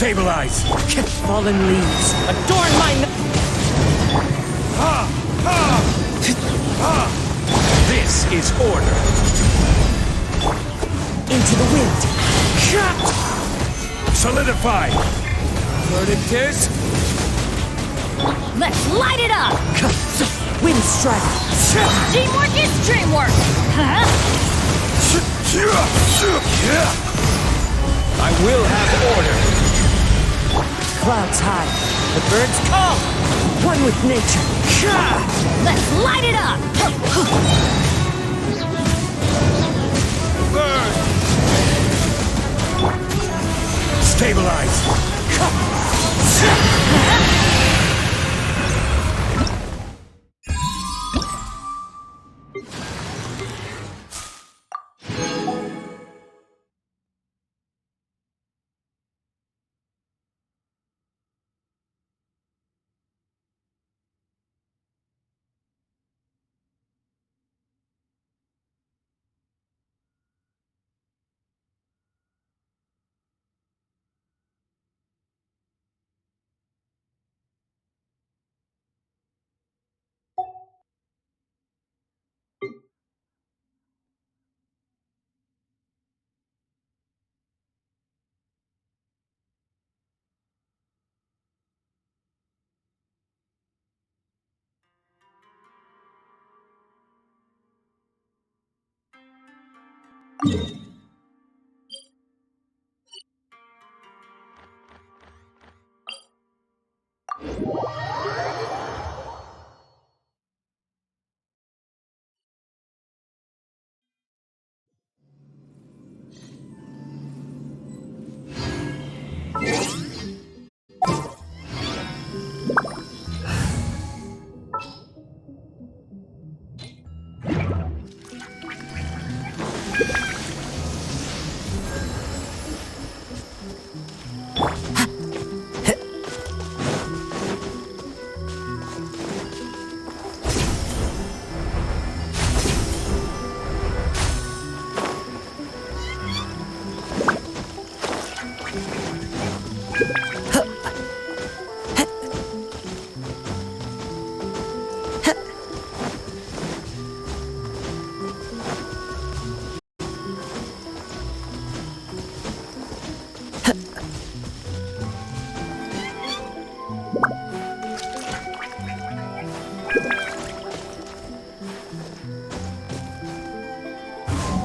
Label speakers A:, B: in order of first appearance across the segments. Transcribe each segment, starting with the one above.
A: Stabilize!
B: Fallen leaves, adorn my...
A: This is order!
B: Into the wind!
A: Solidify!
B: Verdict.
C: Let's light it up!
B: Wind strike!
C: Teamwork is dreamwork! Huh?
A: I will have order!
B: Clouds high, the birds call! One with nature!
C: Let's light it up!
A: Burn! Stabilize!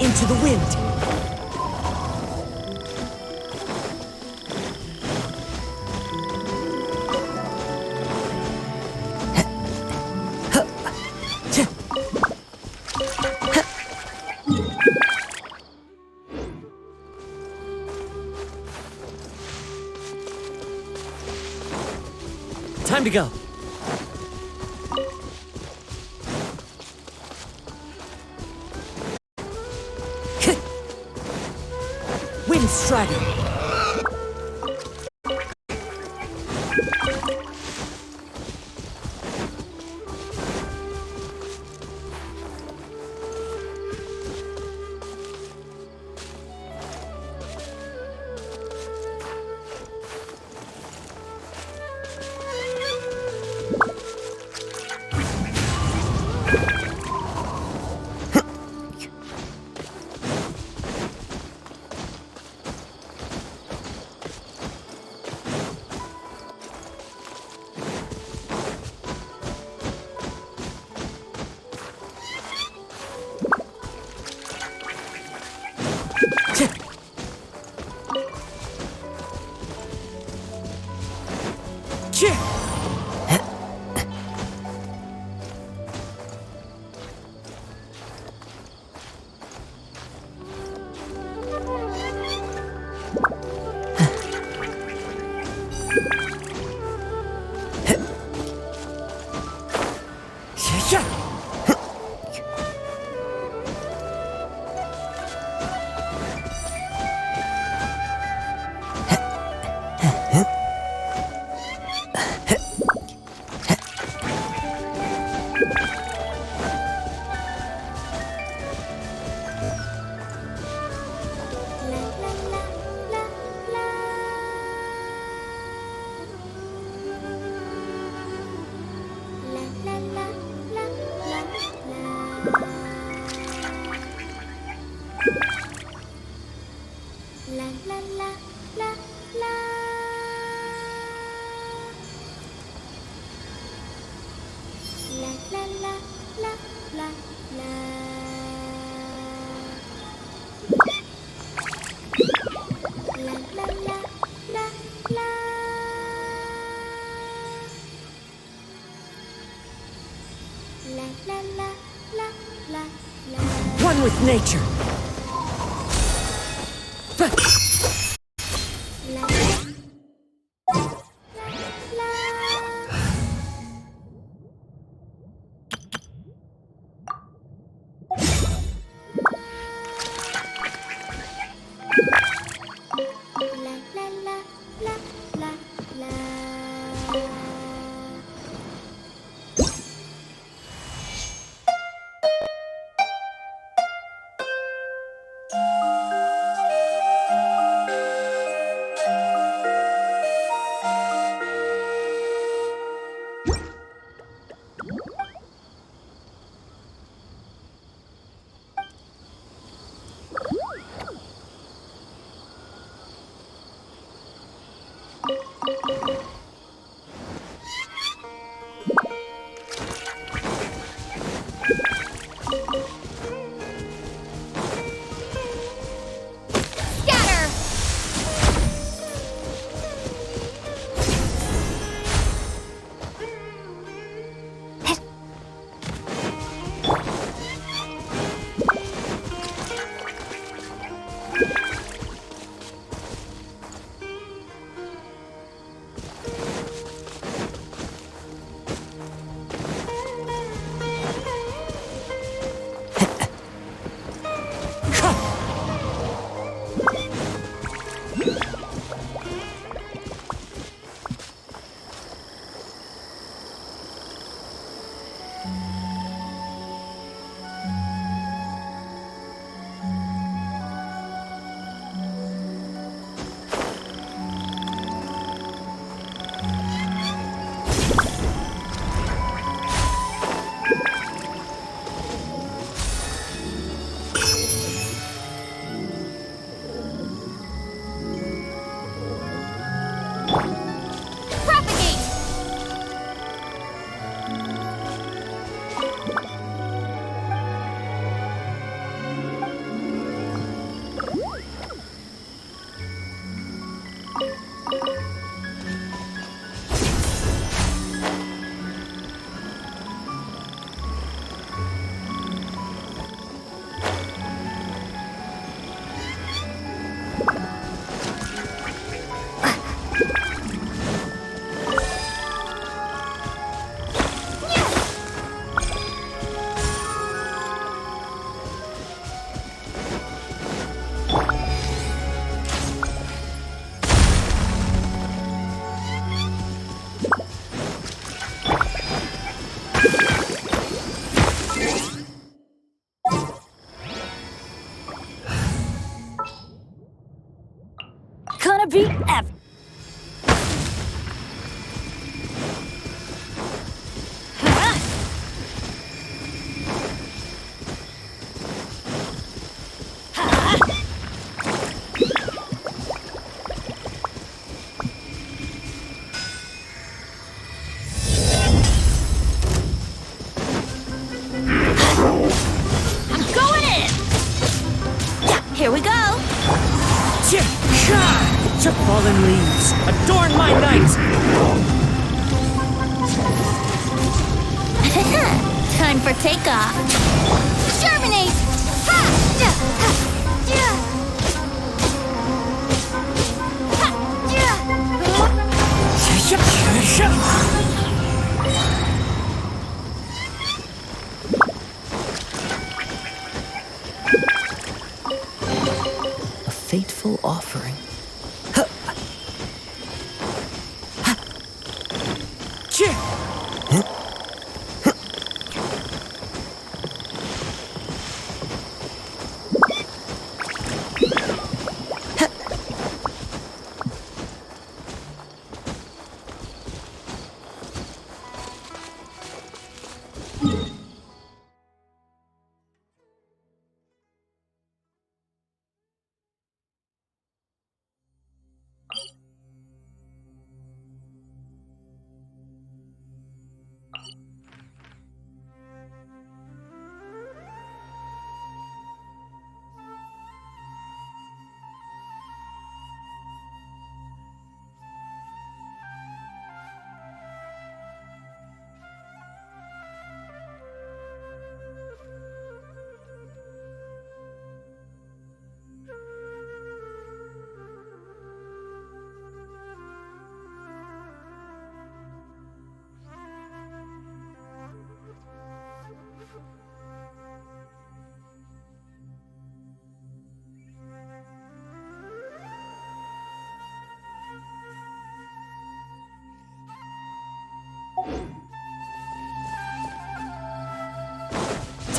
B: Into the wind! Time to go! Wind strider!
D: La la la la la. La la la la la la. La la la la la. La la la la la la.
B: One with nature.
D: La la la. La la la la la la.
C: Scatter! Propagate! Gonna be epic. I'm going in! Yeah, here we go!
B: To fallen leaves, adorn my night!
C: Time for takeoff. Germinate! Ha! Yeah! Ha! Yeah! Ha!
B: A fateful offering.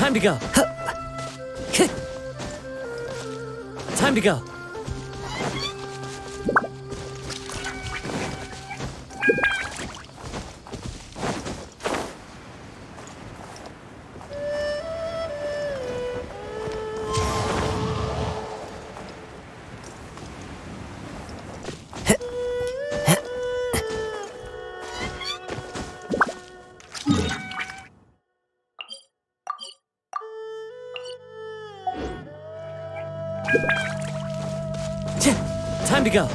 B: Time to go. Time to go. Time to go.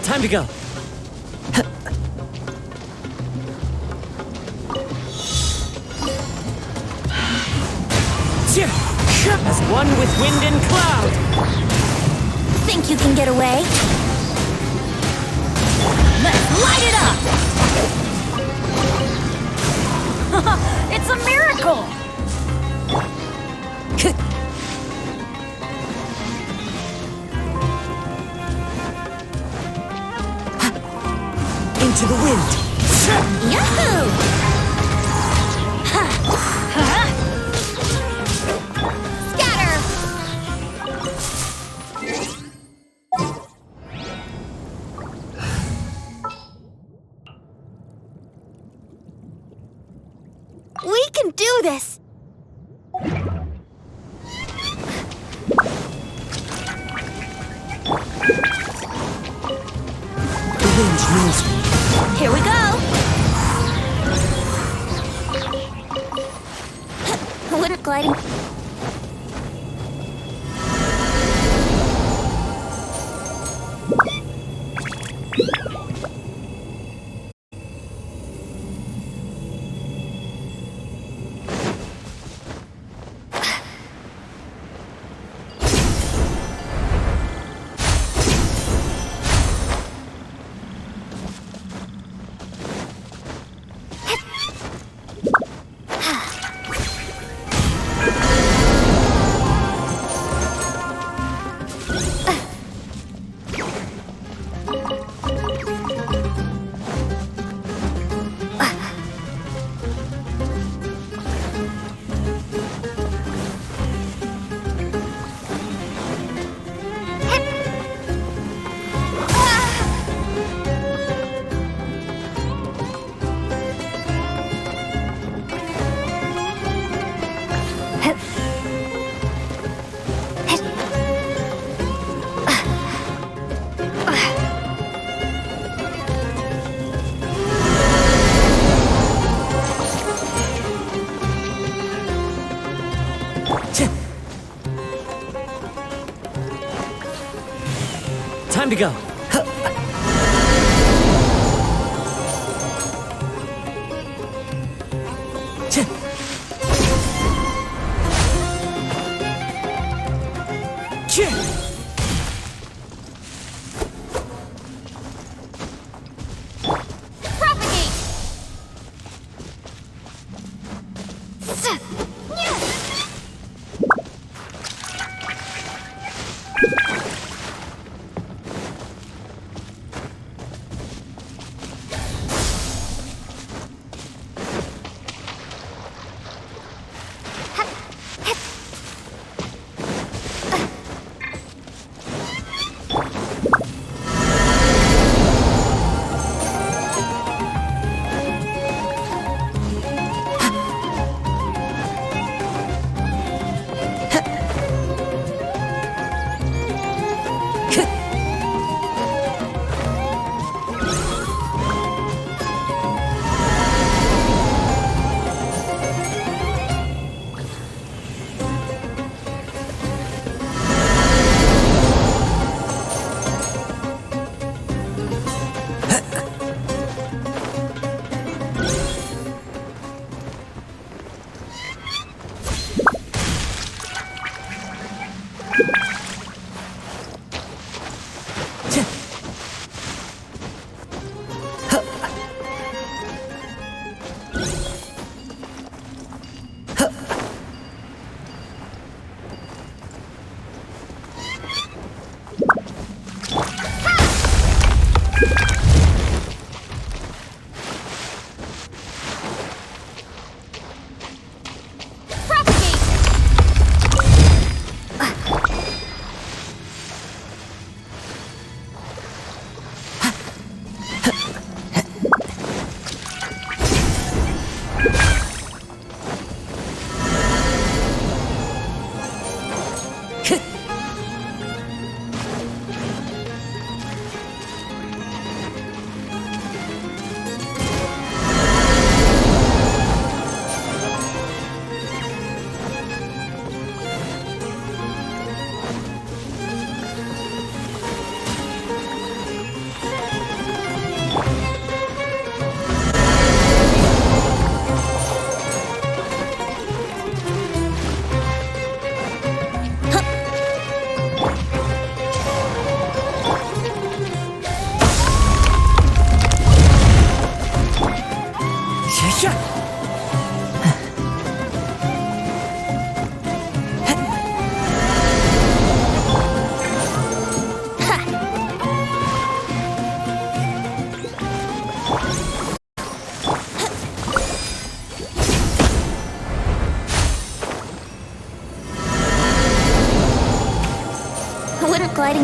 B: Time to go. As one with wind and cloud.
C: Think you can get away? Let's light it up! It's a miracle!
B: Into the wind.
C: Yahoo! Scatter! We can do this!
B: The wind knows me.
C: Here we go! Wind gliding.
B: Time to go.
C: Propagate!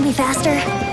D: any faster?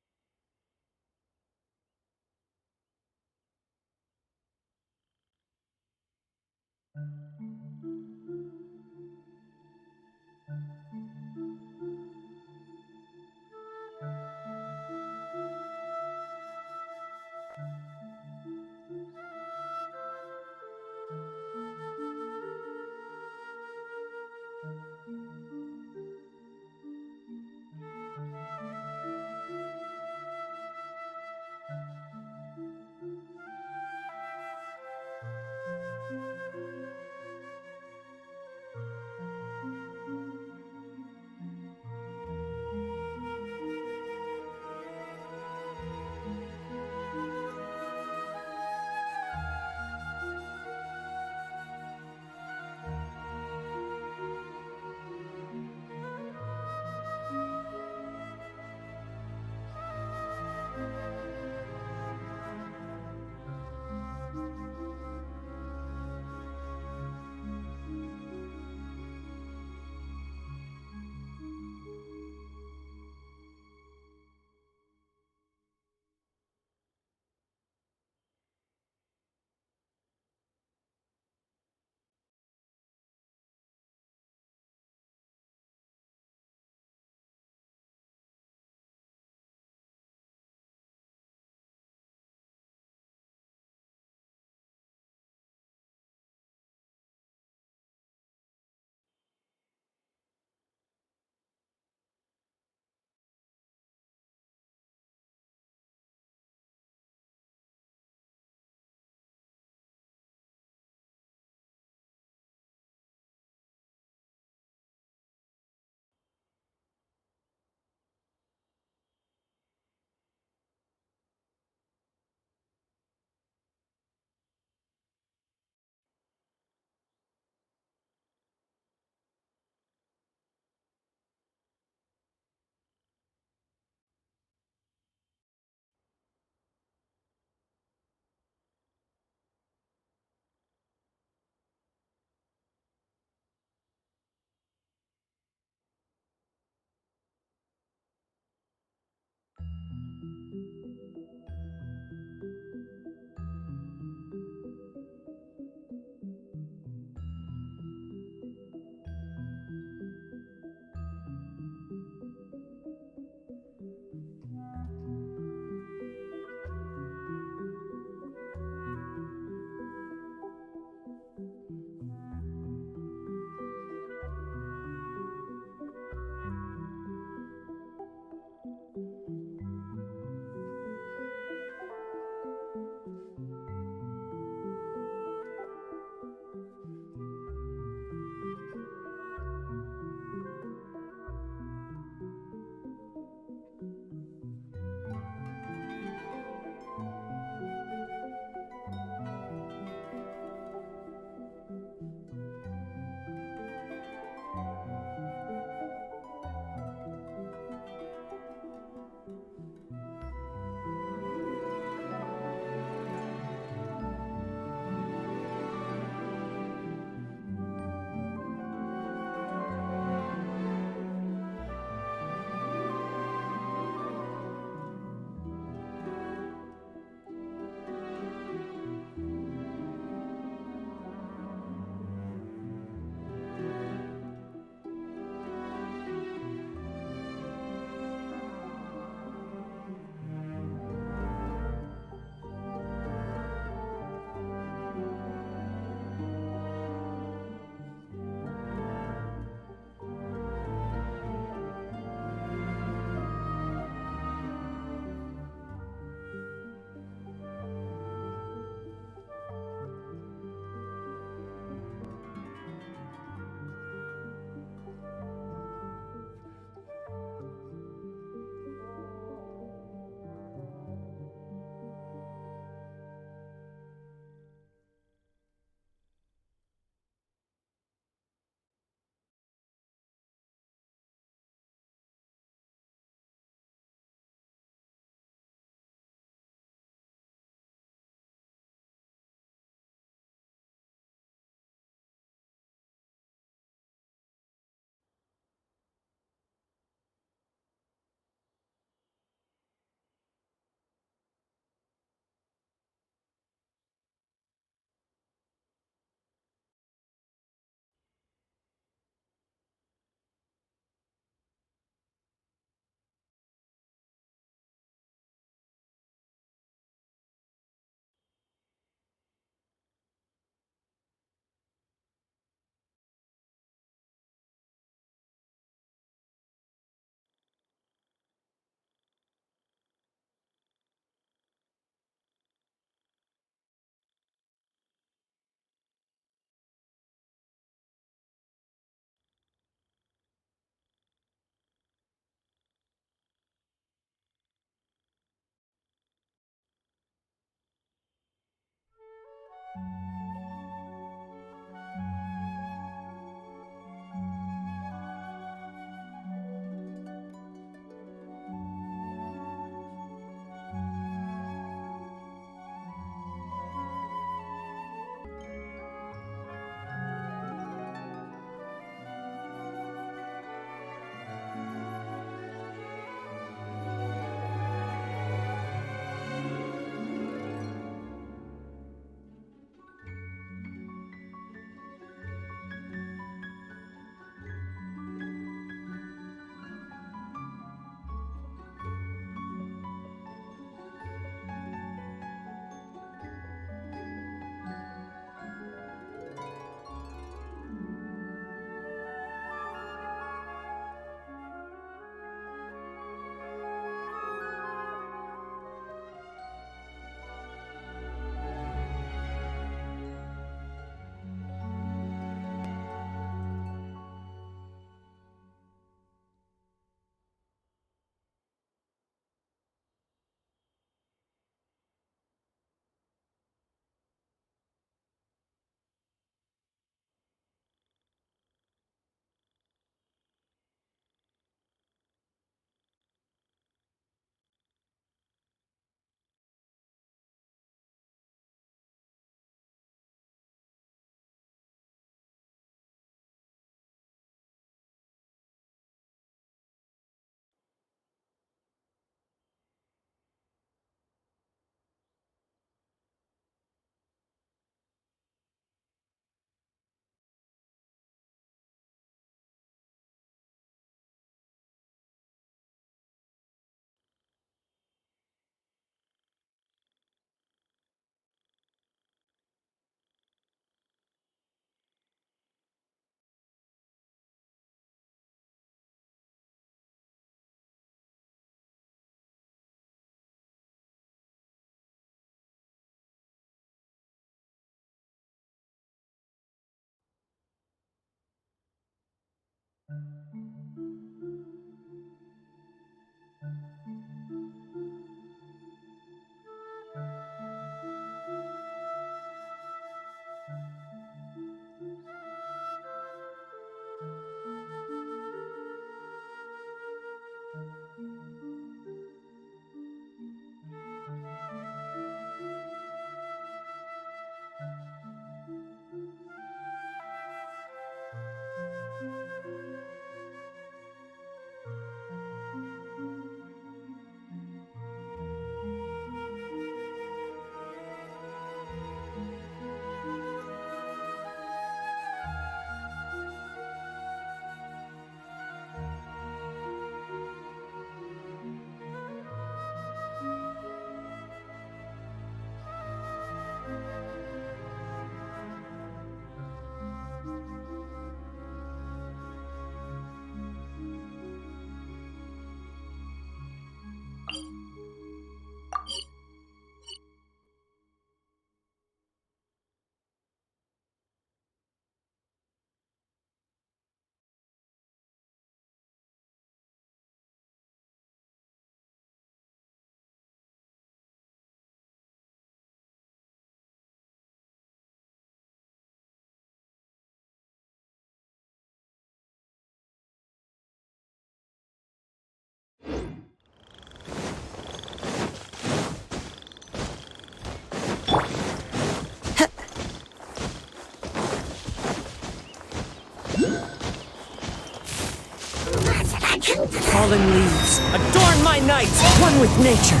B: Fallen leaves, adorn my night, one with nature.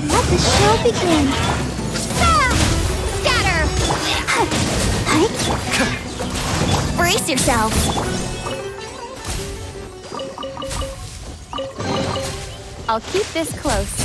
D: Let the show begin.
C: Scatter! Brace yourselves. I'll keep this close.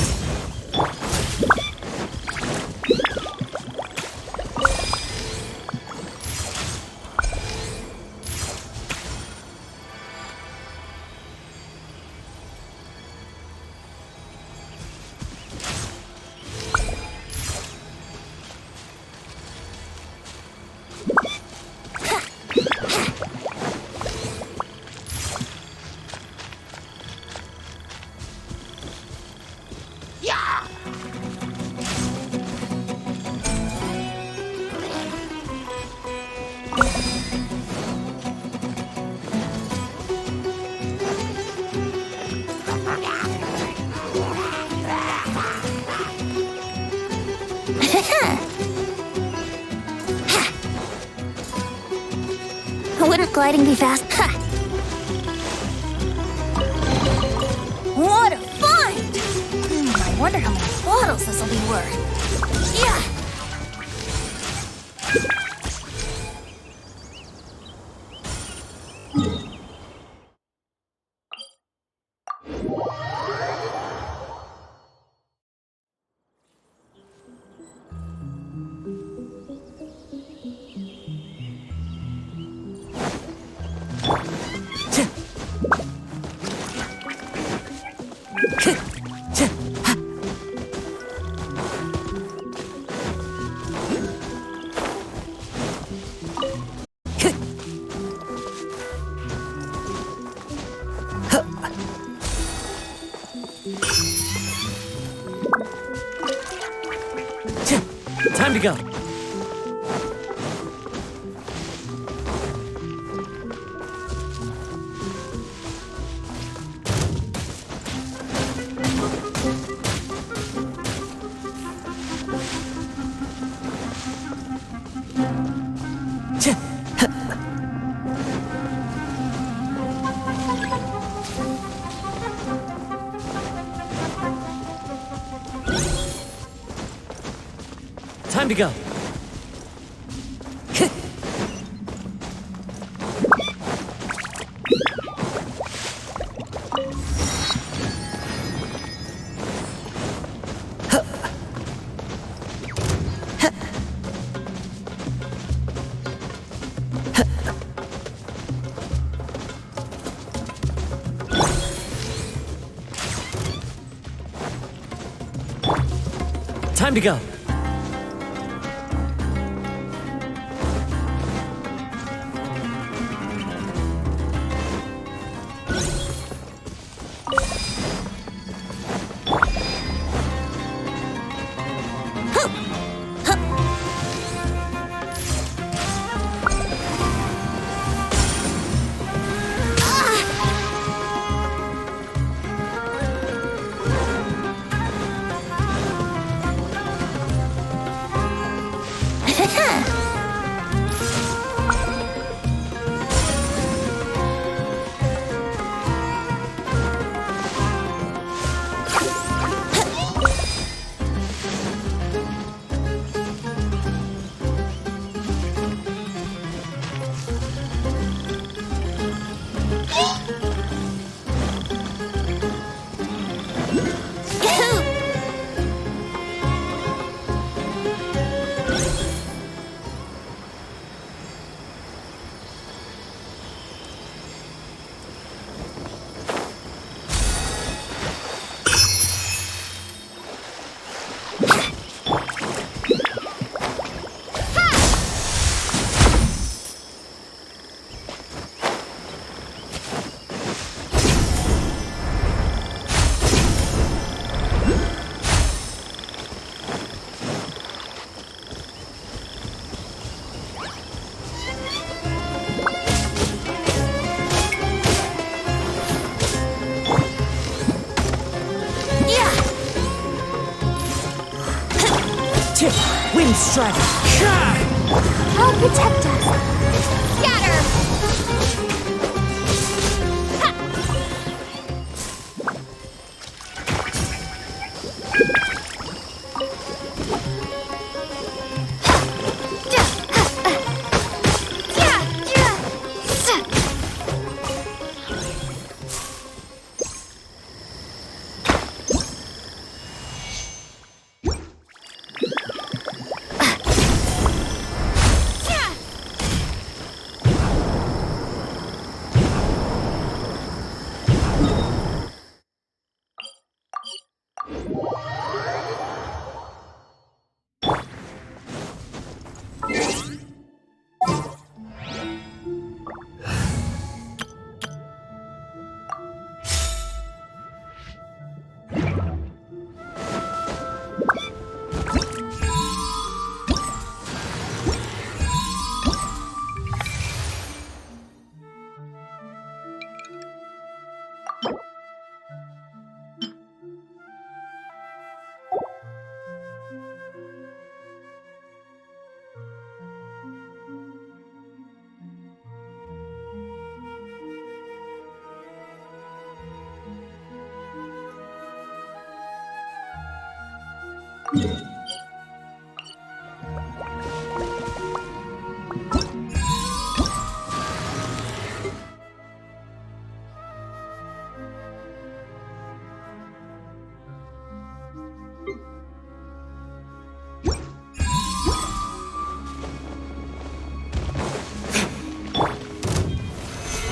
C: Wouldn't gliding be fast? Ha! What a find! I wonder how many bottles this will be worth. Yeah!
B: Time to go. Time to go. Time to go. Tip. Wind strike.
D: I'll protect us.
C: Scatter!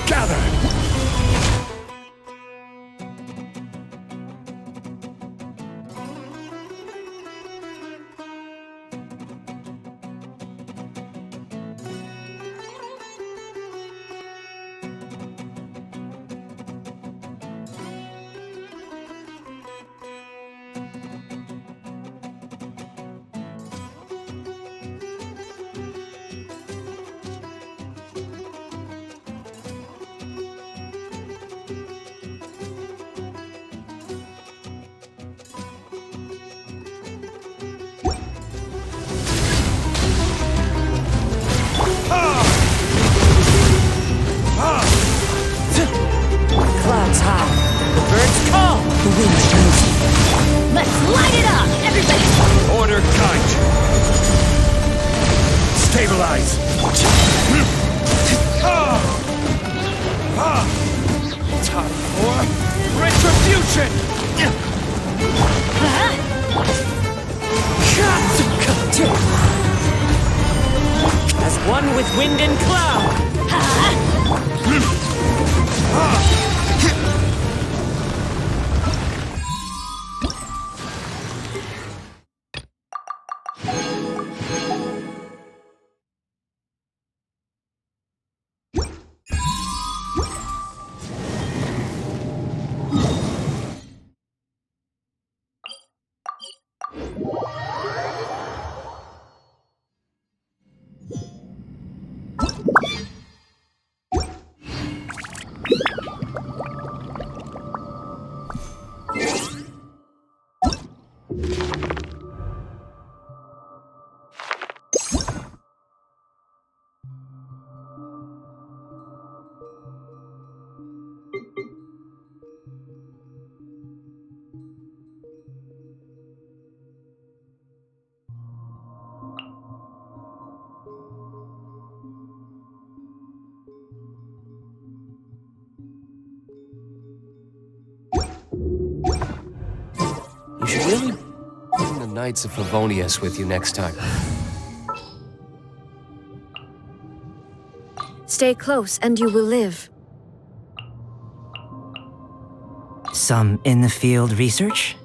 A: Gather!
B: Clouds high. The birds call. The wind moves.
C: Let's light it up, everybody!
A: Order kite! Stabilize! Time for retribution!
B: As one with wind and cloud.
E: You should really bring the Knights of Favonius with you next time.
F: Stay close and you will live.
G: Some in-the-field research?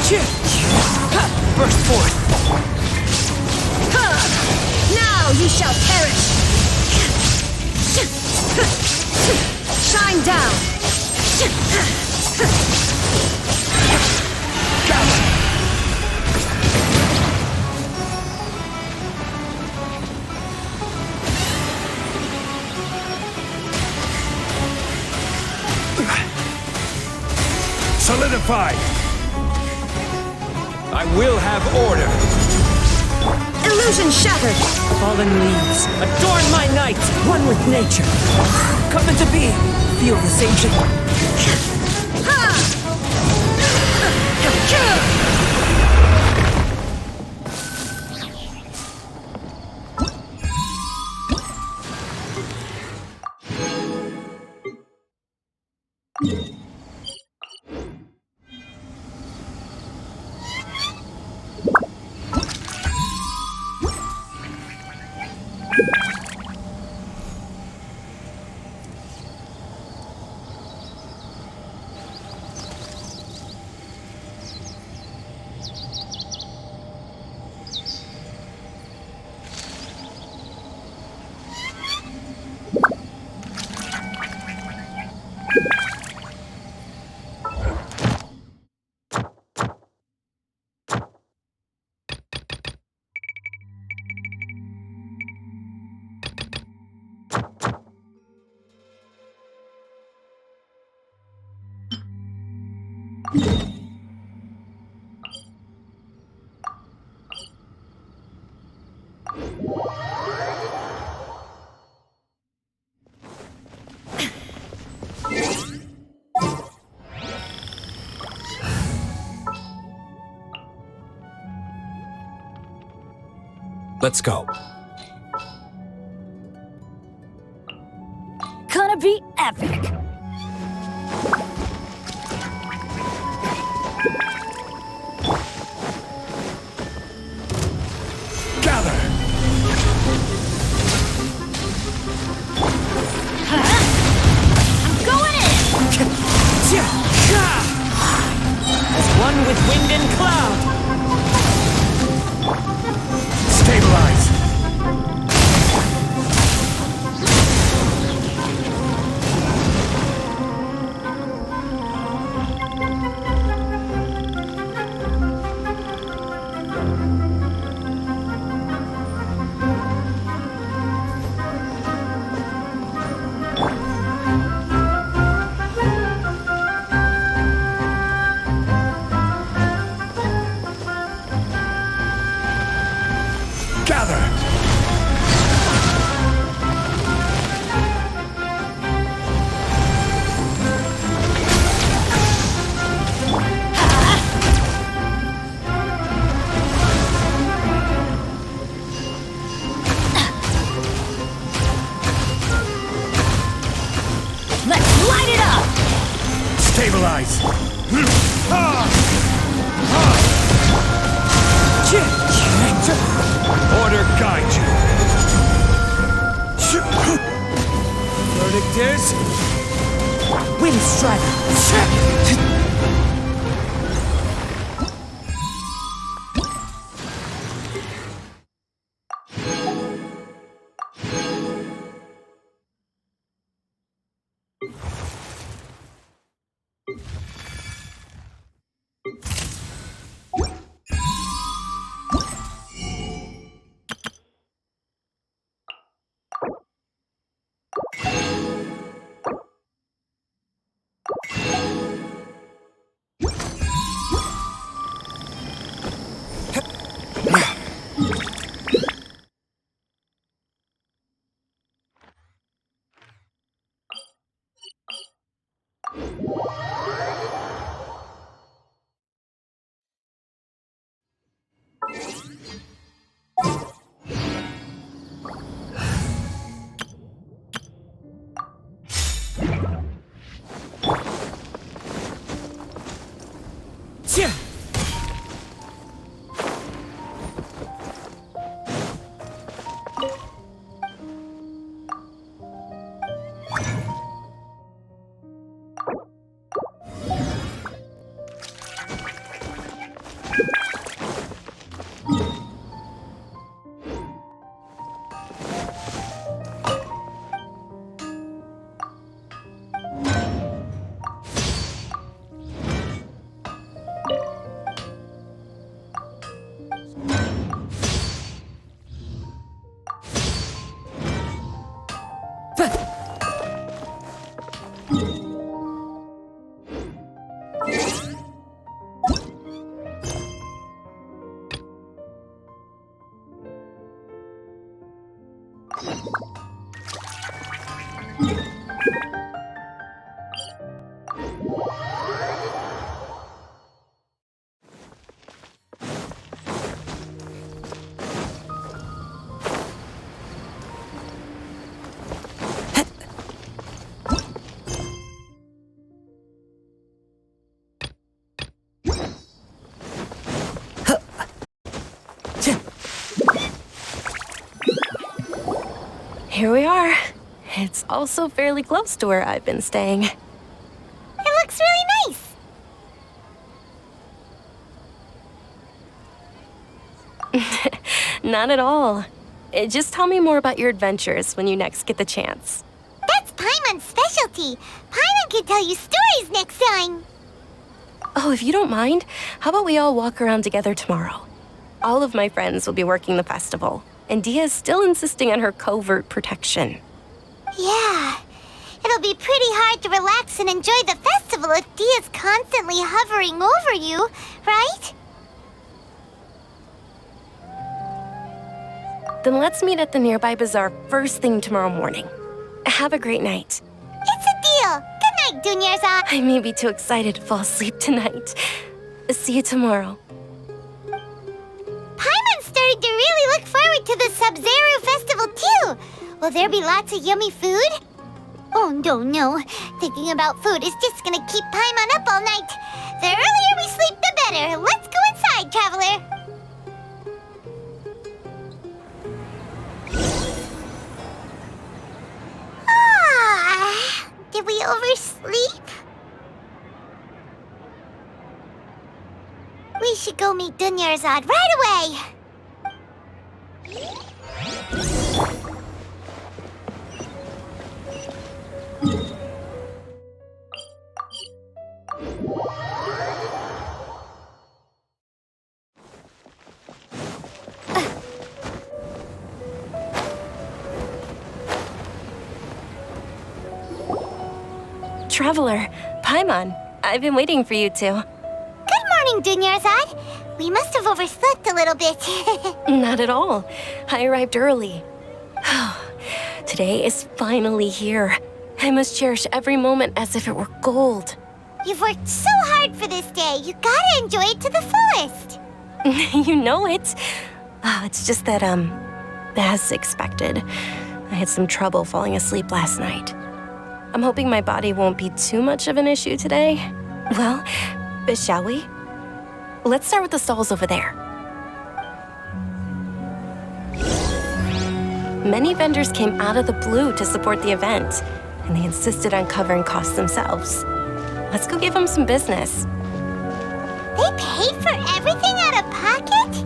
A: Burst forth!
F: Now you shall perish! Shine down!
A: Solidify! I will have order!
F: Illusion shattered!
B: Fallen leaves, adorn my night, one with nature. Come into being, feel the same.
E: Let's go.
C: Gonna be epic.
A: Gather!
C: I'm going in!
B: As one with wind and cloud.
A: Stabilize! Gather!
C: Let's light it up!
A: Stabilize! Order guide you! Verdict is...
B: Wind strider.
H: Here we are. It's also fairly close to where I've been staying.
C: It looks really nice.
H: Not at all. Just tell me more about your adventures when you next get the chance.
C: That's Paimon's specialty. Paimon can tell you stories next time.
H: Oh, if you don't mind, how about we all walk around together tomorrow? All of my friends will be working the festival, and Dia's still insisting on her covert protection.
C: Yeah. It'll be pretty hard to relax and enjoy the festival if Dia's constantly hovering over you, right?
H: Then let's meet at the nearby bazaar first thing tomorrow morning. Have a great night.
C: It's a deal. Good night, Dunyarzad.
H: I may be too excited to fall asleep tonight. See you tomorrow.
C: Paimon's starting to really look forward to the Sub-Zero festival too. Will there be lots of yummy food? Oh, no. Thinking about food is just gonna keep Paimon up all night. The earlier we sleep, the better. Let's go inside, traveler. Did we oversleep? We should go meet Dunyarzad right away.
H: Traveler, Paimon, I've been waiting for you two.
C: Good morning, Dunyarzad. We must have overslept a little bit.
H: Not at all. I arrived early. Today is finally here. I must cherish every moment as if it were gold.
C: You've worked so hard for this day. You gotta enjoy it to the fullest.
H: You know it. It's just that, as expected, I had some trouble falling asleep last night. I'm hoping my body won't be too much of an issue today. Well, shall we? Let's start with the stalls over there. Many vendors came out of the blue to support the event, and they insisted on covering costs themselves. Let's go give them some business.
C: They paid for everything out of pocket?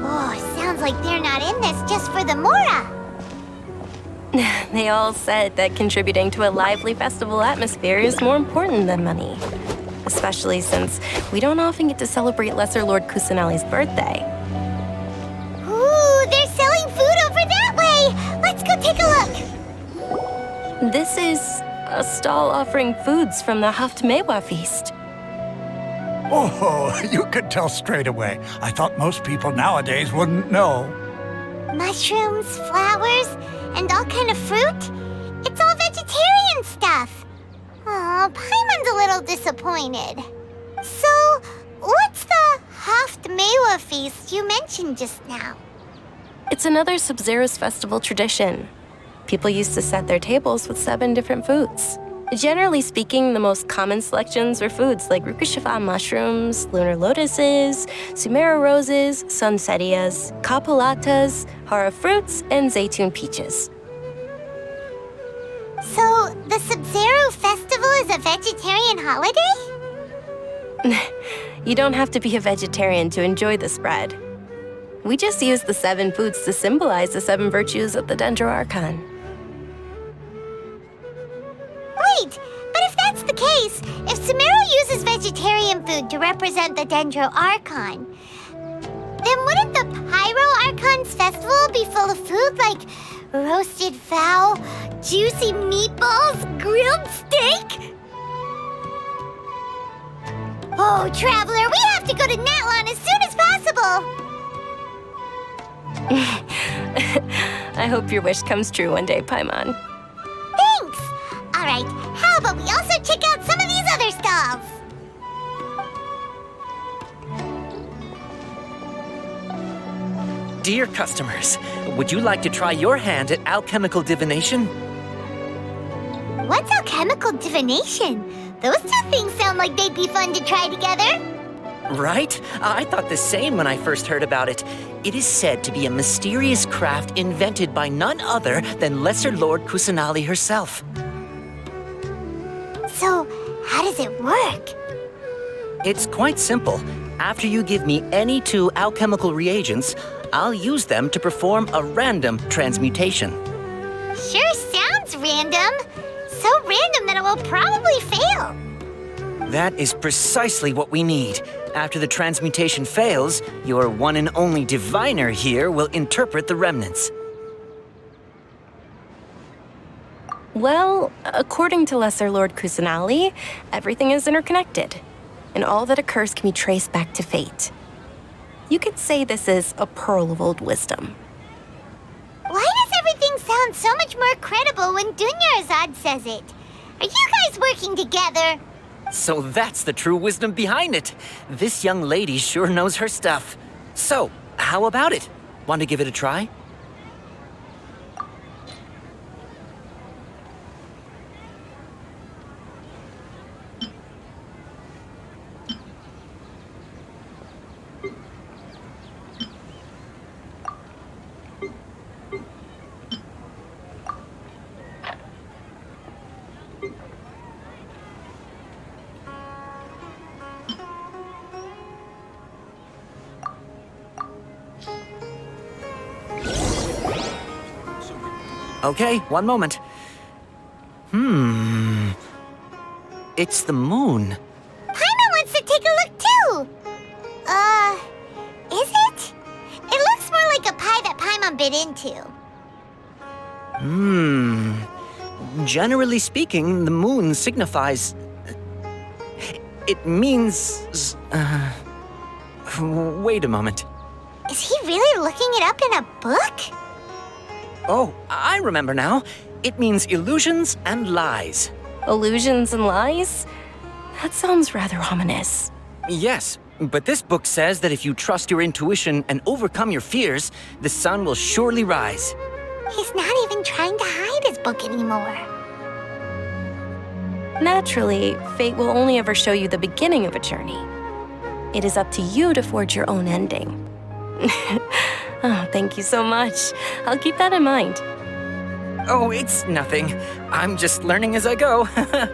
C: Oh, sounds like they're not in this just for the Mora.
H: They all said that contributing to a lively festival atmosphere is more important than money. Especially since we don't often get to celebrate Lesser Lord Kusanali's birthday.
C: Ooh, they're selling food over that way! Let's go take a look!
H: This is a stall offering foods from the Haftmewa feast.
I: Oh, you could tell straight away. I thought most people nowadays wouldn't know.
C: Mushrooms, flowers, and all kind of fruit? It's all vegetarian stuff. Oh, Paimon's a little disappointed. So, what's the Haftmewa feast you mentioned just now?
H: It's another Sub-Zero's festival tradition. People used to set their tables with 7 different foods. Generally speaking, the most common selections were foods like Rukushifa mushrooms, lunar lotuses, Sumera roses, sunsetias, kapulatas, hara fruits, and zaytun peaches.
C: So, the Sub-Zero festival is a vegetarian holiday?
H: You don't have to be a vegetarian to enjoy the spread. We just use the 7 foods to symbolize the 7 virtues of the Dendro Archon.
C: Wait, but if that's the case, if Sumero uses vegetarian food to represent the Dendro Archon, then wouldn't the Pyro Archon's festival be full of food like roasted fowl, juicy meatballs, grilled steak? Oh, Traveler, we have to go to Natlan as soon as possible!
H: I hope your wish comes true one day, Paimon.
C: Thanks! Alright, how about we also check out some of these other stalls?
J: Dear customers, would you like to try your hand at alchemical divination?
C: What's alchemical divination? Those two things sound like they'd be fun to try together.
J: Right? I thought the same when I first heard about it. It is said to be a mysterious craft invented by none other than Lesser Lord Kusanali herself.
C: So, how does it work?
J: It's quite simple. After you give me any 2 alchemical reagents, I'll use them to perform a random transmutation.
C: Sure sounds random. So random that it will probably fail.
J: That is precisely what we need. After the transmutation fails, your one and only diviner here will interpret the remnants.
H: Well, according to Lesser Lord Kusanali, everything is interconnected, and all that occurs can be traced back to fate. You could say this is a pearl of old wisdom.
C: Why does everything sound so much more credible when Dunyarzad says it? Are you guys working together?
J: So that's the true wisdom behind it. This young lady sure knows her stuff. So, how about it? Want to give it a try? Okay, one moment. It's the moon.
C: Paimon wants to take a look too. Is it? It looks more like a pie that Paimon bit into.
J: Generally speaking, the moon signifies... It means... Wait a moment.
C: Is he really looking it up in a book?
J: Oh, I remember now. It means illusions and lies.
H: Illusions and lies? That sounds rather ominous.
J: Yes, but this book says that if you trust your intuition and overcome your fears, the sun will surely rise.
C: He's not even trying to hide his book anymore.
H: Naturally, fate will only ever show you the beginning of a journey. It is up to you to forge your own ending. Oh, thank you so much. I'll keep that in mind.
J: Oh, it's nothing. I'm just learning as I go.
C: Guess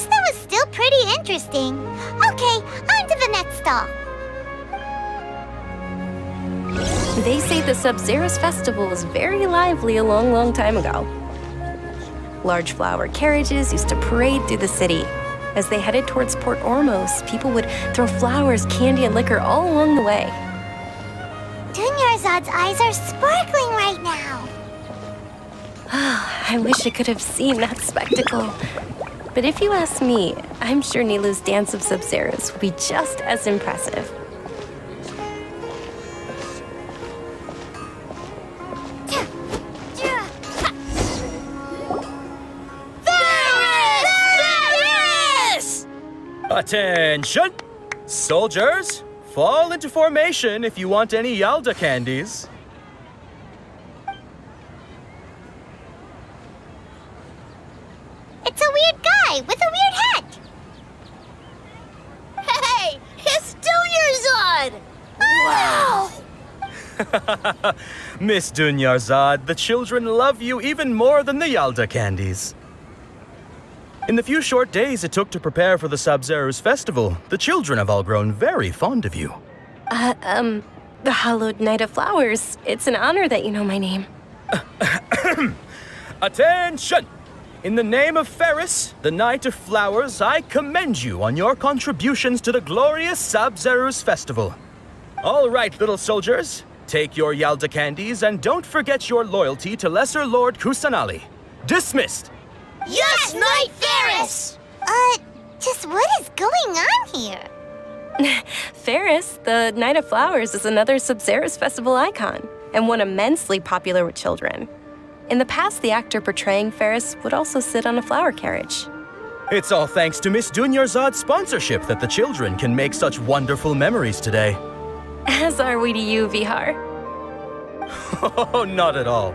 C: that was still pretty interesting. Okay, on to the next stall.
H: They say the Sub-Zerus Festival was very lively a long, long time ago. Large flower carriages used to parade through the city. As they headed towards Port Ormos, people would throw flowers, candy, and liquor all along the way.
C: Dunyarzad's eyes are sparkling right now.
H: I wish I could have seen that spectacle. But if you ask me, I'm sure Nilou's Dance of Sub-Zerus would be just as impressive.
K: Attention! Soldiers, fall into formation if you want any Yalda candies.
C: It's a weird guy with a weird hat.
F: Hey, it's Dunyarzad!
C: Wow!
K: Miss Dunyarzad, the children love you even more than the Yalda candies. In the few short days it took to prepare for the Sub-Zerus Festival, the children have all grown very fond of you.
H: The Hallowed Knight of Flowers. It's an honor that you know my name.
K: Attention! In the name of Ferris, the Knight of Flowers, I commend you on your contributions to the glorious Sub-Zerus Festival. All right, little soldiers, take your Yalda candies and don't forget your loyalty to Lesser Lord Kusanali. Dismissed!
F: Yes, Knight Ferris!
C: Just what is going on here?
H: Ferris, the Knight of Flowers, is another Sub-Zerus Festival icon. and one immensely popular with children. In the past, the actor portraying Ferris would also sit on a flower carriage.
K: It's all thanks to Miss Dunyarzad's sponsorship that the children can make such wonderful memories today.
H: As are we to you, Vihar.
K: Oh, not at all.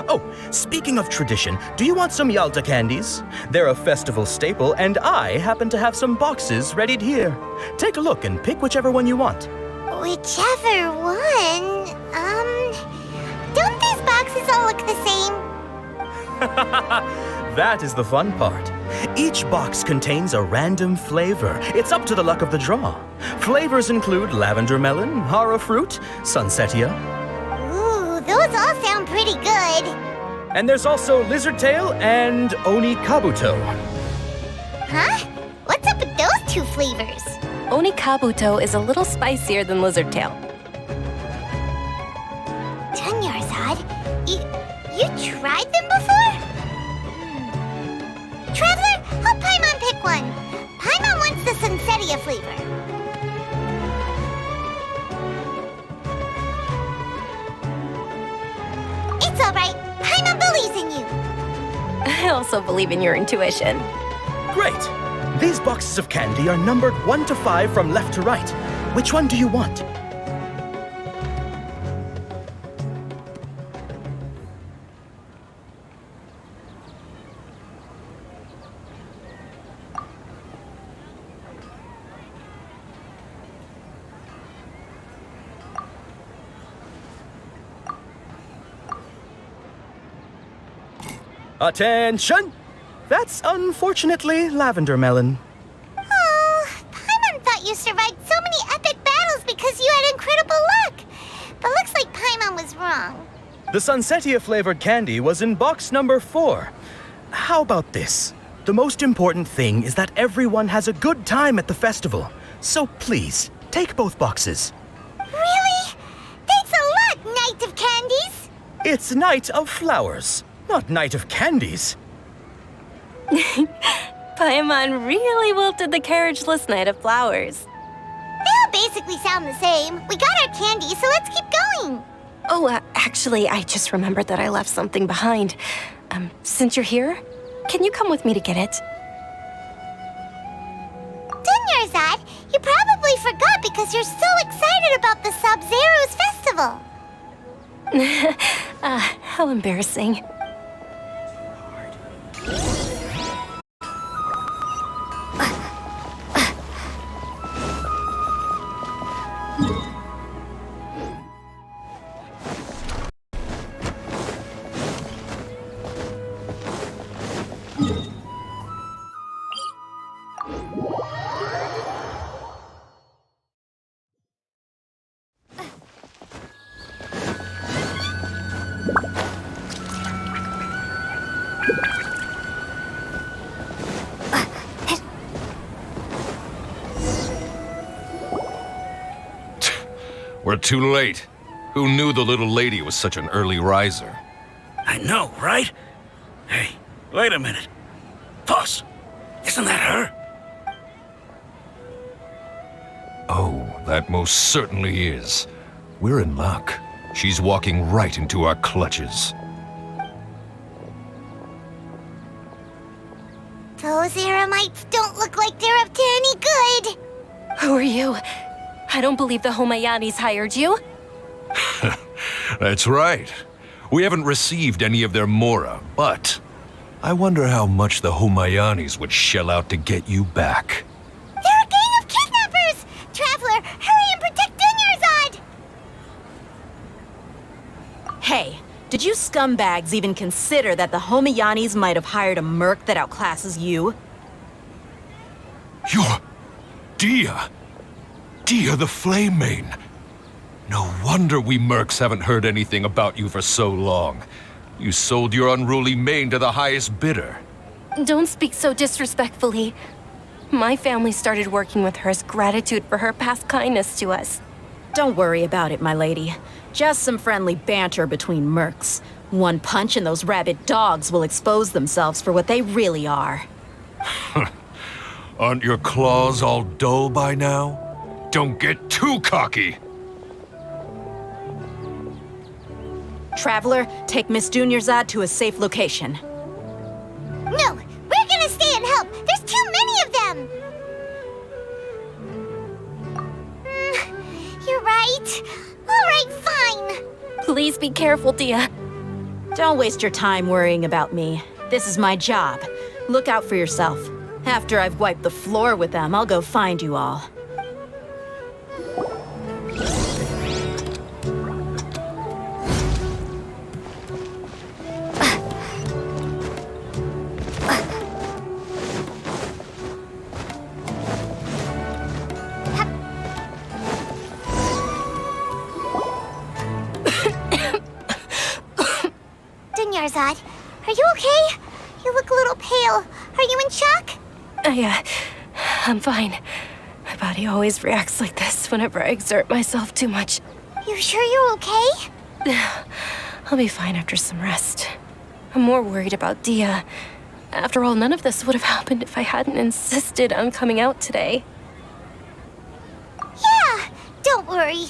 K: Oh, speaking of tradition, do you want some Yalta candies? They're a festival staple, and I happen to have some boxes readied here. Take a look and pick whichever one you want.
C: Whichever one? Don't these boxes all look the same?
K: That is the fun part. Each box contains a random flavor. It's up to the luck of the draw. Flavors include lavender melon, hara fruit, sunsetia.
C: Ooh, those all sound pretty good.
K: And there's also lizard tail and oni kabuto.
C: Huh? What's up with those two flavors?
H: Oni kabuto is a little spicier than lizard tail.
C: Dunyarzad, you tried them before? Traveler, help Paimon pick one. Paimon wants the Sunsetia flavor. It's all right. Paimon believes in you.
H: I also believe in your intuition.
K: Great! These boxes of candy are numbered 1 to 5 from left to right. Which one do you want? Attention! That's unfortunately lavender melon.
C: Oh, Paimon thought you survived so many epic battles because you had incredible luck. But looks like Paimon was wrong.
K: The Sunsetia flavored candy was in box number 4. How about this? The most important thing is that everyone has a good time at the festival. So please, take both boxes.
C: Really? Thanks a lot, Knight of Candies.
K: It's Night of Flowers, not Night of Candies.
H: Paimon really wilted the carriageless Night of Flowers.
C: They all basically sound the same. We got our candy, so let's keep going.
H: Oh, actually, I just remembered that I left something behind. Since you're here, can you come with me to get it?
C: Dunyarzad, you probably forgot because you're so excited about the Sub-Zero's festival.
H: How embarrassing.
L: We're too late. Who knew the little lady was such an early riser?
I: I know, right? Hey, wait a minute. Boss, isn't that her?
L: Oh, that most certainly is. We're in luck. She's walking right into our clutches.
C: Those Eremites don't look like they're up to any good.
H: Who are you? I don't believe the Homayanis hired you.
L: That's right. We haven't received any of their mora, but I wonder how much the Homayanis would shell out to get you back.
C: They're a gang of kidnappers! Traveler, hurry and protect Dunyarzad!
M: Hey, did you scumbags even consider that the Homayanis might have hired a merc that outclasses you?
L: You're Dia! Dia the Flame Mane! No wonder we mercs haven't heard anything about you for so long. You sold your unruly mane to the highest bidder.
H: Don't speak so disrespectfully. My family started working with her as gratitude for her past kindness to us.
M: Don't worry about it, my lady. Just some friendly banter between mercs. One punch and those rabid dogs will expose themselves for what they really are.
L: Aren't your claws all dull by now? Don't get too cocky!
M: Traveler, take Miss Dunyarzad to a safe location.
C: No, we're gonna stay and help. There's too many of them. You're right. All right, fine.
H: Please be careful, Dia.
M: Don't waste your time worrying about me. This is my job. Look out for yourself. After I've wiped the floor with them, I'll go find you all.
C: Dunyarzad, are you okay? You look a little pale. Are you in shock?
H: I'm fine. My body always reacts like this whenever I exert myself too much.
C: You sure you're okay?
H: I'll be fine after some rest. I'm more worried about Dia. After all, none of this would have happened if I hadn't insisted on coming out today.
C: Yeah, don't worry.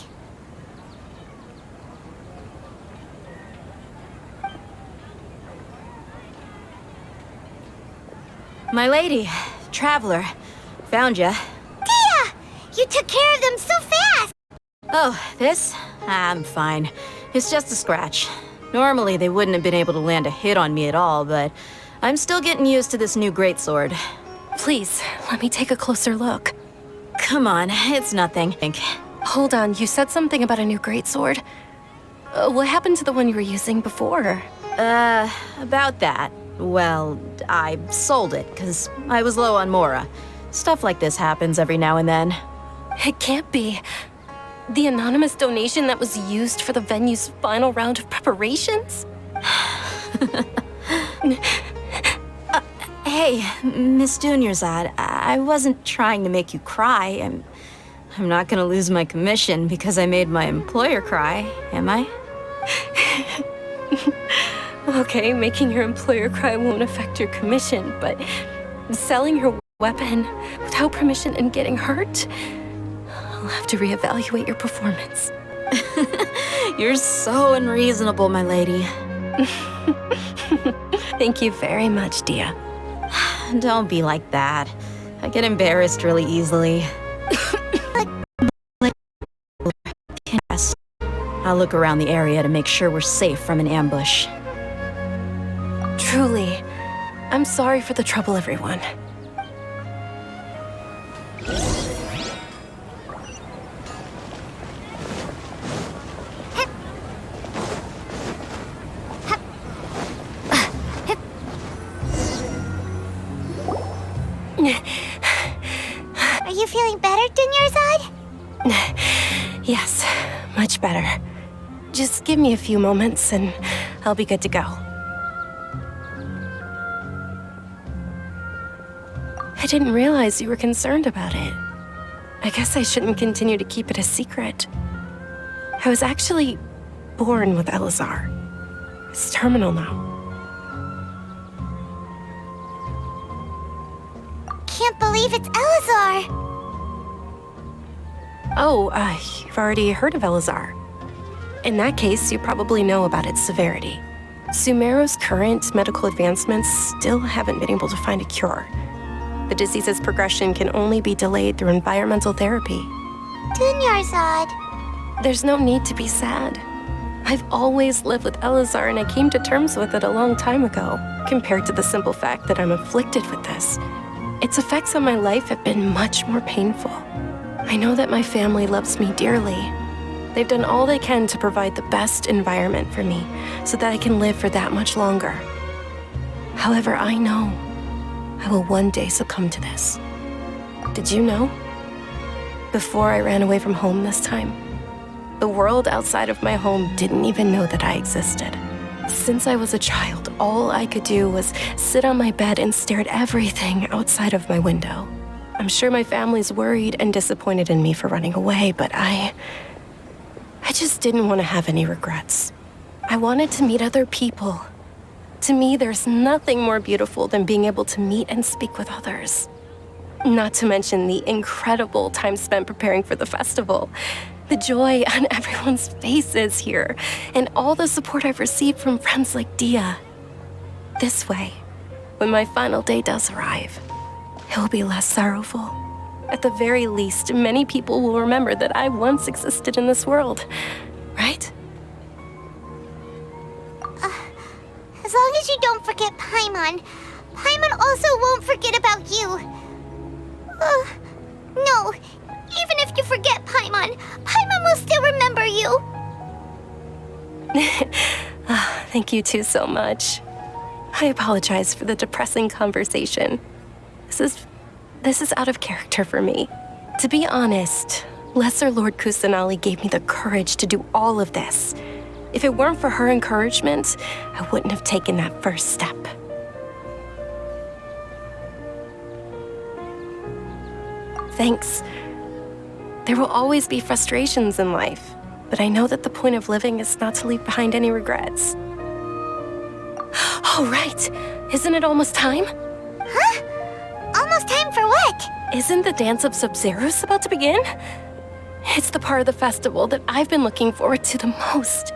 M: My lady, Traveler, found ya.
C: Dia! You took care of them so fast!
M: Oh, this? I'm fine. It's just a scratch. Normally, they wouldn't have been able to land a hit on me at all, but I'm still getting used to this new greatsword.
H: Please, let me take a closer look.
M: Come on, it's nothing.
H: Hold on, you said something about a new greatsword. What happened to the one you were using before?
M: About that. Well, I sold it, because I was low on Mora. Stuff like this happens every now and then.
H: It can't be. The anonymous donation that was used for the venue's final round of preparations?
M: Hey, Miss Dunyarzad, I wasn't trying to make you cry. I'm not gonna lose my commission because I made my employer cry, am I?
H: Okay, making your employer cry won't affect your commission, but selling your weapon without permission and getting hurt? I'll have to reevaluate your performance.
M: You're so unreasonable, my lady.
H: Thank you very much, Dia.
M: Don't be like that. I get embarrassed really easily. I'll look around the area to make sure we're safe from an ambush.
H: Truly, I'm sorry for the trouble, everyone.
C: Are you feeling better, Dunyarzad?
H: Yes, much better. Just give me a few moments and I'll be good to go. I didn't realize you were concerned about it. I guess I shouldn't continue to keep it a secret. I was actually born with Elazar. It's terminal now.
C: Can't believe it's Elazar!
H: Oh, you've already heard of Elazar. In that case, you probably know about its severity. Sumeru's current medical advancements still haven't been able to find a cure. The disease's progression can only be delayed through environmental therapy.
C: Dunyarzad.
H: There's no need to be sad. I've always lived with Elazar and I came to terms with it a long time ago, compared to the simple fact that I'm afflicted with this. Its effects on my life have been much more painful. I know that my family loves me dearly. They've done all they can to provide the best environment for me so that I can live for that much longer. However, I know I will one day succumb to this. Did you know? Before I ran away from home this time, the world outside of my home didn't even know that I existed. Since I was a child, all I could do was sit on my bed and stare at everything outside of my window. I'm sure my family's worried and disappointed in me for running away, but I just didn't want to have any regrets. I wanted to meet other people. To me, there's nothing more beautiful than being able to meet and speak with others. Not to mention the incredible time spent preparing for the festival. The joy on everyone's faces here, and all the support I've received from friends like Dia. This way, when my final day does arrive, it will be less sorrowful. At the very least, many people will remember that I once existed in this world, right?
C: As long as you don't forget Paimon, Paimon also won't forget about you. No, even if you forget Paimon, Paimon will still remember you.
H: Thank you two so much. I apologize for the depressing conversation. This is out of character for me. To be honest, Lesser Lord Kusanali gave me the courage to do all of this. If it weren't for her encouragement, I wouldn't have taken that first step. Thanks. There will always be frustrations in life, but I know that the point of living is not to leave behind any regrets. Oh, right. Isn't it almost time?
C: Huh? Almost time for what?
H: Isn't the Dance of Sub-Zerus about to begin? It's the part of the festival that I've been looking forward to the most.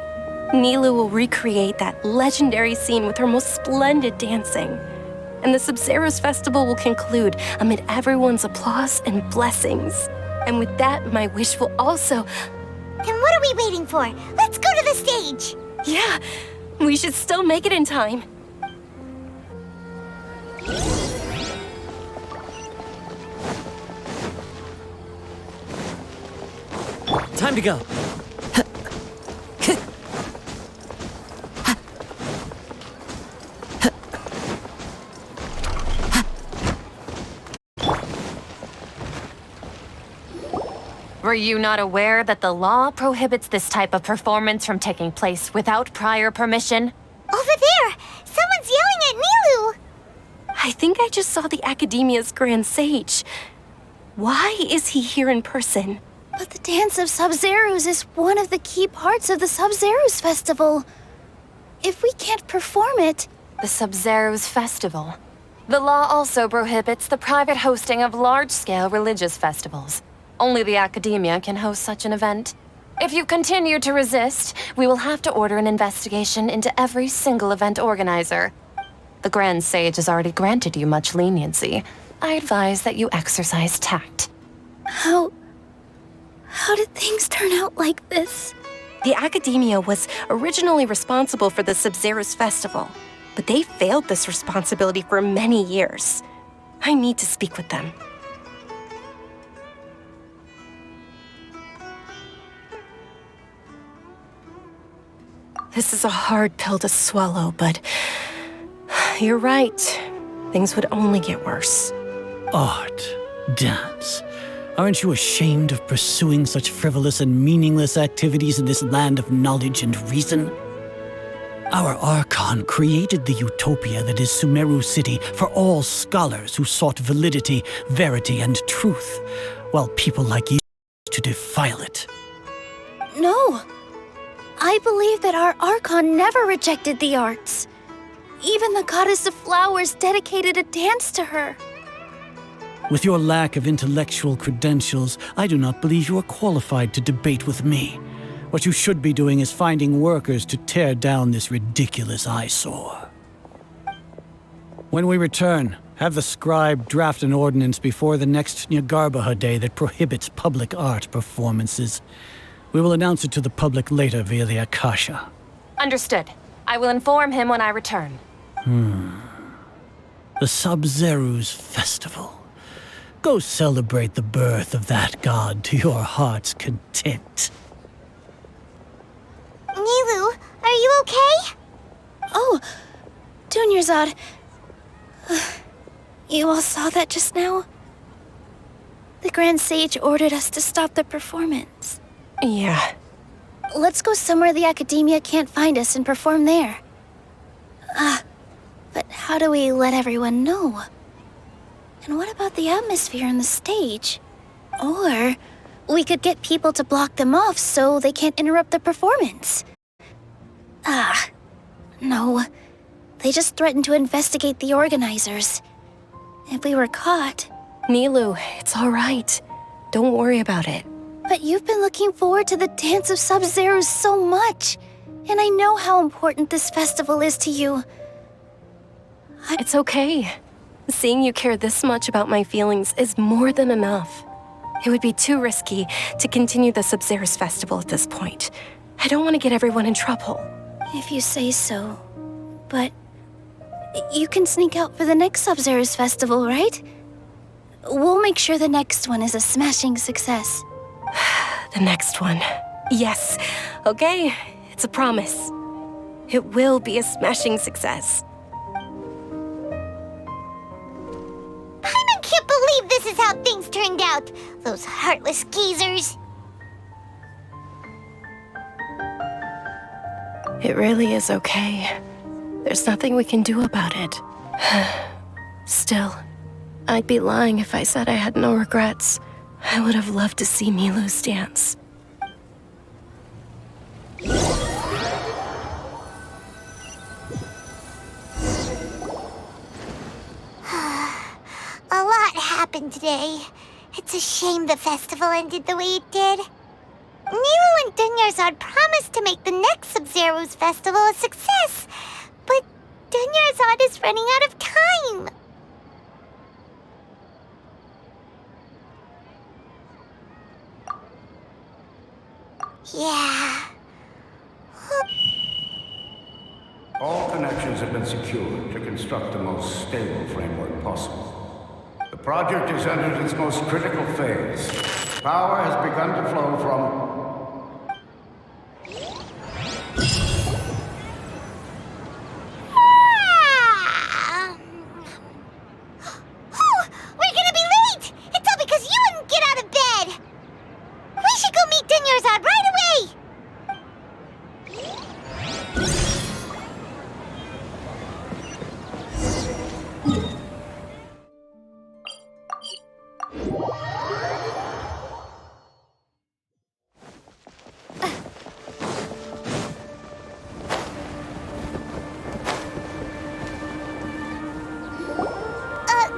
H: Nilou will recreate that legendary scene with her most splendid dancing. And the Sub-Zerus festival will conclude amid everyone's applause and blessings. And with that, my wish will also...
C: Then what are we waiting for? Let's go to the stage!
H: Yeah, we should still make it in time.
B: Time to go.
N: Were you not aware that the law prohibits this type of performance from taking place without prior permission?
C: Over there! Someone's yelling at Nilou!
H: I think I just saw the Academia's Grand Sage. Why is he here in person?
D: But the Dance of Sub-Zerus is one of the key parts of the Sub-Zerus Festival. If we can't perform it...
N: The Sub-Zerus Festival. The law also prohibits the private hosting of large-scale religious festivals. Only the Academia can host such an event. If you continue to resist, we will have to order an investigation into every single event organizer. The Grand Sage has already granted you much leniency. I advise that you exercise tact.
D: How did things turn out like this?
H: The Academia was originally responsible for the Sub-Zerus Festival, but they failed this responsibility for many years. I need to speak with them. This is a hard pill to swallow, but you're right. Things would only get worse.
O: Art, dance. Aren't you ashamed of pursuing such frivolous and meaningless activities in this land of knowledge and reason? Our Archon created the utopia that is Sumeru City for all scholars who sought validity, verity, and truth, while people like you to defile it.
D: No. I believe that our Archon never rejected the arts. Even the Goddess of Flowers dedicated a dance to her.
O: With your lack of intellectual credentials, I do not believe you are qualified to debate with me. What you should be doing is finding workers to tear down this ridiculous eyesore. When we return, have the scribe draft an ordinance before the next Nyagarbha Day that prohibits public art performances. We will announce it to the public later via the Akasha.
N: Understood. I will inform him when I return.
O: The Sub-Zerus Festival. Go celebrate the birth of that god to your heart's content.
C: Nilou, are you okay?
D: Oh, Dunyarzad. You all saw that just now? The Grand Sage ordered us to stop the performance.
H: Yeah.
D: Let's go somewhere the Academia can't find us and perform there. But how do we let everyone know? And what about the atmosphere on the stage? Or we could get people to block them off so they can't interrupt the performance. No. They just threatened to investigate the organizers. If we were caught...
H: Nilou, it's all right. Don't worry about it.
D: But you've been looking forward to the Dance of Sub-Zero so much. And I know how important this festival is to you.
H: It's okay. Seeing you care this much about my feelings is more than enough. It would be too risky to continue the Sub-Zero's festival at this point. I don't want to get everyone in trouble.
D: If you say so. But you can sneak out for the next Sub-Zero's festival, right? We'll make sure the next one is a smashing success.
H: The next one. Yes. Okay, it's a promise. It will be a smashing success.
C: Paimon can't believe this is how things turned out. Those heartless geezers.
H: It really is okay. There's nothing we can do about it. Still, I'd be lying if I said I had no regrets. I would have loved to see Milu's dance.
C: A lot happened today. It's a shame the festival ended the way it did. Nero and Dunyarzad promised to make the next Sub-Zero's festival a success, but Dunyarzad is running out of time. Yeah.
P: All connections have been secured to construct the most stable framework possible. The project is entered its most critical phase. Power has begun to flow from...
C: Oh, we're gonna be late! It's all because you wouldn't get out of bed! We should go meet Dunyarzad right away!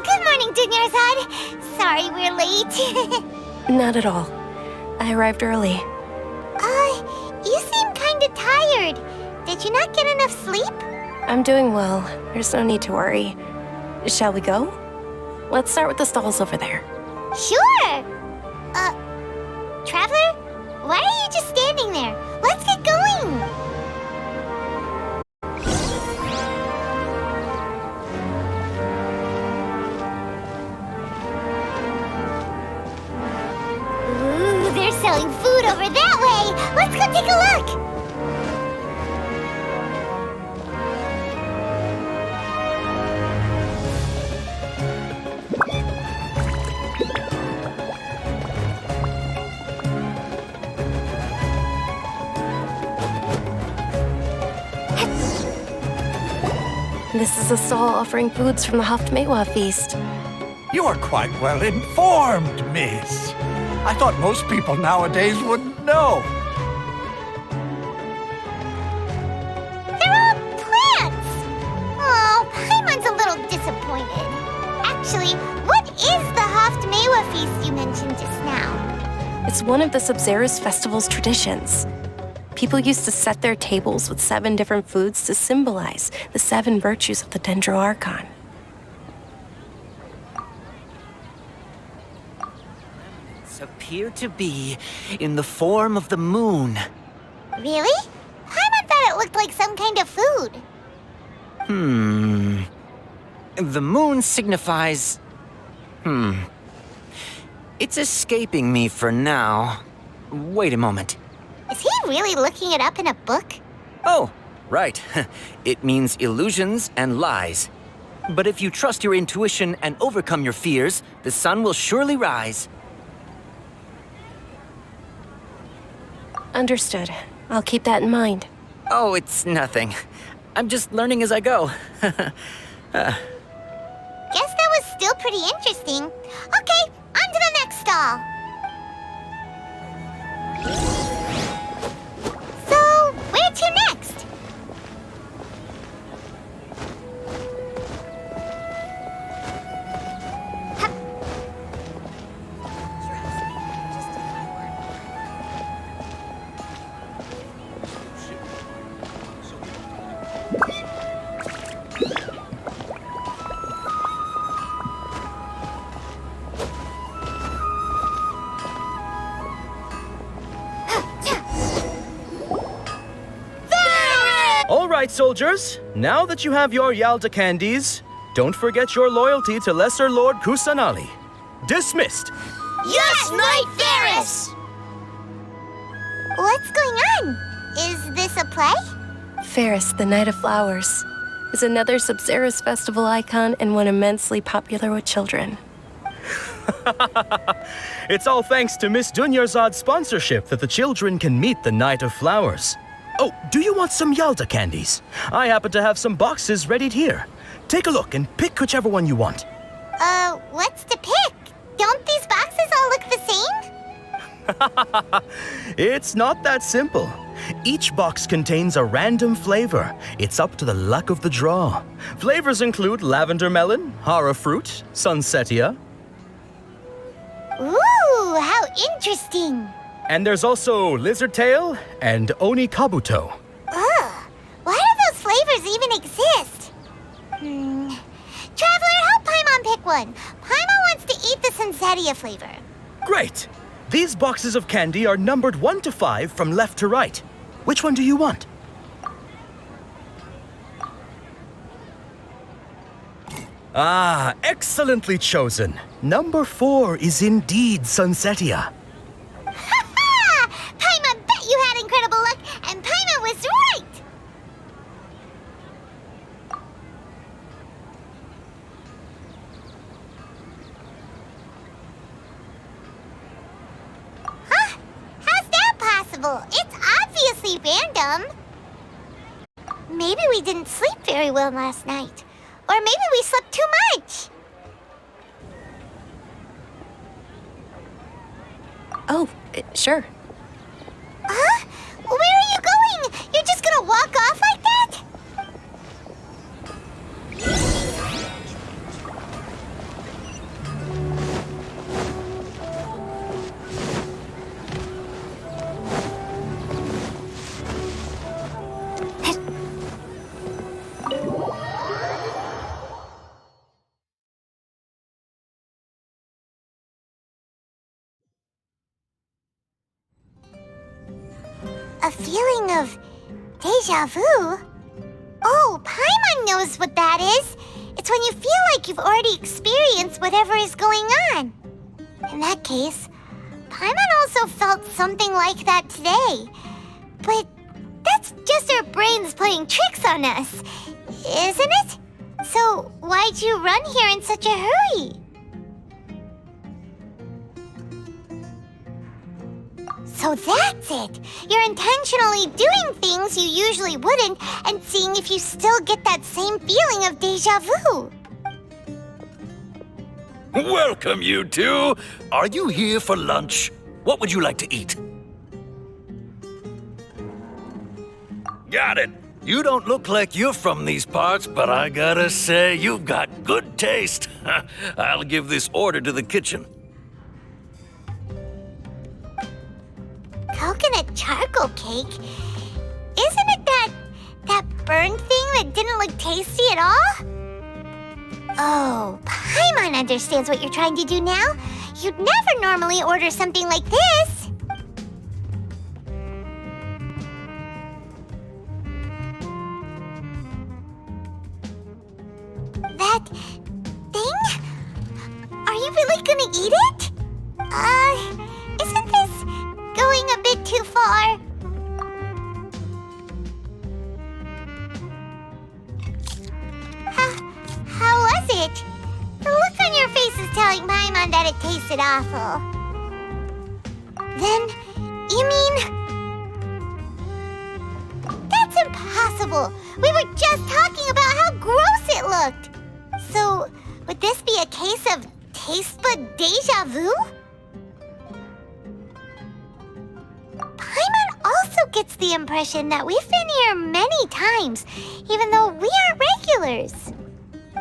C: Good morning, Dunyarzad. Sorry we're late.
H: Not at all. I arrived early.
C: You seem kinda tired. Did you not get enough sleep?
H: I'm doing well. There's no need to worry. Shall we go? Let's start with the stalls over there.
C: Sure! Traveler? Why are you just standing there? Let's get going! Ooh, they're selling food over that way! Let's go take a look!
H: This is a stall offering foods from the Haftmewa feast.
Q: You are quite well informed, miss. I thought most people nowadays wouldn't know.
C: They're all plants! Oh, Paimon's a little disappointed. Actually, what is the Haftmewa feast you mentioned just now?
H: It's one of the Sub-Zero's festival's traditions. People used to set their tables with 7 different foods to symbolize the 7 virtues of the Dendro Archon.
J: Appear to be in the form of the moon.
C: Really? Paimon thought it looked like some kind of food.
J: The moon signifies... It's escaping me for now. Wait a moment.
C: Is he really looking it up in a book?
J: Oh, right. It means illusions and lies. But if you trust your intuition and overcome your fears, the sun will surely rise.
H: Understood. I'll keep that in mind.
J: Oh, it's nothing. I'm just learning as I go.
C: Guess that was still pretty interesting. Okay, on to the next stall. So, where to next?
K: right, soldiers. Now that you have your Yalda candies, don't forget your loyalty to Lesser Lord Kusanali. Dismissed.
F: Yes, Knight Ferris!
C: What's going on? Is this a play?
H: Ferris, the Knight of Flowers, is another Sabzeruz festival icon and one immensely popular with children.
K: It's all thanks to Miss Dunyarzad's sponsorship that the children can meet the Knight of Flowers. Oh, do you want some Yalda candies? I happen to have some boxes readied here. Take a look and pick whichever one you want.
C: What's to pick? Don't these boxes all look the same?
K: It's not that simple. Each box contains a random flavor. It's up to the luck of the draw. Flavors include lavender melon, hara fruit, sunsetia.
C: Ooh, how interesting.
K: And there's also lizard tail and oni kabuto.
C: Ugh, why do those flavors even exist? Traveler, help Paimon pick one. Paimon wants to eat the sunsetia flavor.
K: Great! These boxes of candy are numbered 1 to 5 from left to right. Which one do you want? Ah, excellently chosen. Number 4 is indeed sunsetia.
C: Ha! Paimon bet you had incredible luck, and Paimon was right! Huh? How's that possible? It's obviously random. Maybe we didn't sleep very well last night. Or maybe we slept too much.
H: Oh, sure.
C: Huh? Where are you going? You're just gonna walk off like that? A feeling of deja vu? Oh, Paimon knows what that is. It's when you feel like you've already experienced whatever is going on. In that case, Paimon also felt something like that today. But that's just our brains playing tricks on us, isn't it? So why'd you run here in such a hurry? So that's it! You're intentionally doing things you usually wouldn't and seeing if you still get that same feeling of deja vu.
I: Welcome, you two. Are you here for lunch? What would you like to eat? Got it. You don't look like you're from these parts, but I gotta say, you've got good taste. I'll give this order to the kitchen.
C: Coconut charcoal cake? Isn't it that burned thing that didn't look tasty at all? Oh, Paimon understands what you're trying to do now. You'd never normally order something like this. That thing? Are you really gonna eat it? Isn't this going a bit too far? How was it? The look on your face is telling Paimon that it tasted awful. Then, you mean... That's impossible! We were just talking about how gross it looked! So, would this be a case of taste bud deja vu? Paimon also gets the impression that we've been here many times, even though we aren't regulars.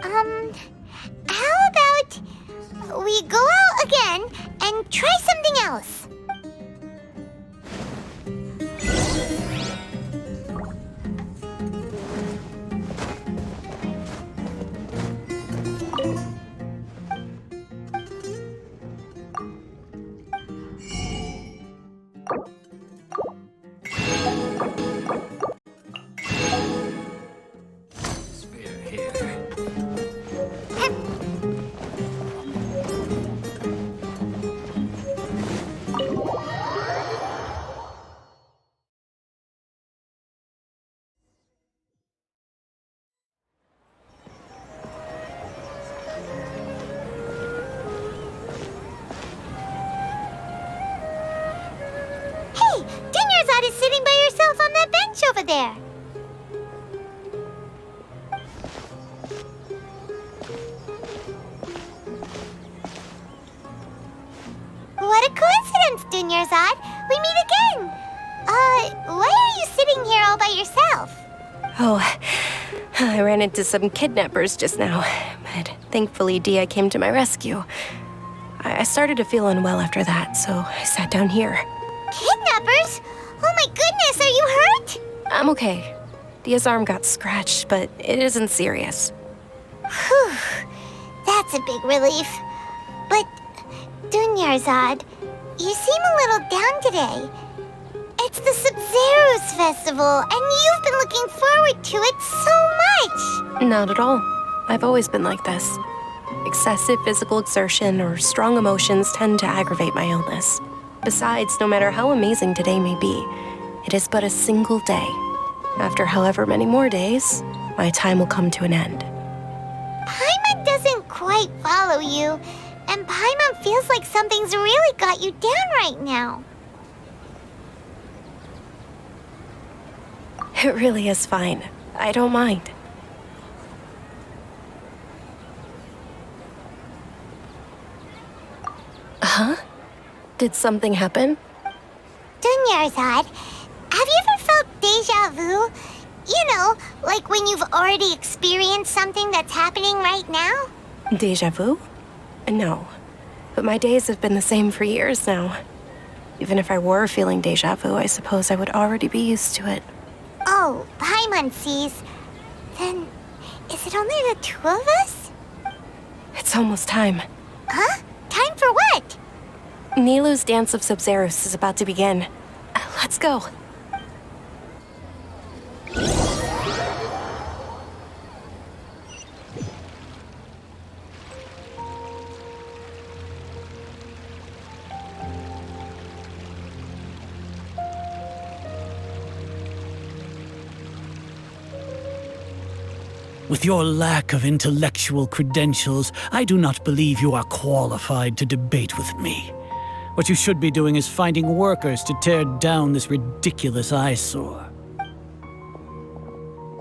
C: How about we go out again and try something else? there. What a coincidence, Dunyarzad. We meet again. Why are you sitting here all by yourself?
H: Oh, I ran into some kidnappers just now, but thankfully Dia came to my rescue. I started to feel unwell after that, so I sat down here.
C: Kidnappers? Oh my goodness, are you hurt?
H: I'm okay. Dia's arm got scratched, but it isn't serious.
C: Whew, that's a big relief. But, Dunyarzad, you seem a little down today. It's the Sub-Zero's festival, and you've been looking forward to it so much!
H: Not at all. I've always been like this. Excessive physical exertion or strong emotions tend to aggravate my illness. Besides, no matter how amazing today may be, it is but a single day. After however many more days, my time will come to an end.
C: Paimon doesn't quite follow you, and Paimon feels like something's really got you down right now.
H: It really is fine. I don't mind. Huh? Did something happen?
C: Dunyarzad, have you ever felt deja vu? You know, like when you've already experienced something that's happening right now?
H: Deja vu? No. But my days have been the same for years now. Even if I were feeling deja vu, I suppose I would already be used to it.
C: Oh, Paimon sees. Then, is it only the two of us?
H: It's almost time.
C: Huh? Time for what?
H: Nilou's Dance of Sub-Zeros is about to begin. Let's go.
O: With your lack of intellectual credentials, I do not believe you are qualified to debate with me. What you should be doing is finding workers to tear down this ridiculous eyesore.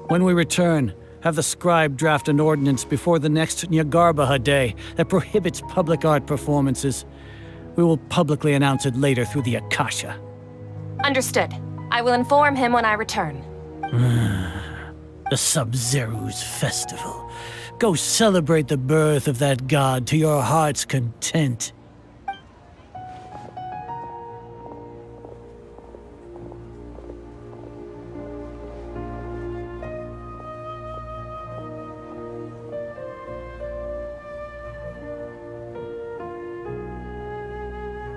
O: When we return, have the scribe draft an ordinance before the next Nyagarbaha Day that prohibits public art performances. We will publicly announce it later through the Akasha.
N: Understood. I will inform him when I return.
O: The Sub-Zero's festival. Go celebrate the birth of that god to your heart's content.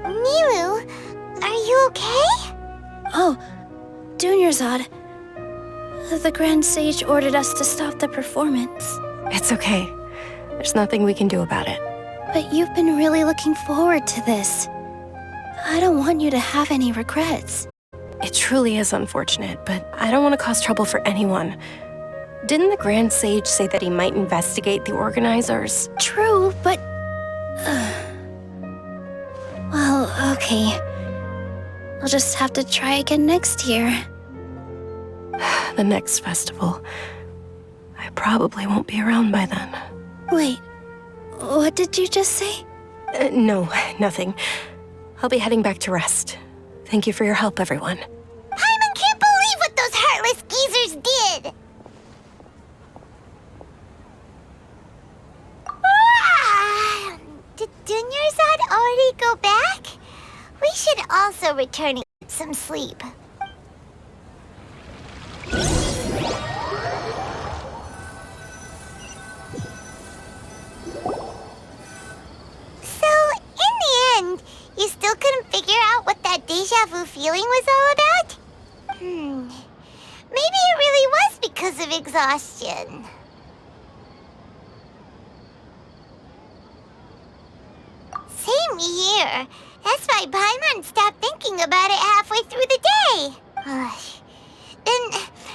C: Nilou, are you okay?
D: Oh, Dunyarzad. The Grand Sage ordered us to stop the performance.
H: It's okay. There's nothing we can do about it.
D: But you've been really looking forward to this. I don't want you to have any regrets.
H: It truly is unfortunate, but I don't want to cause trouble for anyone. Didn't the Grand Sage say that he might investigate the organizers?
D: True, but... well, okay. I'll just have to try again next year.
H: The next festival. I probably won't be around by then.
D: Wait, what did you just say?
H: No, nothing. I'll be heading back to rest. Thank you for your help, everyone.
C: Paimon can't believe what those heartless geezers did! Did Dunyarzad already go back? We should also return and get some sleep. You still couldn't figure out what that deja vu feeling was all about? Maybe it really was because of exhaustion. Same here. That's why Paimon stopped thinking about it halfway through the day. Then,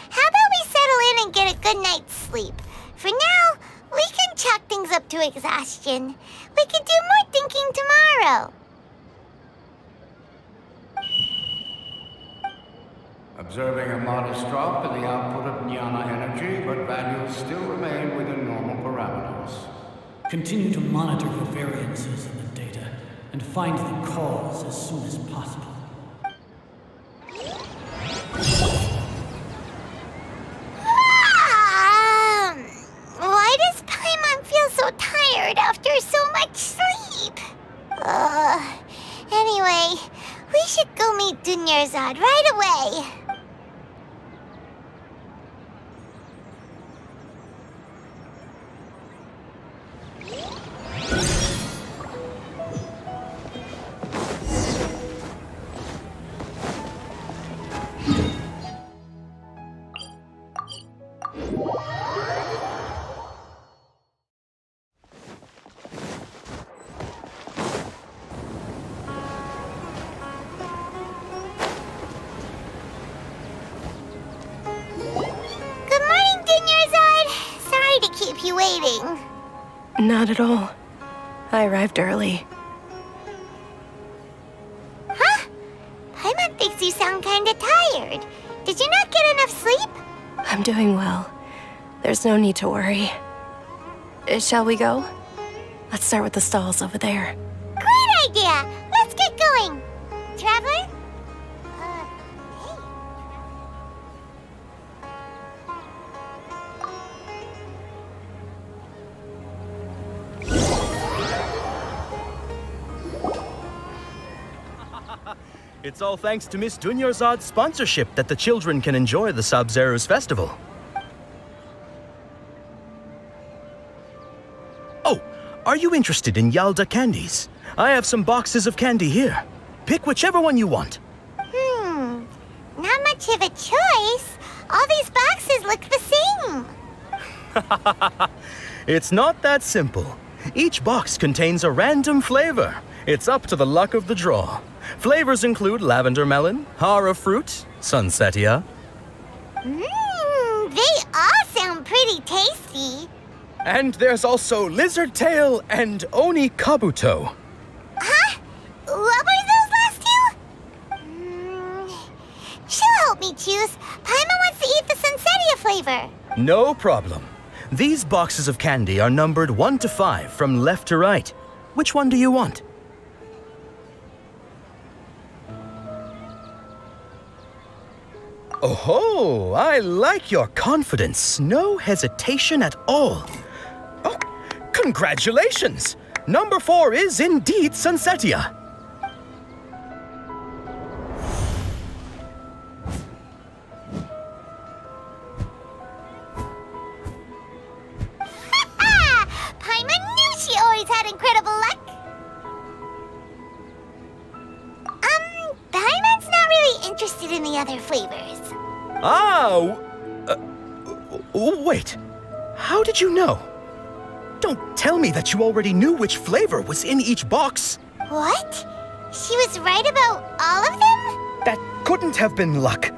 C: how about we settle in and get a good night's sleep? For now, we can chalk things up to exhaustion. We can do more thinking tomorrow.
P: observing a modest drop in the output of Jnana energy, but values still remain within normal parameters.
O: Continue to monitor for variances in the data and find the cause as soon as possible.
C: Why does Paimon feel so tired after so much sleep? Anyway, we should go meet Dunyarzad right away. You waiting?
H: Not at all. I arrived early.
C: Huh? Paimon thinks you sound kinda tired. Did you not get enough sleep?
H: I'm doing well. There's no need to worry. Shall we go? Let's start with the stalls over there.
C: Great idea! Let's get going! Traveler?
K: It's all thanks to Miss Dunyarzad's sponsorship that the children can enjoy the Sabzeruz festival. Oh, are you interested in Yalda candies? I have some boxes of candy here. Pick whichever one you want.
C: Not much of a choice. All these boxes look the same.
K: It's not that simple. Each box contains a random flavor. It's up to the luck of the draw. Flavors include lavender melon, hara fruit, sunsetia.
C: They all sound pretty tasty.
K: And there's also lizard tail and oni kabuto.
C: Huh? What were those last two? She'll help me choose. Paimon wants to eat the sunsetia flavor.
K: No problem. These boxes of candy are numbered 1 to 5 from left to right. Which one do you want? Oh, I like your confidence. No hesitation at all. Oh, congratulations! Number 4 is indeed Sunsetia.
C: Paimon knew she always had incredible luck. Paimon's not really interested in the other flavors.
K: Wait. How did you know? Don't tell me that you already knew which flavor was in each box.
C: What? She was right about all of them?
K: That couldn't have been luck.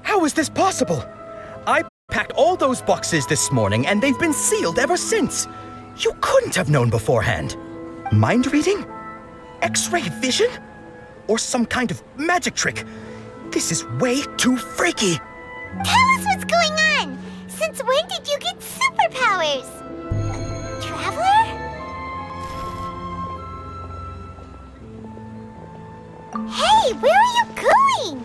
K: How is this possible? I packed all those boxes this morning and they've been sealed ever since. You couldn't have known beforehand. Mind reading? X-ray vision? Or some kind of magic trick? This is way too freaky.
C: Tell us what's going on. Since when did you get superpowers? Traveler? Hey, where are you going?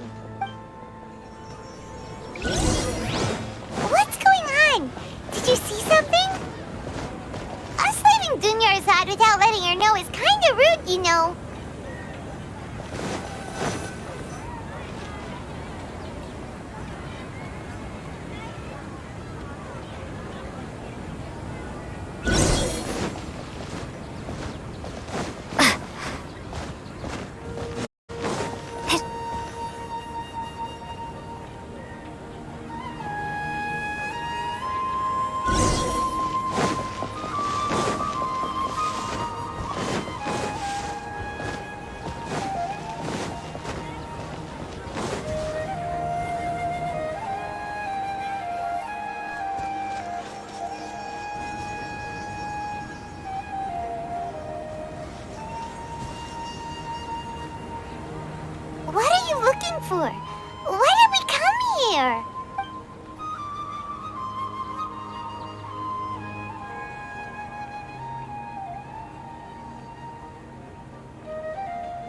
C: What's going on? Did you see something? Us leaving Dunyarzad without letting her know is kinda rude, you know. What are you looking for? Why did we come here?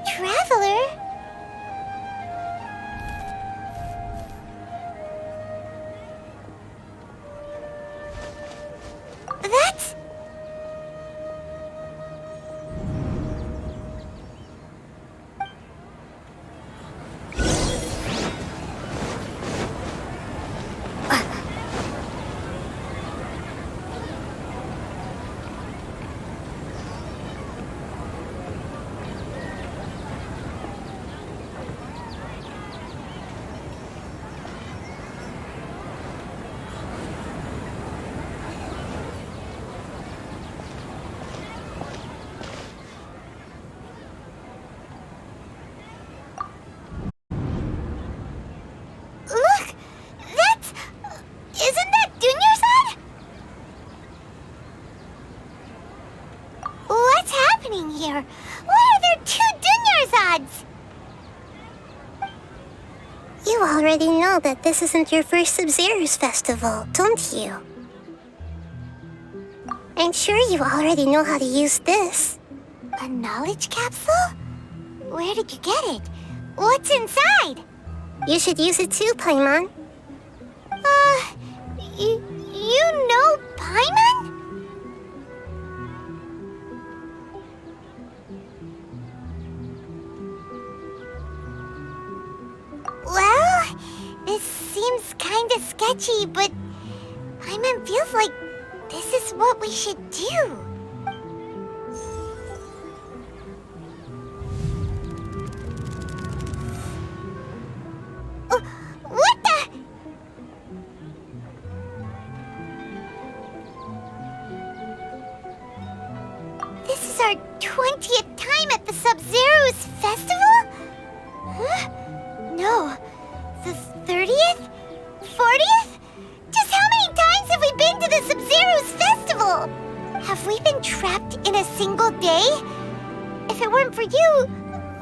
C: Traveler? That's... Look! That's... Isn't that Dunyarzad? What's happening here? Why are there two Dunyarzads?
R: You already know that this isn't your first Sub-Zero's festival, don't you? I'm sure you already know how to use this.
C: A knowledge capsule? Where did you get it? What's inside?
R: You should use it too, Paimon.
C: You know Paimon? Well, this seems kinda sketchy, but Paimon feels like this is what we should do. What the? This is our 20th time at the Sub-Zero's festival? Huh? No. The 30th? 40th? Just how many times have we been to the Sub-Zero's festival? Have we been trapped in a single day? If it weren't for you,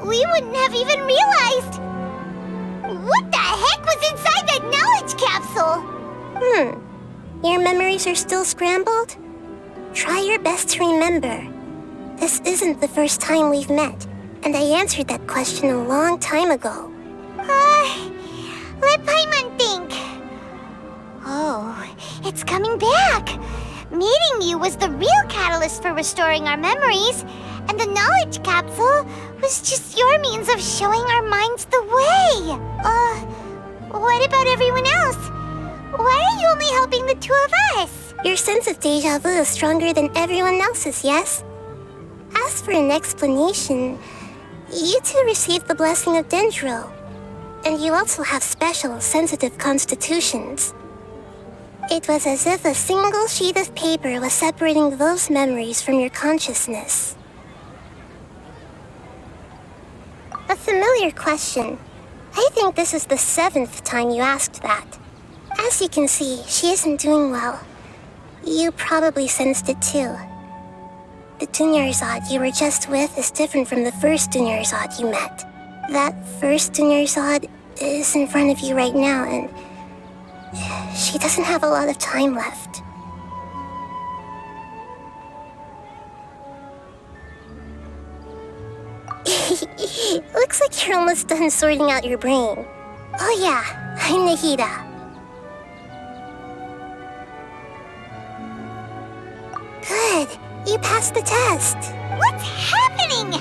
C: we wouldn't have even realized. What the heck was inside that knowledge capsule?
R: Your memories are still scrambled? Try your best to remember. This isn't the first time we've met, and I answered that question a long time ago.
C: Let Paimon think. Oh, it's coming back. Meeting you was the real catalyst for restoring our memories, and the knowledge capsule was just your means of showing our minds the way. What about everyone else? Why are you only helping the two of us?
R: Your sense of deja vu is stronger than everyone else's, yes? As for an explanation, you two received the blessing of Dendro, and you also have special, sensitive constitutions. It was as if a single sheet of paper was separating those memories from your consciousness. A familiar question. I think this is the 7th time you asked that. As you can see, she isn't doing well. You probably sensed it too. The Dunyarzad you were just with is different from the first Dunyarzad you met. That first Dunyarzad is in front of you right now, and she doesn't have a lot of time left. Looks like you're almost done sorting out your brain. Oh yeah, I'm Nahida. Good, you passed the test.
C: What's happening?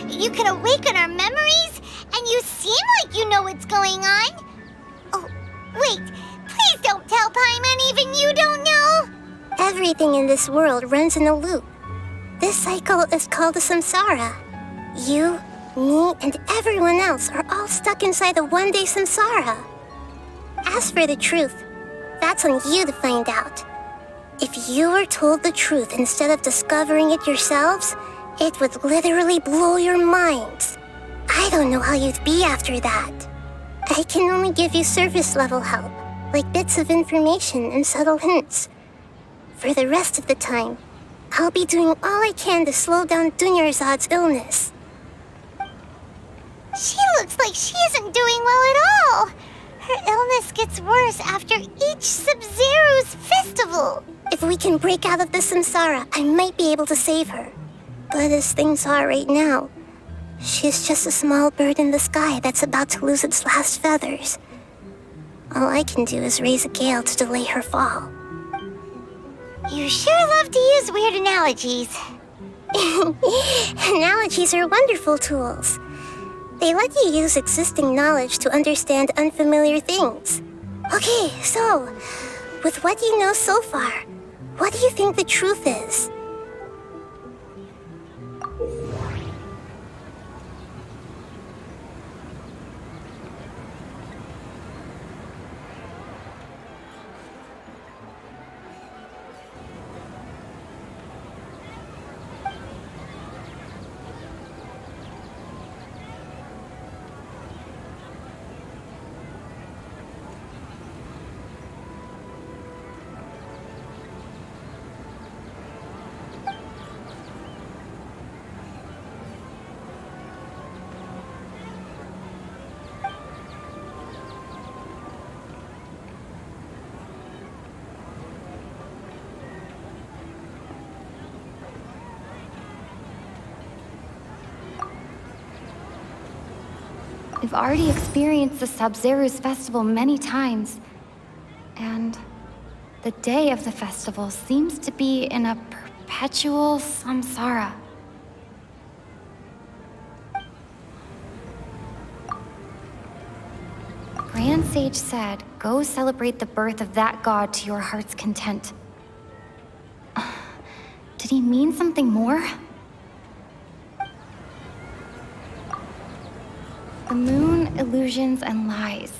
C: You can awaken our memories, and you seem like you know what's going on. Oh, wait, please don't tell Paimon even you don't know.
R: Everything in this world runs in a loop. This cycle is called a samsara. You, me, and everyone else are all stuck inside a one-day samsara. As for the truth, that's on you to find out. If you were told the truth instead of discovering it yourselves, it would literally blow your minds. I don't know how you'd be after that. I can only give you surface-level help, like bits of information and subtle hints. For the rest of the time, I'll be doing all I can to slow down Dunyarzad's illness.
C: She looks like she isn't doing well at all. Her illness gets worse after each Sub-Zero's festival.
R: If we can break out of the samsara, I might be able to save her. But as things are right now, she's just a small bird in the sky that's about to lose its last feathers. All I can do is raise a gale to delay her fall.
C: You sure love to use weird analogies.
R: Analogies are wonderful tools. They let you use existing knowledge to understand unfamiliar things. Okay, so, with what you know so far, what do you think the truth is?
S: We've already experienced the Sub-Zero's festival many times, and the day of the festival seems to be in a perpetual samsara. Grand Sage said, go celebrate the birth of that god to your heart's content. Did he mean something more? The moon, illusions, and lies.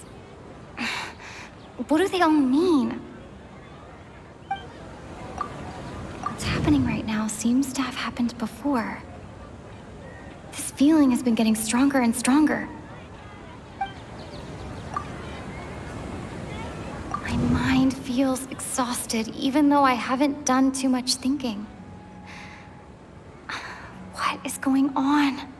S: What do they all mean? What's happening right now seems to have happened before. This feeling has been getting stronger and stronger. My mind feels exhausted, even though I haven't done too much thinking. What is going on?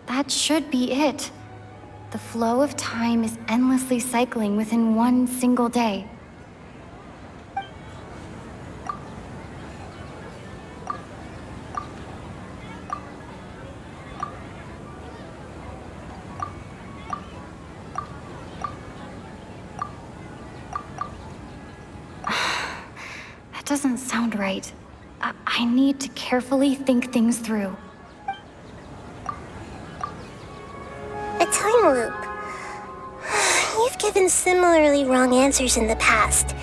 S: That should be it. The flow of time is endlessly cycling within one single day. That doesn't sound right. I need to carefully think things through.
R: A time loop. You've given similarly wrong answers in the past.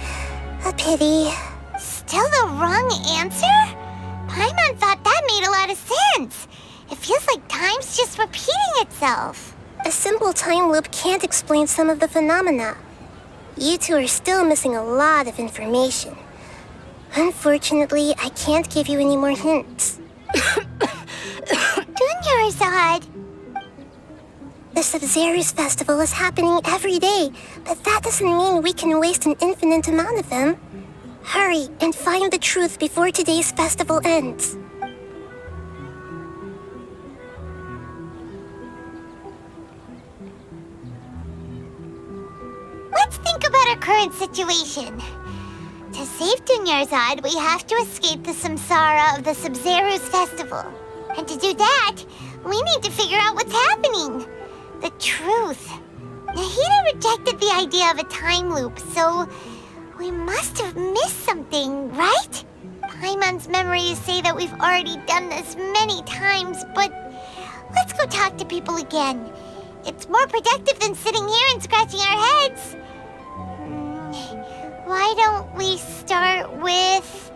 R: A pity.
C: Still the wrong answer? Paimon thought that made a lot of sense. It feels like time's just repeating itself.
R: A simple time loop can't explain some of the phenomena. You two are still missing a lot of information. Unfortunately, I can't give you any more hints.
C: Dunyarzad!
R: The Sub-Zero's festival is happening every day, but that doesn't mean we can waste an infinite amount of them. Hurry and find the truth before today's festival ends.
C: Let's think about our current situation. To save Dunyarzad, we have to escape the samsara of the Sub-Zero's festival. And to do that, we need to figure out what's happening. The truth. Nahida rejected the idea of a time loop, so we must have missed something, right? Paimon's memories say that we've already done this many times, but let's go talk to people again. It's more productive than sitting here and scratching our heads. Why don't we start with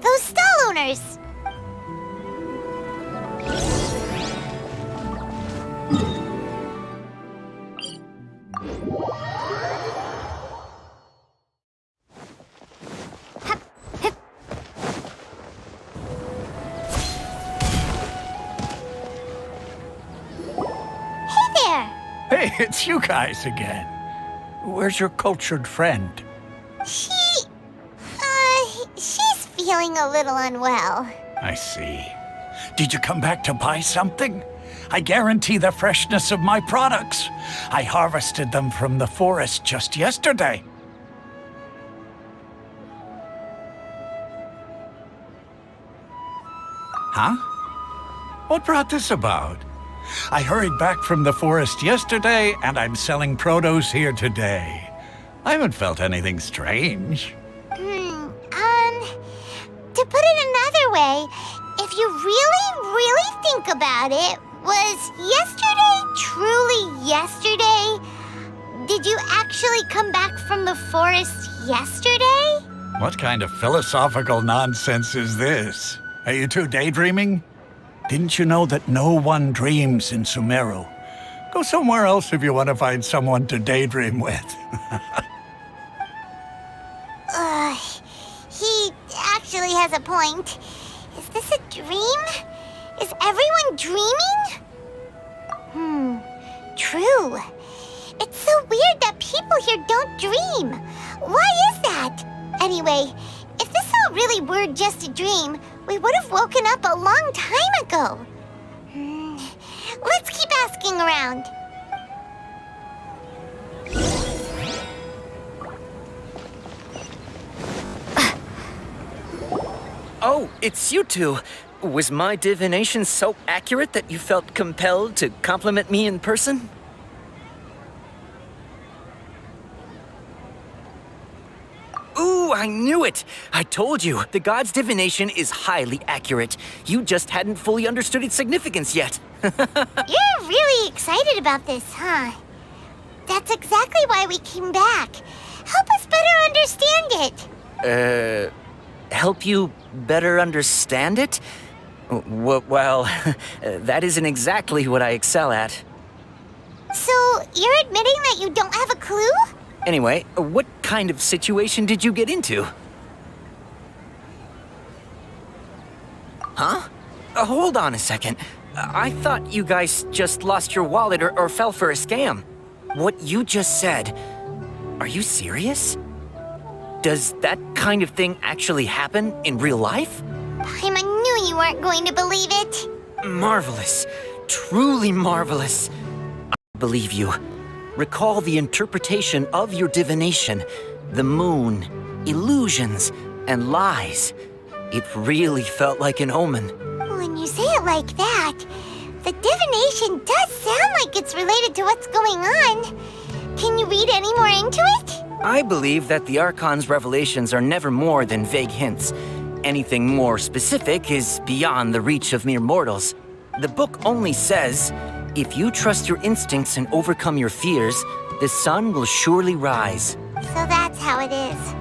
C: those stall owners?
Q: it's you guys again. Where's your cultured friend?
C: She's feeling a little unwell.
Q: I see. Did you come back to buy something? I guarantee the freshness of my products. I harvested them from the forest just yesterday. Huh? What brought this about? I hurried back from the forest yesterday, and I'm selling produce here today. I haven't felt anything strange.
C: To put it another way, if you really think about it, was yesterday truly yesterday? Did you actually come back from the forest yesterday?
Q: What kind of philosophical nonsense is this? Are you two daydreaming? Didn't you know that no one dreams in Sumeru? Go somewhere else if you want to find someone to daydream with.
C: He actually has a point. Is this a dream? Is everyone dreaming? True. It's so weird that people here don't dream. Why is that? Anyway, if this all really were just a dream, we would have woken up a long time ago. Let's keep asking around.
J: Oh, it's you two. Was my divination so accurate that you felt compelled to compliment me in person? Ooh, I knew it! I told you, the god's divination is highly accurate. You just hadn't fully understood its significance yet.
C: You're really excited about this, huh? That's exactly why we came back. Help us better understand it.
J: Help you better understand it? Well, that isn't exactly what I excel at.
C: So, you're admitting that you don't have a clue?
J: Anyway, what kind of situation did you get into? Huh? Hold on a second. I thought you guys just lost your wallet or fell for a scam. What you just said, are you serious? Does that kind of thing actually happen in real life?
C: I knew you weren't going to believe it.
J: Marvelous. Truly marvelous. I believe you. Recall the interpretation of your divination, the moon, illusions, and lies. It really felt like an omen.
C: When you say it like that, the divination does sound like it's related to what's going on. Can you read any more into it?
J: I believe that the Archon's revelations are never more than vague hints. Anything more specific is beyond the reach of mere mortals. The book only says, if you trust your instincts and overcome your fears, the sun will surely rise.
C: So that's how it is.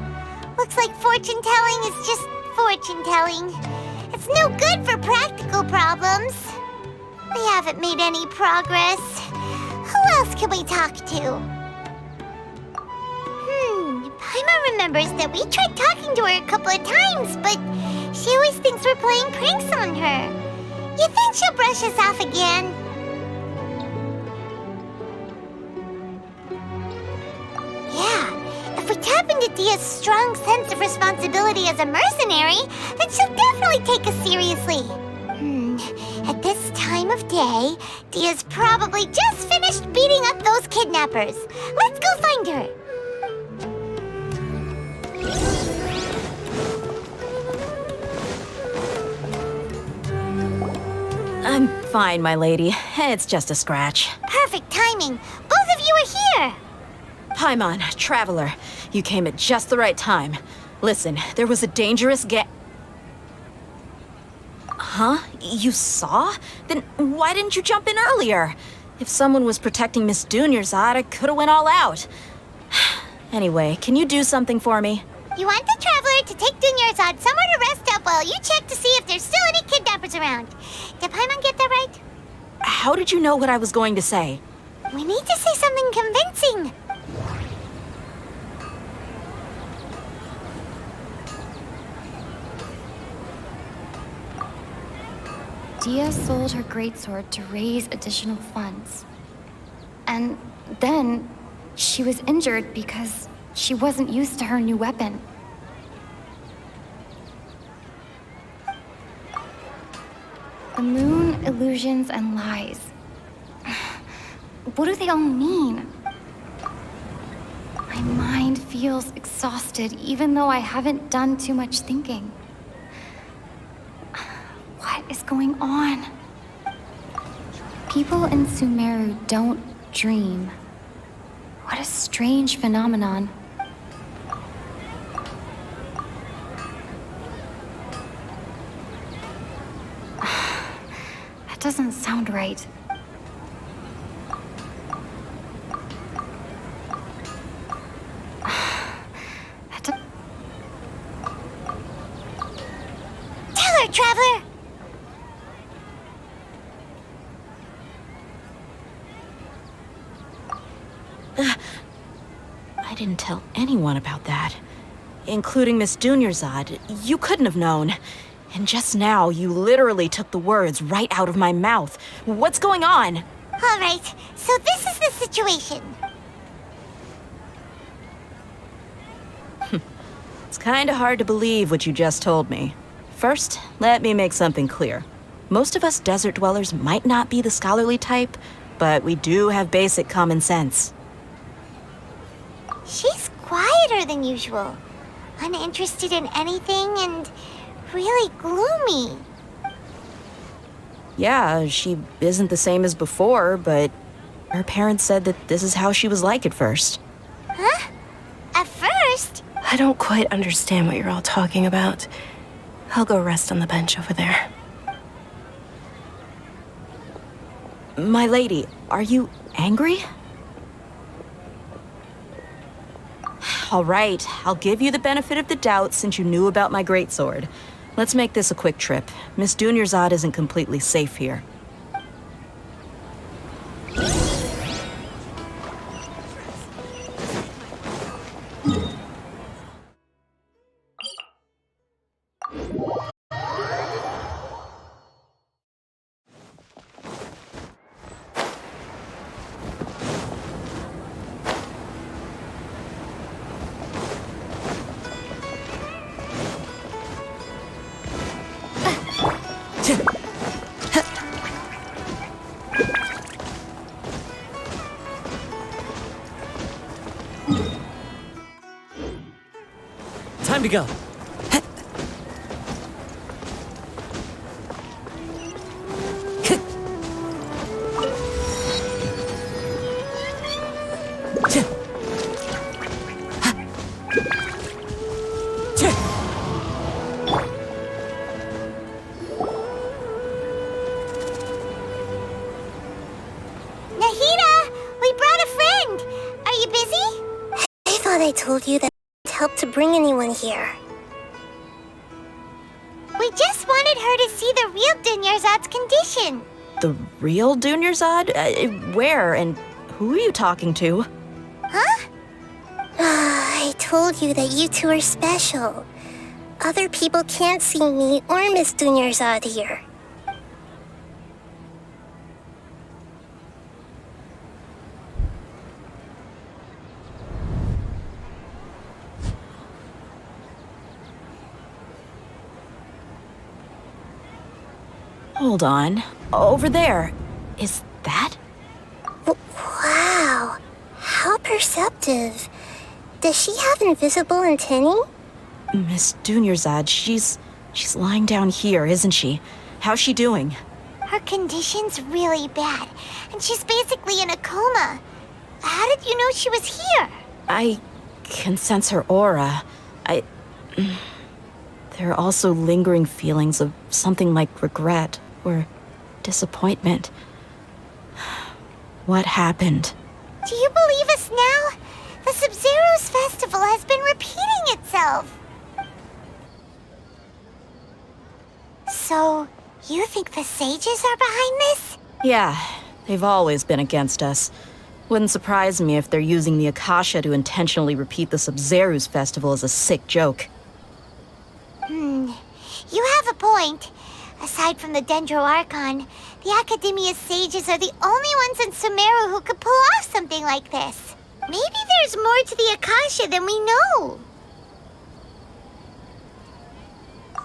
C: Looks like fortune-telling is just fortune-telling. It's no good for practical problems. We haven't made any progress. Who else can we talk to? Paimon remembers that we tried talking to her a couple of times, but she always thinks we're playing pranks on her. You think she'll brush us off again? Yeah, if we tap into Dia's strong sense of responsibility as a mercenary, then she'll definitely take us seriously. At this time of day, Dia's probably just finished beating up those kidnappers. Let's go find her.
M: I'm fine, my lady. It's just a scratch.
C: Perfect timing. Both of you are here.
M: Paimon, Traveler, you came at just the right time. Listen, there was a dangerous Huh? You saw? Then why didn't you jump in earlier? If someone was protecting Miss Dunyarzad, I could have went all out. Anyway, can you do something for me?
C: You want the Traveler to take Dunyarzad somewhere to rest up while you check to see if there's still any kidnappers around. Did Paimon get that right?
M: How did you know what I was going to say?
C: We need to say something convincing.
S: Dia sold her greatsword to raise additional funds. And then she was injured because she wasn't used to her new weapon. The moon, illusions, and lies. What do they all mean? My mind feels exhausted even though I haven't done too much thinking. What is going on? People in Sumeru don't dream. What a strange phenomenon. That doesn't sound right.
C: Tell her, Traveler!
M: I didn't tell anyone about that, including Miss Dunyarzad. You couldn't have known. And just now, you literally took the words right out of my mouth. What's going on?
C: All right, so this is the situation.
M: It's kinda hard to believe what you just told me. First, let me make something clear. Most of us desert dwellers might not be the scholarly type, but we do have basic common sense.
C: She's quieter than usual, uninterested in anything, and really gloomy.
M: Yeah, she isn't the same as before, but her parents said that this is how she was like at first.
C: Huh? At first?
H: I don't quite understand what you're all talking about. I'll go rest on the bench over there.
M: My lady, are you angry? All right, I'll give you the benefit of the doubt since you knew about my greatsword. Let's make this a quick trip. Miss Dunyarzad isn't completely safe here.
B: Time to go.
C: Nahida, we brought a friend. Are you busy?
R: I thought I told you that it helped to bring anyone here.
C: We just wanted her to see the real Dunyarzad's condition.
M: The real Dunyarzad? Where and who are you talking to?
C: Huh?
R: I told you that you two are special. Other people can't see me or Miss Dunyarzad here.
M: Hold on. Over there. Is that?
R: Wow. How perceptive. Does she have invisible antennae?
M: Miss Dunyarzad, she's lying down here, isn't she? How's she doing?
C: Her condition's really bad, and she's basically in a coma. How did you know she was here?
M: I can sense her aura. There are also lingering feelings of something like regret or disappointment. What happened?
C: Do you believe us now? The Sub-Zero's festival has been repeating itself. So, you think the sages are behind this?
M: Yeah, they've always been against us. Wouldn't surprise me if they're using the Akasha to intentionally repeat the Sub-Zero's festival as a sick joke.
C: You have a point. Aside from the Dendro Archon, The Academia's sages are the only ones in Sumeru who could pull off something like this. Maybe there's more to the Akasha than we know.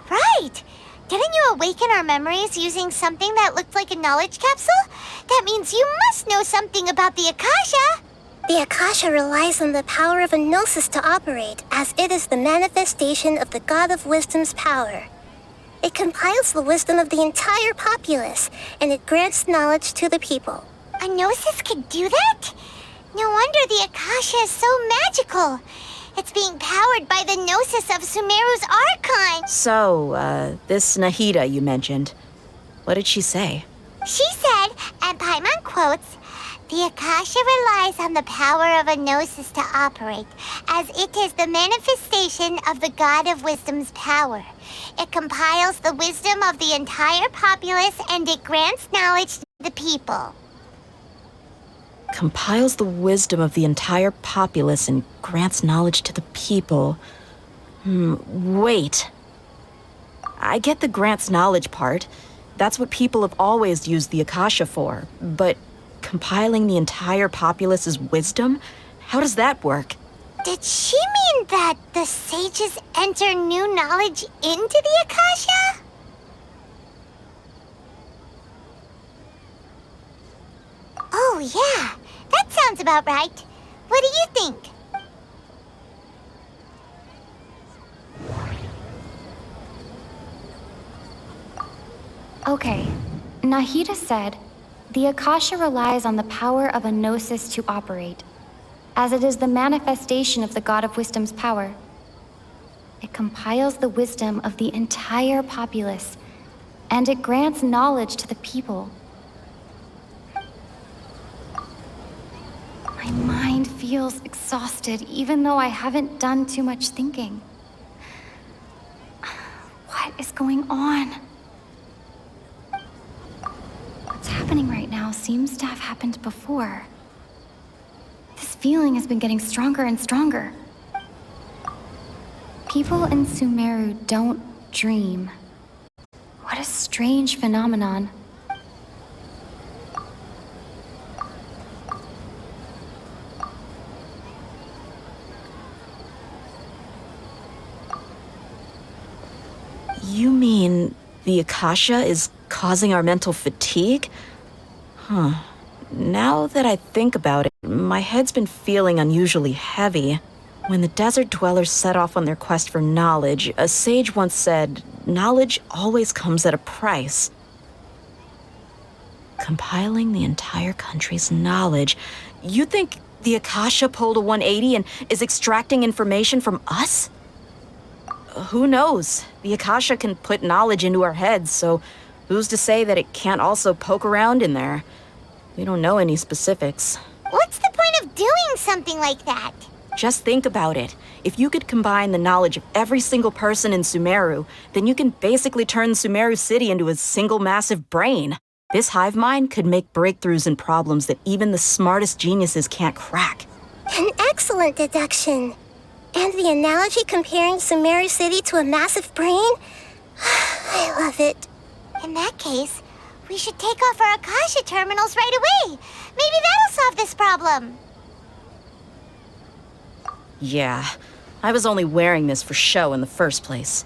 C: Right! Didn't you awaken our memories using something that looked like a knowledge capsule? That means you must know something about the Akasha!
R: The Akasha relies on the power of a gnosis to operate, as it is the manifestation of the God of Wisdom's power. It compiles the wisdom of the entire populace, and it grants knowledge to the people.
C: A gnosis can do that? No wonder the Akasha is so magical. It's being powered by the gnosis of Sumeru's Archon.
M: So, this Nahida you mentioned, what did she say?
C: She said, and Paimon quotes, "The Akasha relies on the power of a gnosis to operate, as it is the manifestation of the God of Wisdom's power. It compiles the wisdom of the entire populace and it grants knowledge to the people."
M: Compiles the wisdom of the entire populace and grants knowledge to the people. Wait. I get the grants knowledge part. That's what people have always used the Akasha for. But compiling the entire populace's wisdom? How does that work?
C: Did she mean that the sages enter new knowledge into the Akasha? Oh, yeah. That sounds about right. What do you think?
S: Okay, Nahida said, the Akasha relies on the power of a gnosis to operate, as it is the manifestation of the God of Wisdom's power. It compiles the wisdom of the entire populace, and it grants knowledge to the people. My mind feels exhausted, even though I haven't done too much thinking. What is going on? What's happening right now seems to have happened before. This feeling has been getting stronger and stronger. People in Sumeru don't dream. What a strange phenomenon.
M: You mean the Akasha is causing our mental fatigue? Huh. Now that I think about it, my head's been feeling unusually heavy. When the desert dwellers set off on their quest for knowledge, a sage once said, knowledge always comes at a price. Compiling the entire country's knowledge. You think the Akasha pulled a 180 and is extracting information from us? Who knows? The Akasha can put knowledge into our heads, so who's to say that it can't also poke around in there? We don't know any specifics.
C: What's the point of doing something like that?
M: Just think about it. If you could combine the knowledge of every single person in Sumeru, then you can basically turn Sumeru City into a single massive brain. This hive mind could make breakthroughs in problems that even the smartest geniuses can't crack.
R: An excellent deduction. And the analogy comparing Sumeru City to a massive brain? I love it.
C: In that case, we should take off our Akasha terminals right away. Maybe that'll solve this problem.
M: Yeah, I was only wearing this for show in the first place.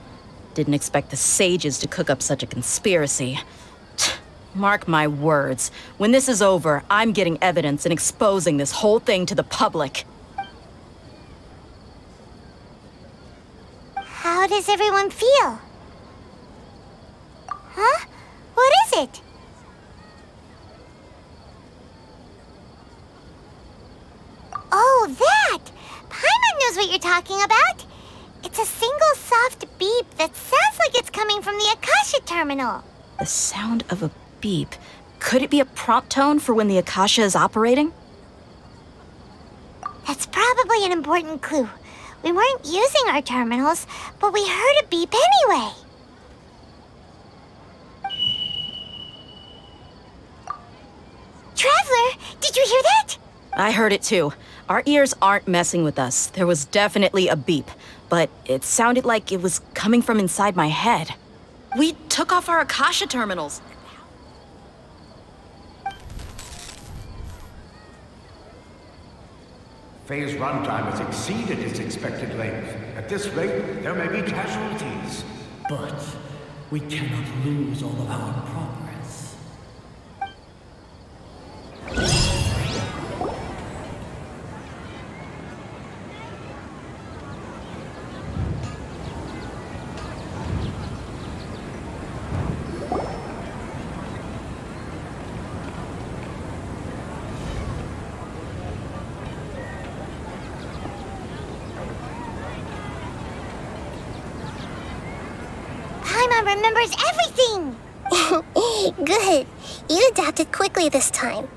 M: Didn't expect the sages to cook up such a conspiracy. Mark my words, when this is over, I'm getting evidence and exposing this whole thing to the public.
C: How does everyone feel? Huh? What is it? Oh, that! Paimon knows what you're talking about. It's a single soft beep that sounds like it's coming from the Akasha terminal.
M: The sound of a beep. Could it be a prompt tone for when the Akasha is operating?
C: That's probably an important clue. We weren't using our terminals, but we heard a beep anyway. Traveler, did you hear that?
M: I heard it too. Our ears aren't messing with us. There was definitely a beep, but it sounded like it was coming from inside my head. We took off our Akasha terminals.
P: Phase runtime has exceeded its expected length. At this rate, there may be casualties.
O: But we cannot lose all of our progress.
C: Paimon remembers everything!
R: Good. You adapted quickly this time.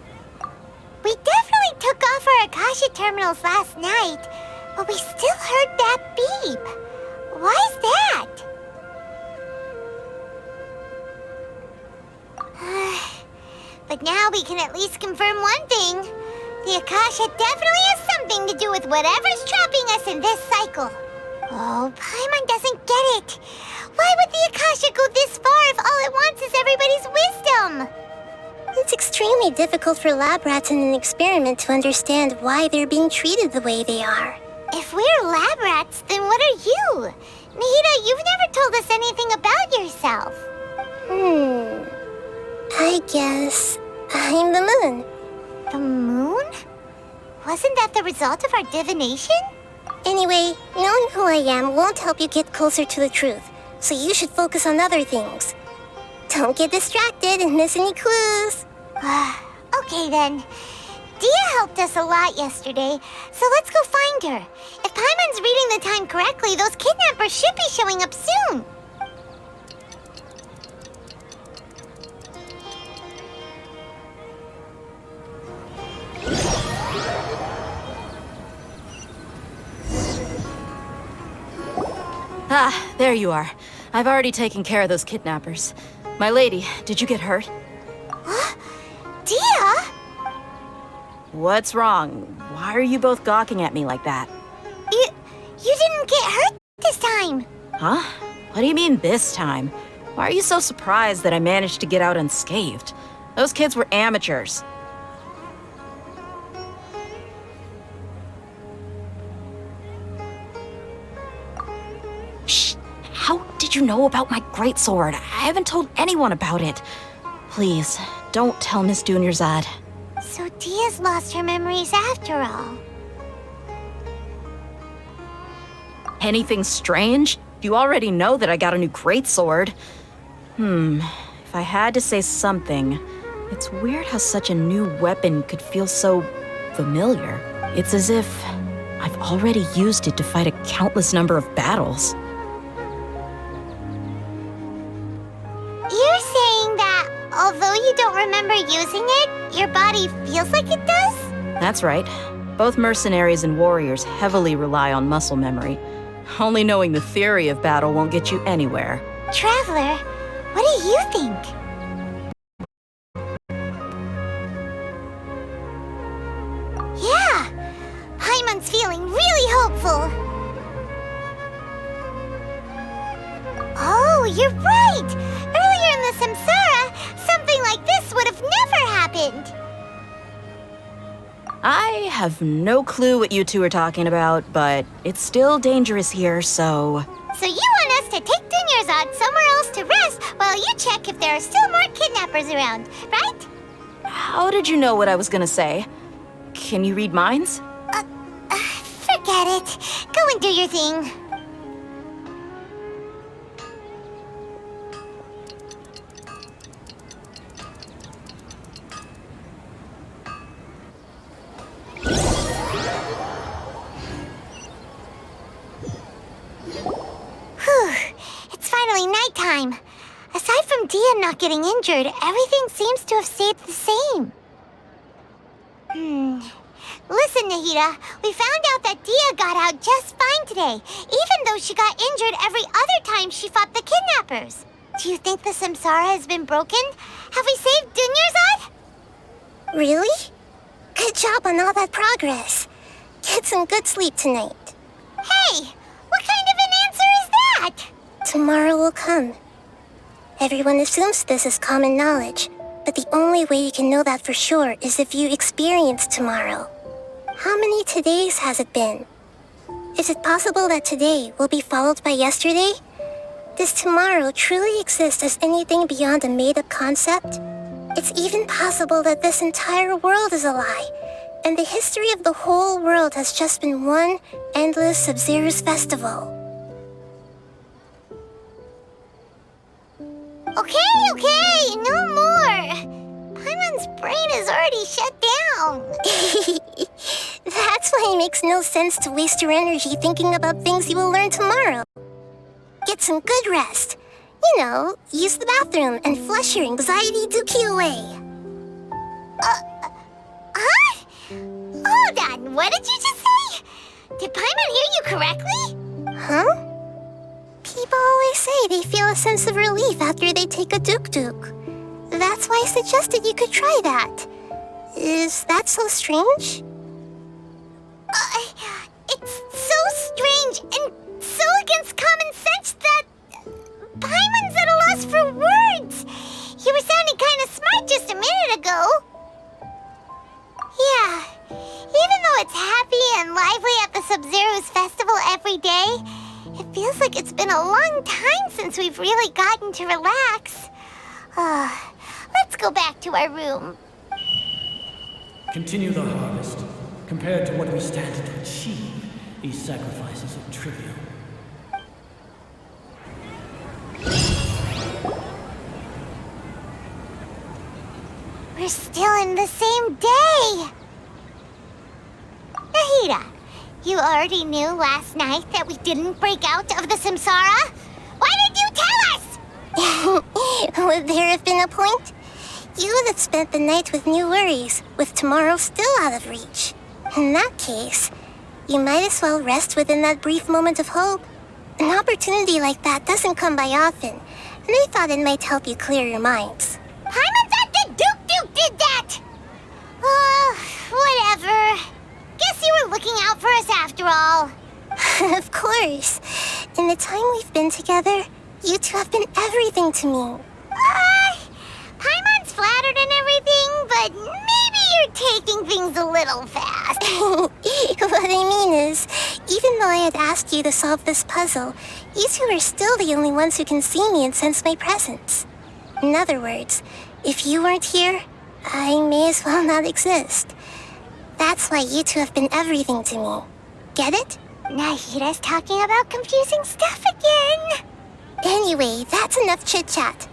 C: We definitely took off our Akasha terminals last night, but we still heard that beep. Why's that? But now we can at least confirm one thing. The Akasha definitely has something to do with whatever's trapping us in this cycle. Oh, Paimon doesn't get it. Why would the Akasha go this far if all it wants is everybody's wisdom?
R: It's extremely difficult for lab rats in an experiment to understand why they're being treated the way they are.
C: If we're lab rats, then what are you? Nahida, you've never told us anything about yourself.
R: I guess I'm the moon.
C: The moon? Wasn't that the result of our divination?
R: Anyway, knowing who I am won't help you get closer to the truth, so you should focus on other things. Don't get distracted and miss any clues.
C: Okay then. Dia helped us a lot yesterday, so let's go find her. If Paimon's reading the time correctly, those kidnappers should be showing up soon.
M: Ah, there you are. I've already taken care of those kidnappers. My lady, did you get hurt?
C: Dia?
M: What's wrong? Why are you both gawking at me like that?
C: You didn't get hurt this time.
M: Huh? What do you mean this time? Why are you so surprised that I managed to get out unscathed? Those kids were amateurs. Shh! How did you know about my greatsword? I haven't told anyone about it. Please, don't tell Miss Dunyarzad.
C: So Dia's lost her memories after all.
M: Anything strange? You already know that I got a new greatsword. If I had to say something, it's weird how such a new weapon could feel so familiar. It's as if I've already used it to fight a countless number of battles.
C: You're saying that although you don't remember using it, your body feels like it does?
M: That's right. Both mercenaries and warriors heavily rely on muscle memory. Only knowing the theory of battle won't get you anywhere.
C: Traveler, what do you think? Yeah, Paimon's feeling really hopeful. Oh, you're right! Earlier in the Samsara, something like this would have never happened.
M: I have no clue what you two are talking about, but it's still dangerous here, so...
C: So you want us to take Dunyarzad somewhere else to rest while you check if there are still more kidnappers around, right?
M: How did you know what I was gonna say? Can you read minds?
C: Forget it. Go and do your thing. It's finally nighttime. Aside from Dia not getting injured, everything seems to have stayed the same. Listen, Nahida, we found out that Dia got out just fine today, even though she got injured every other time she fought the kidnappers. Do you think the Samsara has been broken? Have we saved Dunyarzad?
R: Really? Good job on all that progress. Get some good sleep tonight.
C: Hey, what kind of an answer is that?
R: Tomorrow will come. Everyone assumes this is common knowledge, but the only way you can know that for sure is if you experience tomorrow. How many todays has it been? Is it possible that today will be followed by yesterday? Does tomorrow truly exist as anything beyond a made-up concept? It's even possible that this entire world is a lie, and the history of the whole world has just been one endless Sabzeruz festival.
C: Okay, no more! Paimon's brain is already shut down.
R: That's why it makes no sense to waste your energy thinking about things you will learn tomorrow. Get some good rest. You know, use the bathroom and flush your anxiety dookie away.
C: Huh? Hold on, what did you just say? Did Paimon hear you correctly?
R: Huh? People always say they feel a sense of relief after they take a duk-duk. That's why I suggested you could try that. Is that so strange?
C: It's so strange and so against common sense that Paimon's at a loss for words. You were sounding kind of smart just a minute ago. Yeah, even though it's happy and lively at the Sabzeruz festival every day, it feels like it's been a long time since we've really gotten to relax. Let's go back to our room.
O: Continue the harvest. Compared to what we stand to achieve, these sacrifices are trivial.
C: We're still in the same day! Nahida, you already knew last night that we didn't break out of the Samsara? Why did you tell us?
R: Would there have been a point? You would have spent the night with new worries, with tomorrow still out of reach. In that case, you might as well rest within that brief moment of hope. An opportunity like that doesn't come by often, and I thought it might help you clear your minds.
C: Paimon thought that Duke did that! Whatever. Guess you were looking out for us after all.
R: Of course. In the time we've been together, you two have been everything to me.
C: Paimon's flattered and everything, but maybe you're taking things a little fast.
R: What I mean is, even though I had asked you to solve this puzzle, you two are still the only ones who can see me and sense my presence. In other words, if you weren't here, I may as well not exist. That's why you two have been everything to me. Get it?
C: Nahida's talking about confusing stuff again.
R: Anyway, that's enough chit-chat.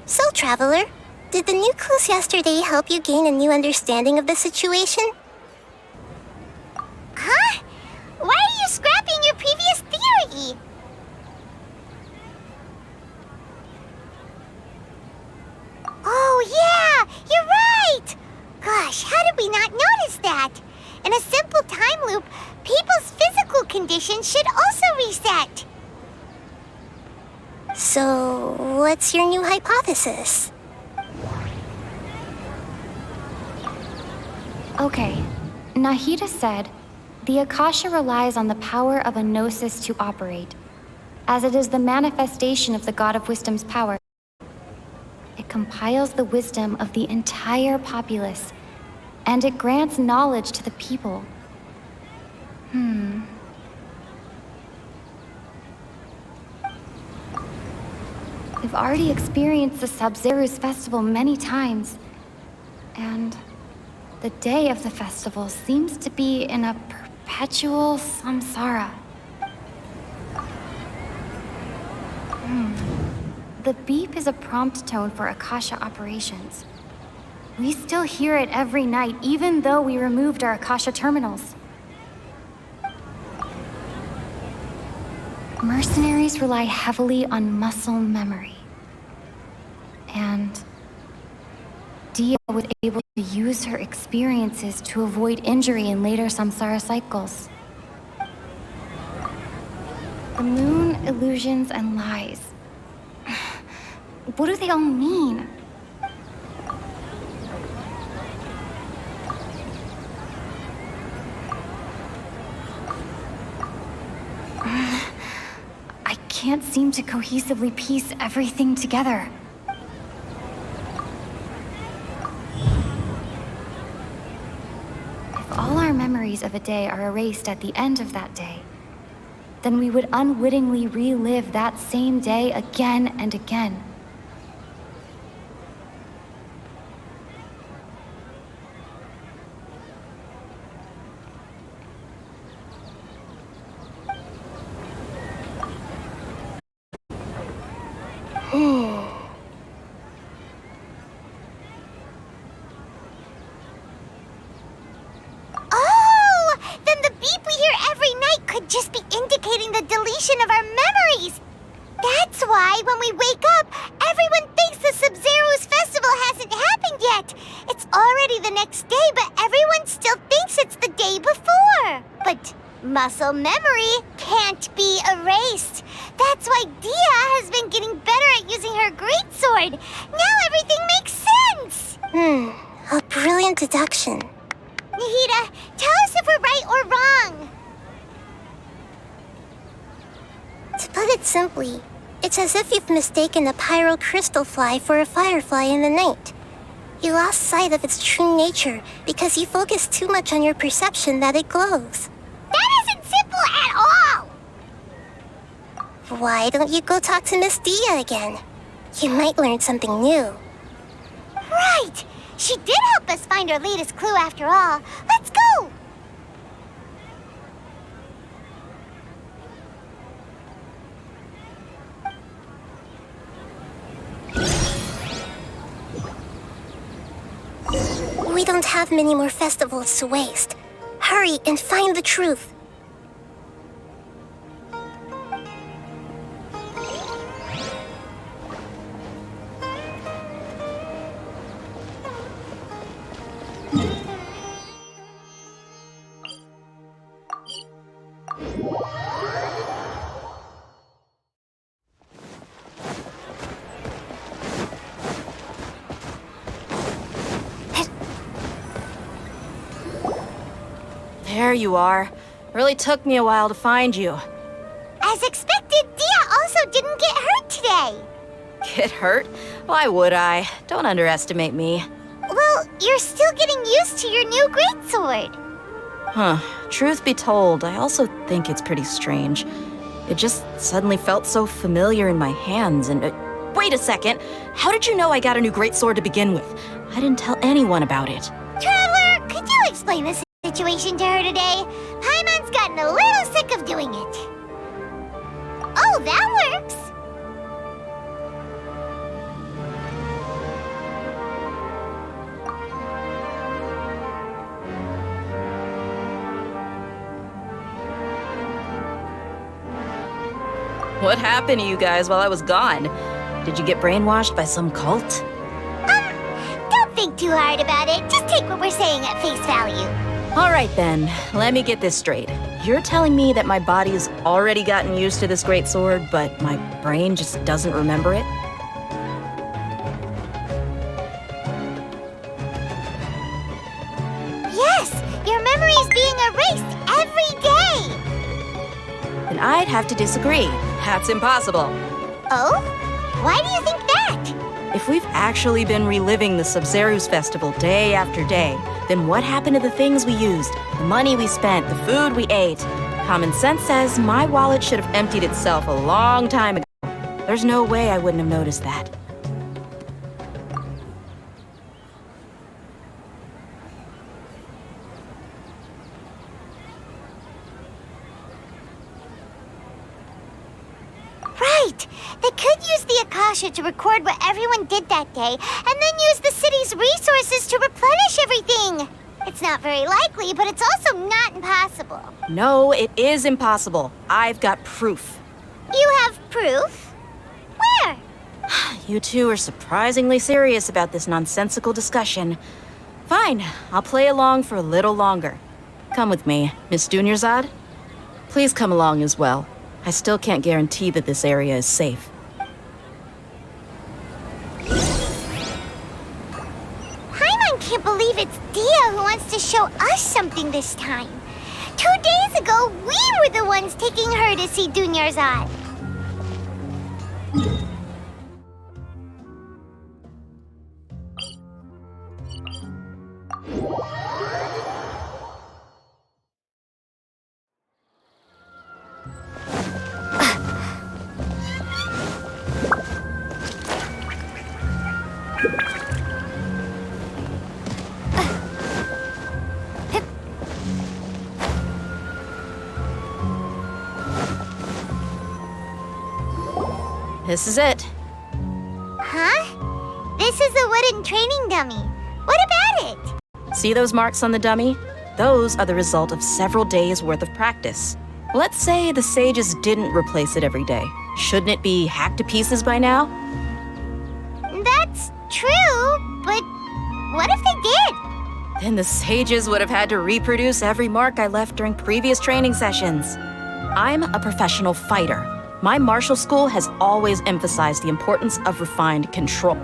R: So, Traveler, did the new clues yesterday help you gain a new understanding of the situation?
C: Huh? Why are you scrapping your previous theory? Oh yeah, you're right! Gosh, how did we not notice that? In a simple time loop, people's physical conditions should also reset.
R: So, what's your new hypothesis?
S: Okay, Nahida said, the Akasha relies on the power of a gnosis to operate, as it is the manifestation of the God of Wisdom's power. It compiles the wisdom of the entire populace, and it grants knowledge to the people. We've already experienced the Sabzeruz festival many times, and the day of the festival seems to be in a perpetual samsara. The beep is a prompt tone for Akasha operations. We still hear it every night, even though we removed our Akasha terminals. Mercenaries rely heavily on muscle memory. And Dia was able to use her experiences to avoid injury in later samsara cycles. The moon, illusions, and lies. What do they all mean? I can't seem to cohesively piece everything together. If all our memories memories of a day are erased at the end of that day, then we would unwittingly relive that same day again and again.
C: Oh! Then the beep we hear every night could just be indicating the deletion of our memories! That's why, when we wake up, everyone thinks the Sub-Zero's festival hasn't happened yet! It's already the next day, but everyone still thinks it's the day before! But muscle memory can't be erased. That's why Dia has been getting better at using her greatsword. Now everything makes sense!
R: A brilliant deduction.
C: Nahida, tell us if we're right or wrong.
R: To put it simply, it's as if you've mistaken a pyro crystal fly for a firefly in the night. You lost sight of its true nature because you focused too much on your perception that it glows.
C: That isn't simple at all!
R: Why don't you go talk to Miss Dia again? You might learn something new.
C: Right! She did help us find our latest clue after all. Let's go!
R: We don't have many more festivals to waste. Hurry and find the truth.
M: There you are. Really took me a while to find you.
C: As expected, Dia also didn't get hurt today.
M: Get hurt? Why would I? Don't underestimate me.
C: Well, you're still getting used to your new greatsword.
M: Huh. Truth be told, I also think it's pretty strange. It just suddenly felt so familiar in my hands and... wait a second! How did you know I got a new greatsword to begin with? I didn't tell anyone about it.
C: Traveler, could you explain this situation to her today? Paimon's gotten a little sick of doing it. Oh, that works!
M: What happened to you guys while I was gone? Did you get brainwashed by some cult?
C: Don't think too hard about it. Just take what we're saying at face value.
M: All right then, let me get this straight. You're telling me that my body's already gotten used to this greatsword, but my brain just doesn't remember it?
C: Yes, your memory is being erased every day.
M: Then I'd have to disagree. That's impossible.
C: Oh? Why do you think that?
M: If we've actually been reliving the Sub-Zeru's festival day after day, then what happened to the things we used, the money we spent, the food we ate? Common sense says my wallet should have emptied itself a long time ago. There's no way I wouldn't have noticed that.
C: Right! They could use the Akasha to record what everyone did that day, and then use the city's resources to replenish everything! It's not very likely, but it's also not impossible.
M: No, it is impossible. I've got proof.
C: You have proof? Where?
M: You two are surprisingly serious about this nonsensical discussion. Fine, I'll play along for a little longer. Come with me, Miss Dunyarzad. Please come along as well. I still can't guarantee that this area is safe.
C: Paimon can't believe it's Dia who wants to show us something this time. 2 days ago, we were the ones taking her to see Dunyarzad.
M: This is it.
C: Huh? This is a wooden training dummy. What about it?
M: See those marks on the dummy? Those are the result of several days' worth of practice. Let's say the sages didn't replace it every day. Shouldn't it be hacked to pieces by now?
C: That's true, but what if they did?
M: Then the sages would have had to reproduce every mark I left during previous training sessions. I'm a professional fighter. My martial school has always emphasized the importance of refined control.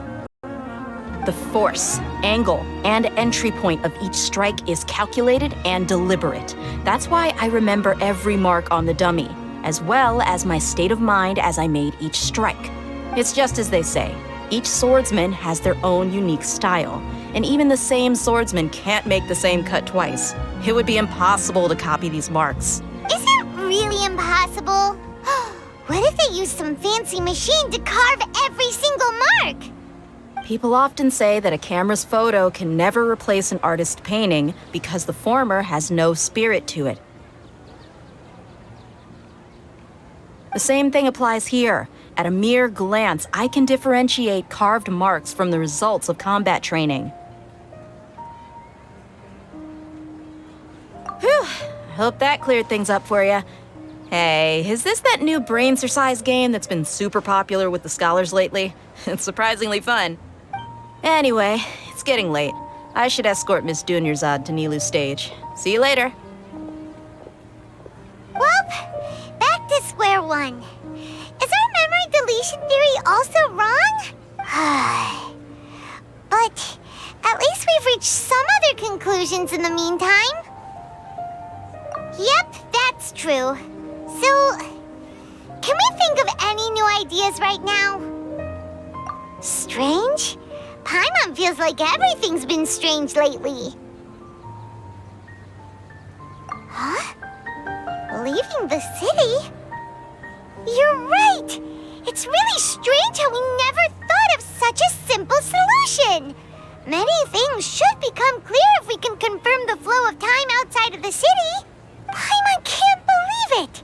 M: The force, angle, and entry point of each strike is calculated and deliberate. That's why I remember every mark on the dummy, as well as my state of mind as I made each strike. It's just as they say, each swordsman has their own unique style, and even the same swordsman can't make the same cut twice. It would be impossible to copy these marks.
C: Is it really impossible? What if they used some fancy machine to carve every single mark?
M: People often say that a camera's photo can never replace an artist's painting because the former has no spirit to it. The same thing applies here. At a mere glance, I can differentiate carved marks from the results of combat training. Whew, hope that cleared things up for you. Hey, is this that new brain-exercise game that's been super popular with the scholars lately? It's surprisingly fun. Anyway, it's getting late. I should escort Miss Dunyarzad to Nilu's stage. See you later.
C: Well, back to square one. Is our memory deletion theory also wrong? But at least we've reached some other conclusions in the meantime. Yep, that's true. So, can we think of any new ideas right now? Strange? Paimon feels like everything's been strange lately. Huh? Leaving the city? You're right! It's really strange how we never thought of such a simple solution! Many things should become clear if we can confirm the flow of time outside of the city. Paimon can't believe it!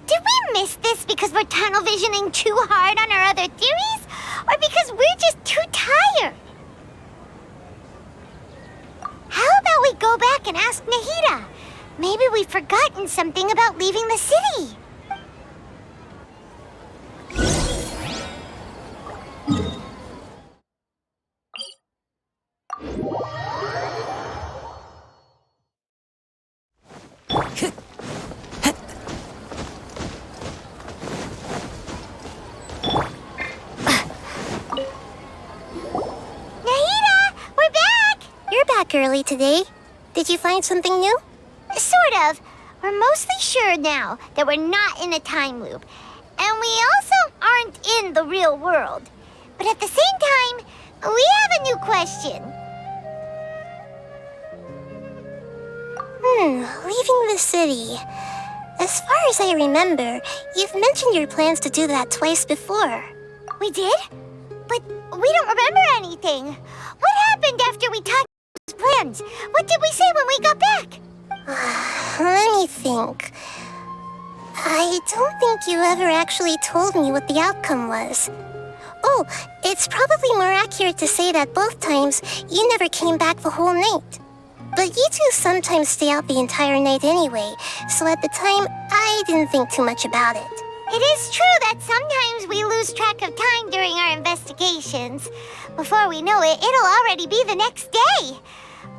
C: Did we miss this because we're tunnel visioning too hard on our other theories? Or because we're just too tired? How about we go back and ask Nahida? Maybe we've forgotten something about leaving the city.
R: Early today. Did you find something new?
C: Sort of. We're mostly sure now that we're not in a time loop. And we also aren't in the real world. But at the same time, we have a new question.
R: Leaving the city. As far as I remember, you've mentioned your plans to do that twice before.
C: We did? But we don't remember anything. What happened after we talked plans? What did we say when we got back?
R: Let me think. I don't think you ever actually told me what the outcome was. Oh, it's probably more accurate to say that both times you never came back the whole night. But you two sometimes stay out the entire night anyway, so at the time, I didn't think too much about it.
C: It is true that sometimes we lose track of time during our investigations. Before we know it, it'll already be the next day.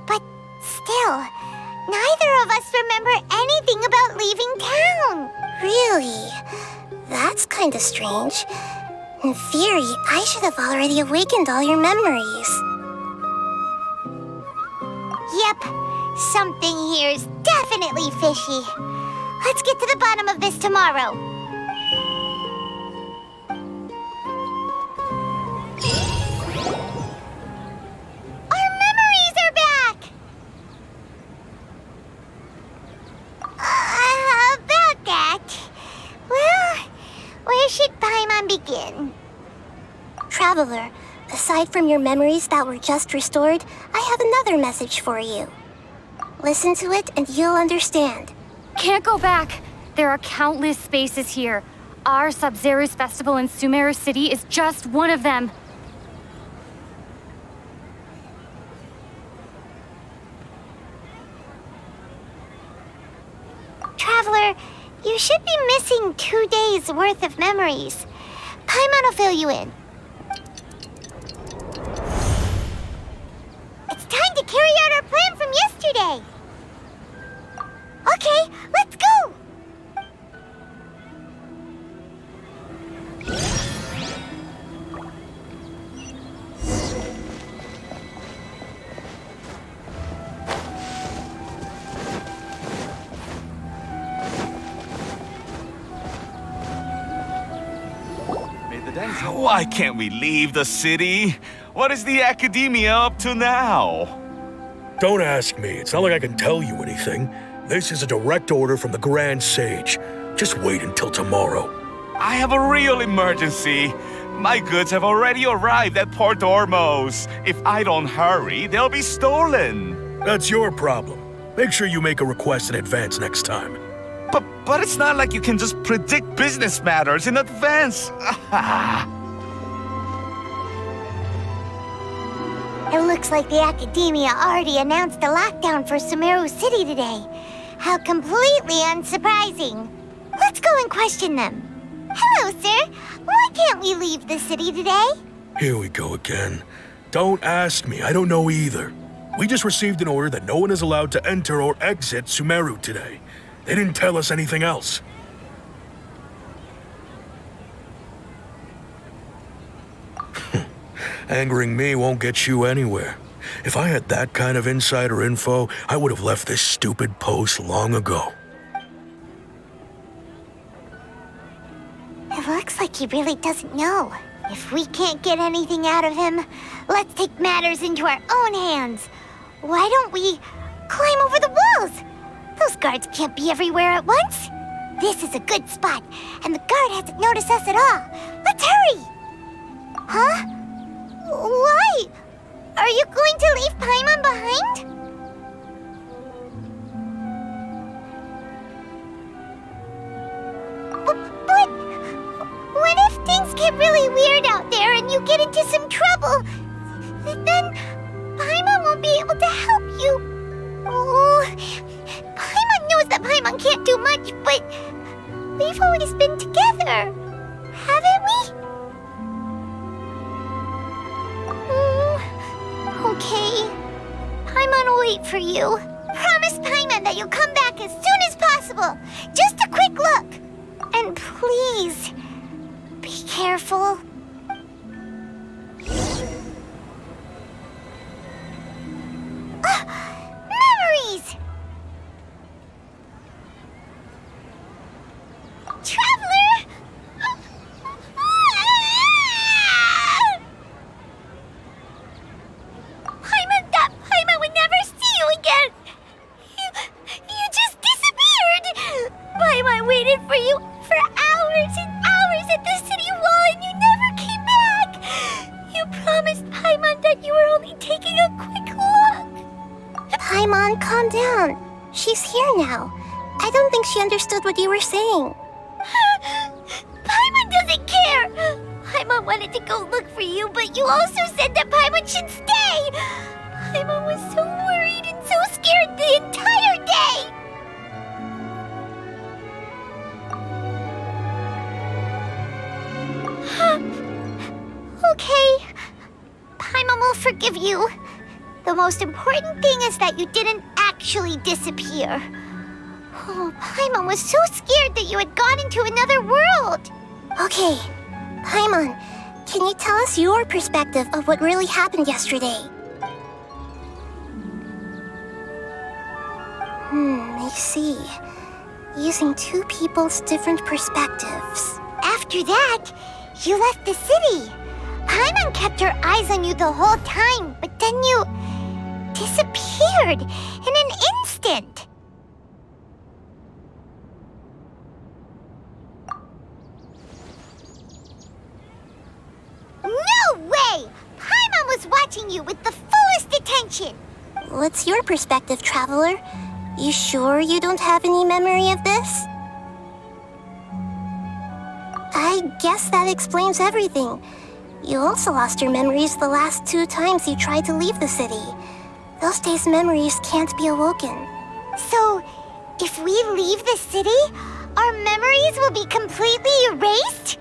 C: But still, neither of us remember anything about leaving town.
R: Really? That's kinda strange. In theory, I should have already awakened all your memories.
C: Yep, something here is definitely fishy. Let's get to the bottom of this tomorrow. Begin.
R: Traveler, aside from your memories that were just restored, I have another message for you. Listen to it and you'll understand.
S: Can't go back. There are countless spaces here. our Sub-Zero's festival in Sumeru City is just one of them.
C: Traveler, you should be missing 2 days' worth of memories. Paimon will fill you in. It's time to carry out our plan from yesterday. Okay, let's go!
T: Why can't we leave the city? What is the Academia up to now?
A: Don't ask me. It's not like I can tell you anything. This is a direct order from the Grand Sage. Just wait until tomorrow.
T: I have a real emergency. My goods have already arrived at Port Ormos. If I don't hurry, they'll be stolen.
A: That's your problem. Make sure you make a request in advance next time.
T: But it's not like you can just predict business matters in advance.
C: It looks like the Academia already announced a lockdown for Sumeru City today. How completely unsurprising. Let's go and question them. Hello, sir. Why can't we leave the city today?
A: Here we go again. Don't ask me. I don't know either. We just received an order that no one is allowed to enter or exit Sumeru today. They didn't tell us anything else. Angering me won't get you anywhere. If I had that kind of insider info, I would have left this stupid post long ago.
C: It looks like he really doesn't know. If we can't get anything out of him, let's take matters into our own hands. Why don't we climb over the walls? Those guards can't be everywhere at once. This is a good spot, and the guard hasn't noticed us at all. Let's hurry! Huh? Why? Are you going to leave Paimon behind? But what if things get really weird out there and you get into some trouble? Then Paimon won't be able to help you. Oh, Paimon knows that Paimon can't do much, but we've always been together, haven't we? Okay. Paimon will wait for you. Promise Paimon that you'll come back as soon as possible. Just a quick look. And please, be careful. Memories! Traveler! Paimon would never see you again! You just disappeared! Paimon waited for you for hours and hours at the city wall and you never came back! You promised Paimon that you were only taking a quick look!
R: Paimon, calm down. She's here now. I don't think she understood what you were saying.
C: Paimon doesn't care! Paimon wanted to go look for you, but you also said that Paimon should stay! Paimon was so worried and so scared the entire day! Okay. Paimon will forgive you. The most important thing is that you didn't actually disappear. Oh, Paimon was so scared that you had gone into another world.
R: Okay, Paimon, can you tell us your perspective of what really happened yesterday? I see. Using two people's different perspectives.
C: After that, you left the city. Paimon kept her eyes on you the whole time, but then you disappeared in an instant. No way! Paimon was watching you with the fullest attention.
R: What's your perspective, Traveler? You sure you don't have any memory of this? I guess that explains everything. You also lost your memories the last 2 times you tried to leave the city. Those days' memories can't be awoken.
C: So, if we leave the city, our memories will be completely erased?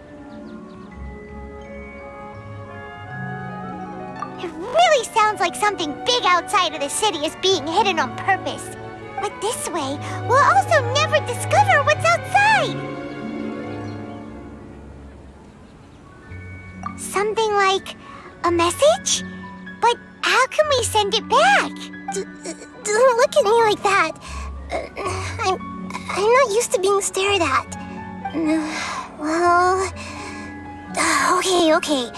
C: It really sounds like something big outside of the city is being hidden on purpose. But this way, we'll also never discover what's outside. Something like a message? But how can we send it back?
R: Don't look at me like that. I'm not used to being stared at. Well... Okay.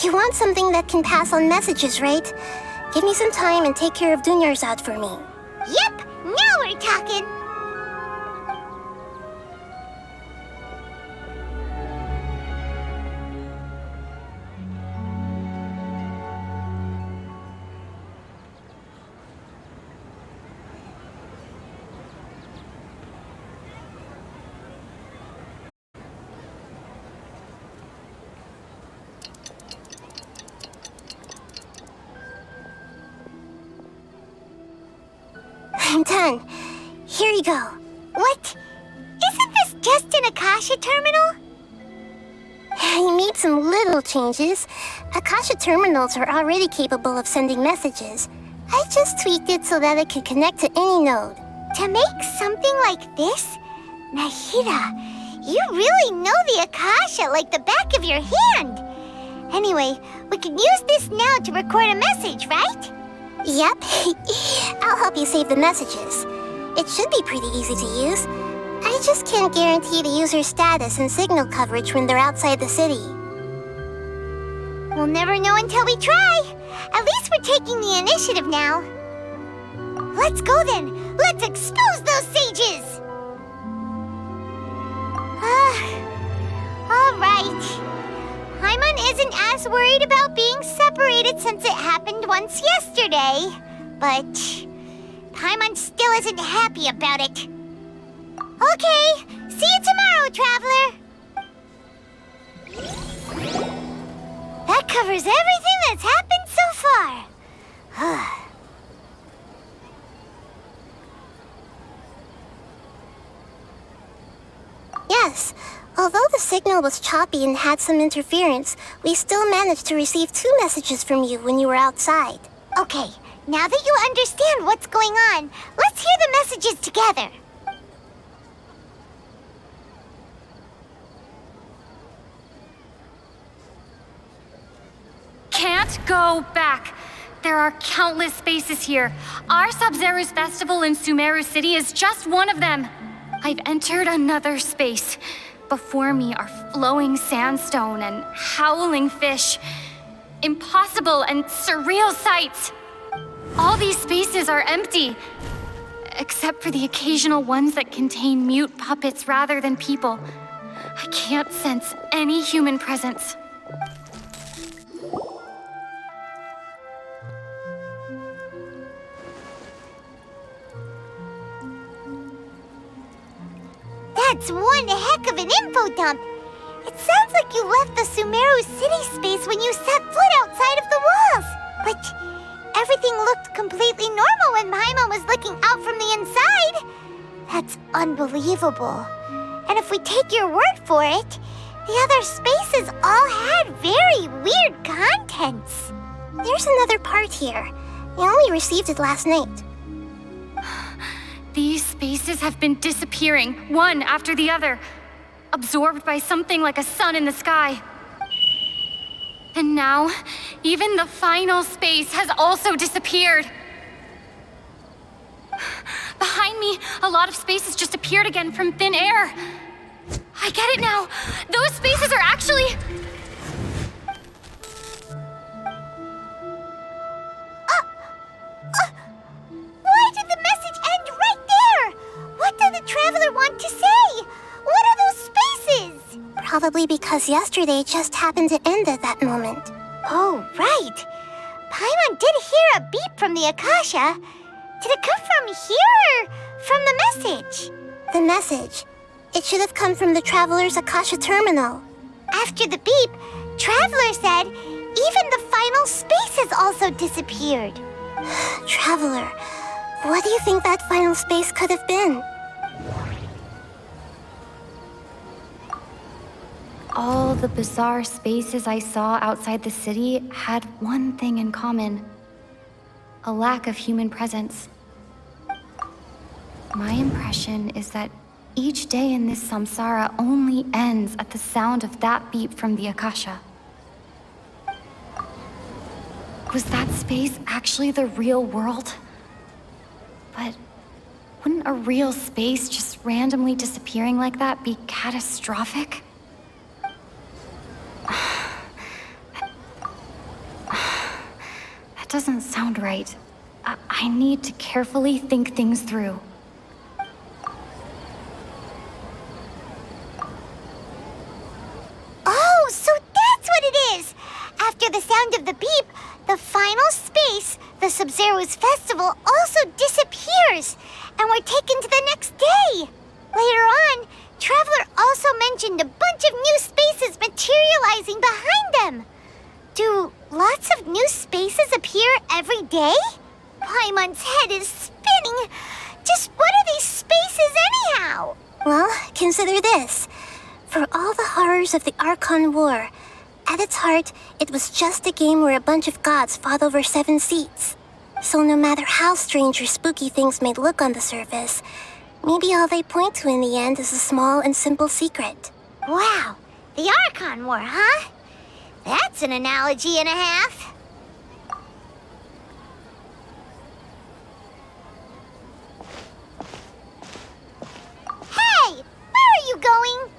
R: You want something that can pass on messages, right? Give me some time and take care of Dunyarzad for me.
C: Yep, now we're talking.
R: I'm done. Here you go.
C: What? Isn't this just an Akasha terminal?
R: You made some little changes. Akasha terminals are already capable of sending messages. I just tweaked it so that it could connect to any node.
C: To make something like this? Nahida, you really know the Akasha like the back of your hand. Anyway, we can use this now to record a message, right?
R: Yep. I'll help you save the messages. It should be pretty easy to use. I just can't guarantee the user's status and signal coverage when they're outside the city.
C: We'll never know until we try. At least we're taking the initiative now. Let's go then. Let's expose those sages. All right. Paimon isn't as worried about being separated since it happened once yesterday. But Paimon still isn't happy about it. Okay, see you tomorrow, Traveler. That covers everything that's happened so far.
R: Yes. Although the signal was choppy and had some interference, we still managed to receive 2 messages from you when you were outside.
C: Okay, now that you understand what's going on, let's hear the messages together.
S: Can't go back. There are countless spaces here. Our Sabzeruz festival in Sumeru City is just one of them. I've entered another space. Before me are flowing sandstone and howling fish. Impossible and surreal sights. All these spaces are empty, except for the occasional ones that contain mute puppets rather than people. I can't sense any human presence.
C: That's one heck of an info dump. It sounds like you left the Sumeru City space when you set foot outside of the walls. But everything looked completely normal when Paimon was looking out from the inside. That's unbelievable. And if we take your word for it, the other spaces all had very weird contents.
R: There's another part here. We only received it last night.
S: These spaces have been disappearing, one after the other, absorbed by something like a sun in the sky. And now, even the final space has also disappeared. Behind me, a lot of spaces just appeared again from thin air. I get it now. Those spaces are actually...
C: Why did the message end right there? What did the Traveler want to say? What are those spaces?
R: Probably because yesterday just happened to end at that moment.
C: Oh, right. Paimon did hear a beep from the Akasha. Did it come from here or from the message?
R: The message. It should have come from the Traveler's Akasha terminal.
C: After the beep, Traveler said even the final space has also disappeared.
R: Traveler, what do you think that final space could have been?
S: All the bizarre spaces I saw outside the city had one thing in common: a lack of human presence. My impression is that each day in this samsara only ends at the sound of that beep from the Akasha. Was that space actually the real world? But wouldn't a real space just randomly disappearing like that be catastrophic? That doesn't sound right. I need to carefully think things through.
C: Oh, so that's what it is! After the sound of the beep, the final space, the Sub-Zero's festival, also disappears, and we're taken to the next day. Later on, Traveler also mentioned a bunch of new spaces materializing behind them. Do lots of new spaces appear every day? Paimon's head is spinning. Just what are these spaces anyhow?
R: Well, consider this. For all the horrors of the Archon War, at its heart, it was just a game where a bunch of gods fought over 7 seats. So no matter how strange or spooky things may look on the surface, maybe all they point to in the end is a small and simple secret.
C: Wow, the Archon War, huh? That's an analogy and a half. Hey, where are you going?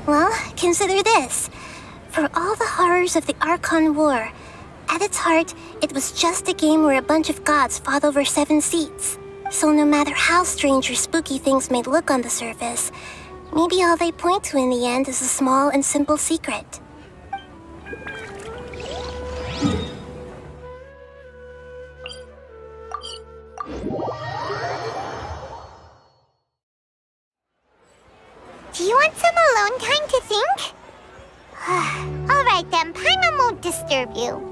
R: Well, consider this. For all the horrors of the Archon War, at its heart, it was just a game where a bunch of gods fought over 7 seats. So no matter how strange or spooky things may look on the surface, maybe all they point to in the end is a small and simple secret.
C: Do you want some alone time to think? All right then, Paimon won't disturb you.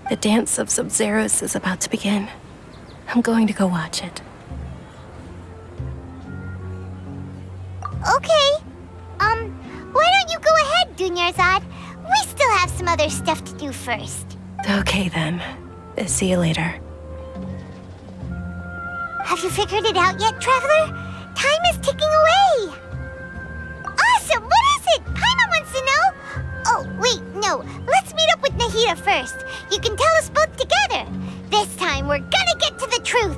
H: The dance of Sub-Zeros is about to begin. I'm going to go watch it.
C: Okay. Why don't you go ahead, Dunyarzad? We still have some other stuff to do first.
H: Okay then. See you later.
C: Have you figured it out yet, Traveler? Time is ticking away. Awesome! What is it? Paimon wants to know. Oh, wait, no. Let's meet up with Nahida first. You can tell us both together. This time, we're gonna get to the truth.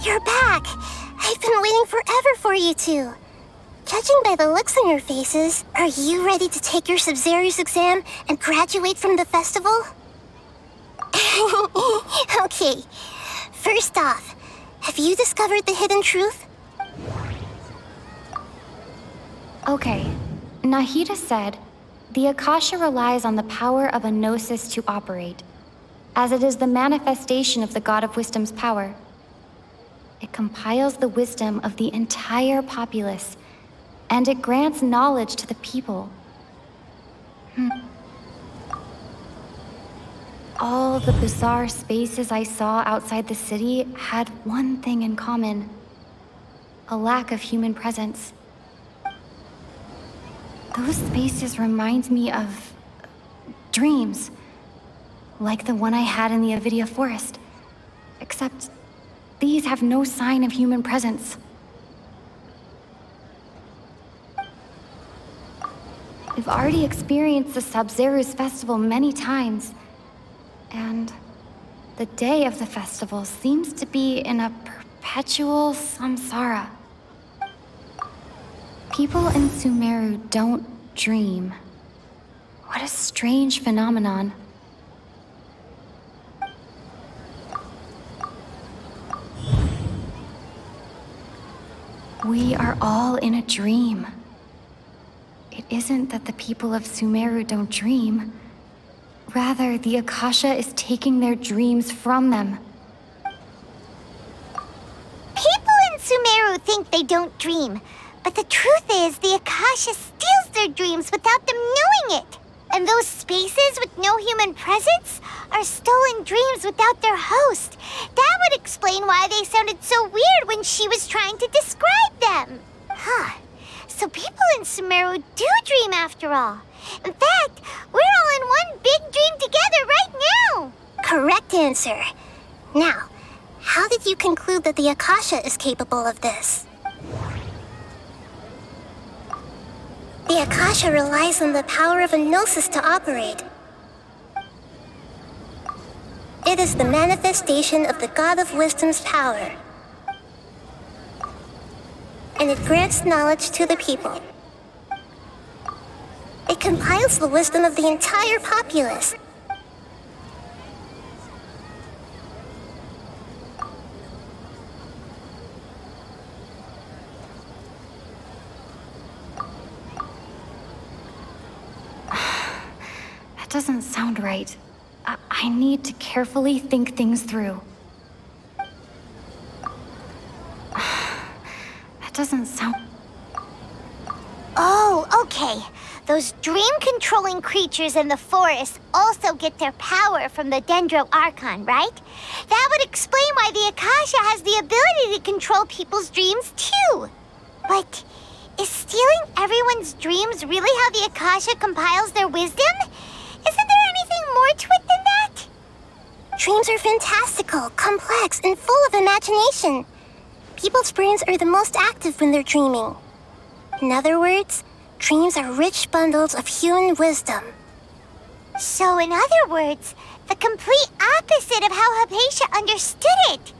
R: You're back! I've been waiting forever for you two. Judging by the looks on your faces, are you ready to take your Sub-Zero's exam and graduate from the festival? Okay, first off, have you discovered the hidden truth?
S: Okay, Nahida said, the Akasha relies on the power of a gnosis to operate, as it is the manifestation of the God of Wisdom's power. It compiles the wisdom of the entire populace, and it grants knowledge to the people. All the bizarre spaces I saw outside the city had one thing in common: a lack of human presence. Those spaces remind me of dreams, like the one I had in the Avidia Forest, except these have no sign of human presence. We've already experienced the Sub-Zeru's festival many times, and the day of the festival seems to be in a perpetual samsara. People in Sumeru don't dream. What a strange phenomenon. We are all in a dream. It isn't that the people of Sumeru don't dream. Rather, the Akasha is taking their dreams from them.
C: People in Sumeru think they don't dream, but the truth is the Akasha steals their dreams without them knowing it. And those spaces with no human presence are stolen dreams without their host. That would explain why they sounded so weird when she was trying to describe them. Huh. So people in Sumeru do dream after all. In fact, we're all in one big dream together right now.
R: Correct answer. Now, how did you conclude that the Akasha is capable of this? The Akasha relies on the power of a gnosis to operate. It is the manifestation of the God of Wisdom's power. And it grants knowledge to the people. It compiles the wisdom of the entire populace.
S: That doesn't sound right. I need to carefully think things through. That doesn't sound...
C: Oh, okay. Those dream-controlling creatures in the forest also get their power from the Dendro Archon, right? That would explain why the Akasha has the ability to control people's dreams, too. But is stealing everyone's dreams really how the Akasha compiles their wisdom? Isn't there anything more to it than that?
R: Dreams are fantastical, complex, and full of imagination. People's brains are the most active when they're dreaming. In other words, dreams are rich bundles of human wisdom.
C: So in other words, the complete opposite of how Hypatia understood it.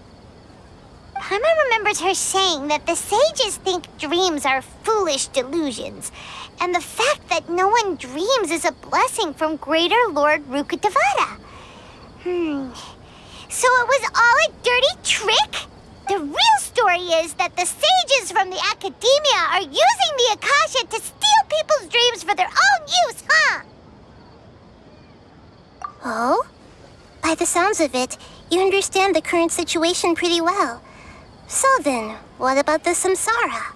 C: Paimon remembers her saying that the sages think dreams are foolish delusions, and the fact that no one dreams is a blessing from Greater Lord Rukkhadevata. So it was all a dirty trick? The real story is that the sages from the Academia are using the Akasha to steal people's dreams for their own use, huh?
R: Oh? By the sounds of it, you understand the current situation pretty well. So then, what about the samsara?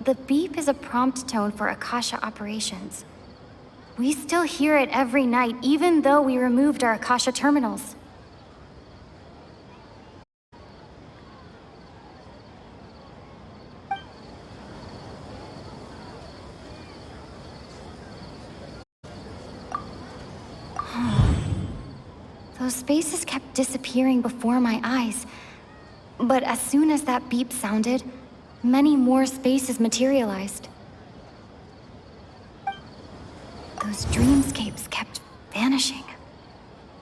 S: The beep is a prompt tone for Akasha operations. We still hear it every night, even though we removed our Akasha terminals. Those spaces kept disappearing before my eyes. But as soon as that beep sounded, many more spaces materialized. Those dreamscapes kept vanishing.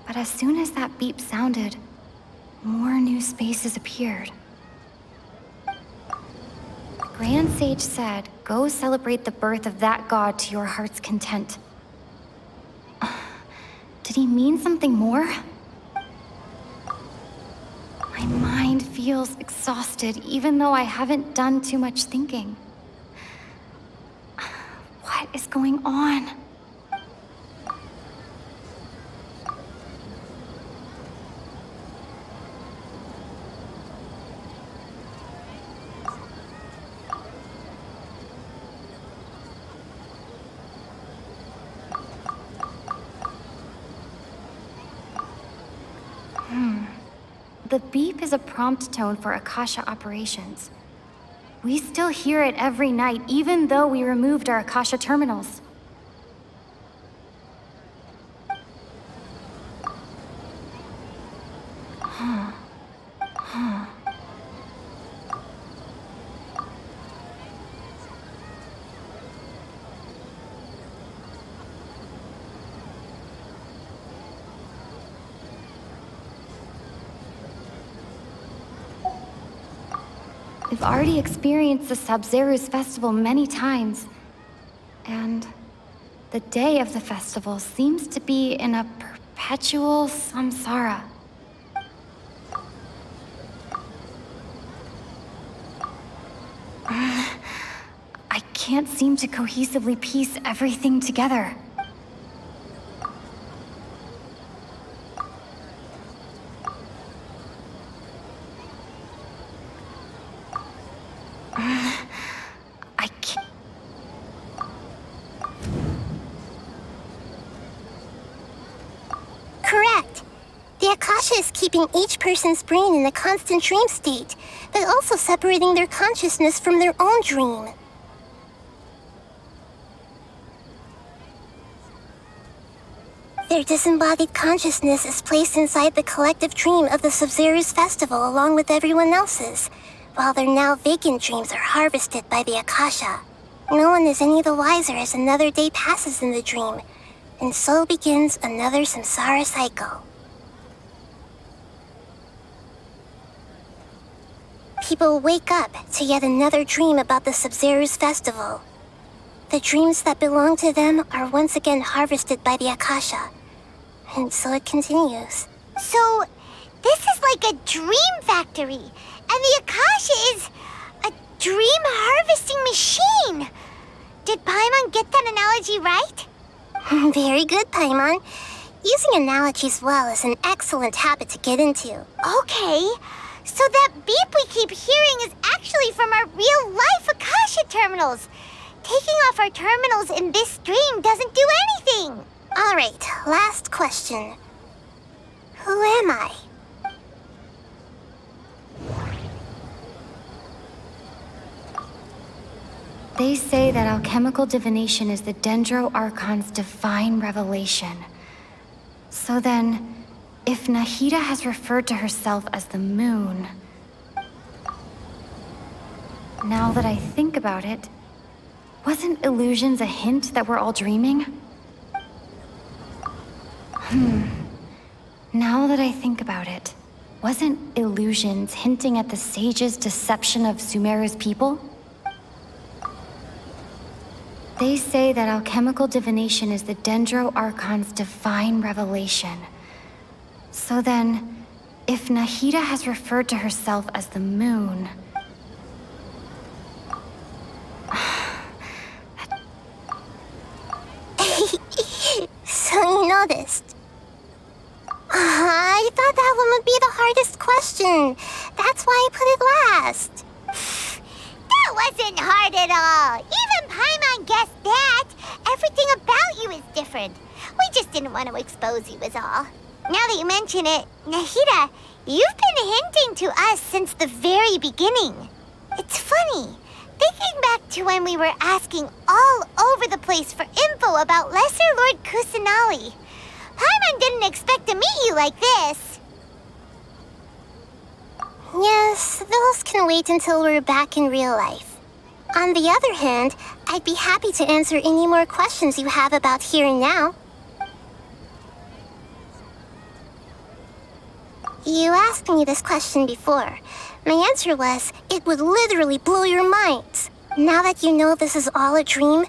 S: But as soon as that beep sounded, more new spaces appeared. The Grand Sage said, "Go celebrate the birth of that god to your heart's content." Did he mean something more? My mind feels exhausted, even though I haven't done too much thinking. What is going on? The beep is a prompt tone for Akasha operations. We still hear it every night, even though we removed our Akasha terminals. We've already experienced the Sabzeruz festival many times, and the day of the festival seems to be in a perpetual samsara. I can't seem to cohesively piece everything together. I can't.
R: Correct. The Akasha is keeping each person's brain in a constant dream state, but also separating their consciousness from their own dream. Their disembodied consciousness is placed inside the collective dream of the Sabzeruz festival along with everyone else's, while their now vacant dreams are harvested by the Akasha. No one is any the wiser as another day passes in the dream, and so begins another samsara cycle. People wake up to yet another dream about the Sabzeruz festival. The dreams that belong to them are once again harvested by the Akasha, and so it continues.
C: So, this is like a dream factory, and the Akasha is a dream harvesting machine. Did Paimon get that analogy right?
R: Very good, Paimon. Using analogies well is an excellent habit to get into.
C: Okay, so that beep we keep hearing is actually from our real-life Akasha terminals. Taking off our terminals in this dream doesn't do anything.
R: All right, last question. Who am I?
S: They say that alchemical divination is the Dendro Archon's divine revelation. So then, if Nahida has referred to herself as the moon... Now that I think about it, wasn't illusions a hint that we're all dreaming? Now that I think about it, wasn't illusions hinting at the sage's deception of Sumeru's people? They say that alchemical divination is the Dendro Archon's divine revelation. So then, if Nahida has referred to herself as the moon...
R: So you noticed. I thought that one would be the hardest question. That's why I put it last.
C: That wasn't hard at all. Even Paimon guessed that. Everything about you is different. We just didn't want to expose you is all. Now that you mention it, Nahida, you've been hinting to us since the very beginning. It's funny. Thinking back to when we were asking all over the place for info about Lesser Lord Kusanali, Paimon didn't expect to meet you like this.
R: Yes, those can wait until we're back in real life. On the other hand, I'd be happy to answer any more questions you have about here and now. You asked me this question before. My answer was, it would literally blow your minds. Now that you know this is all a dream,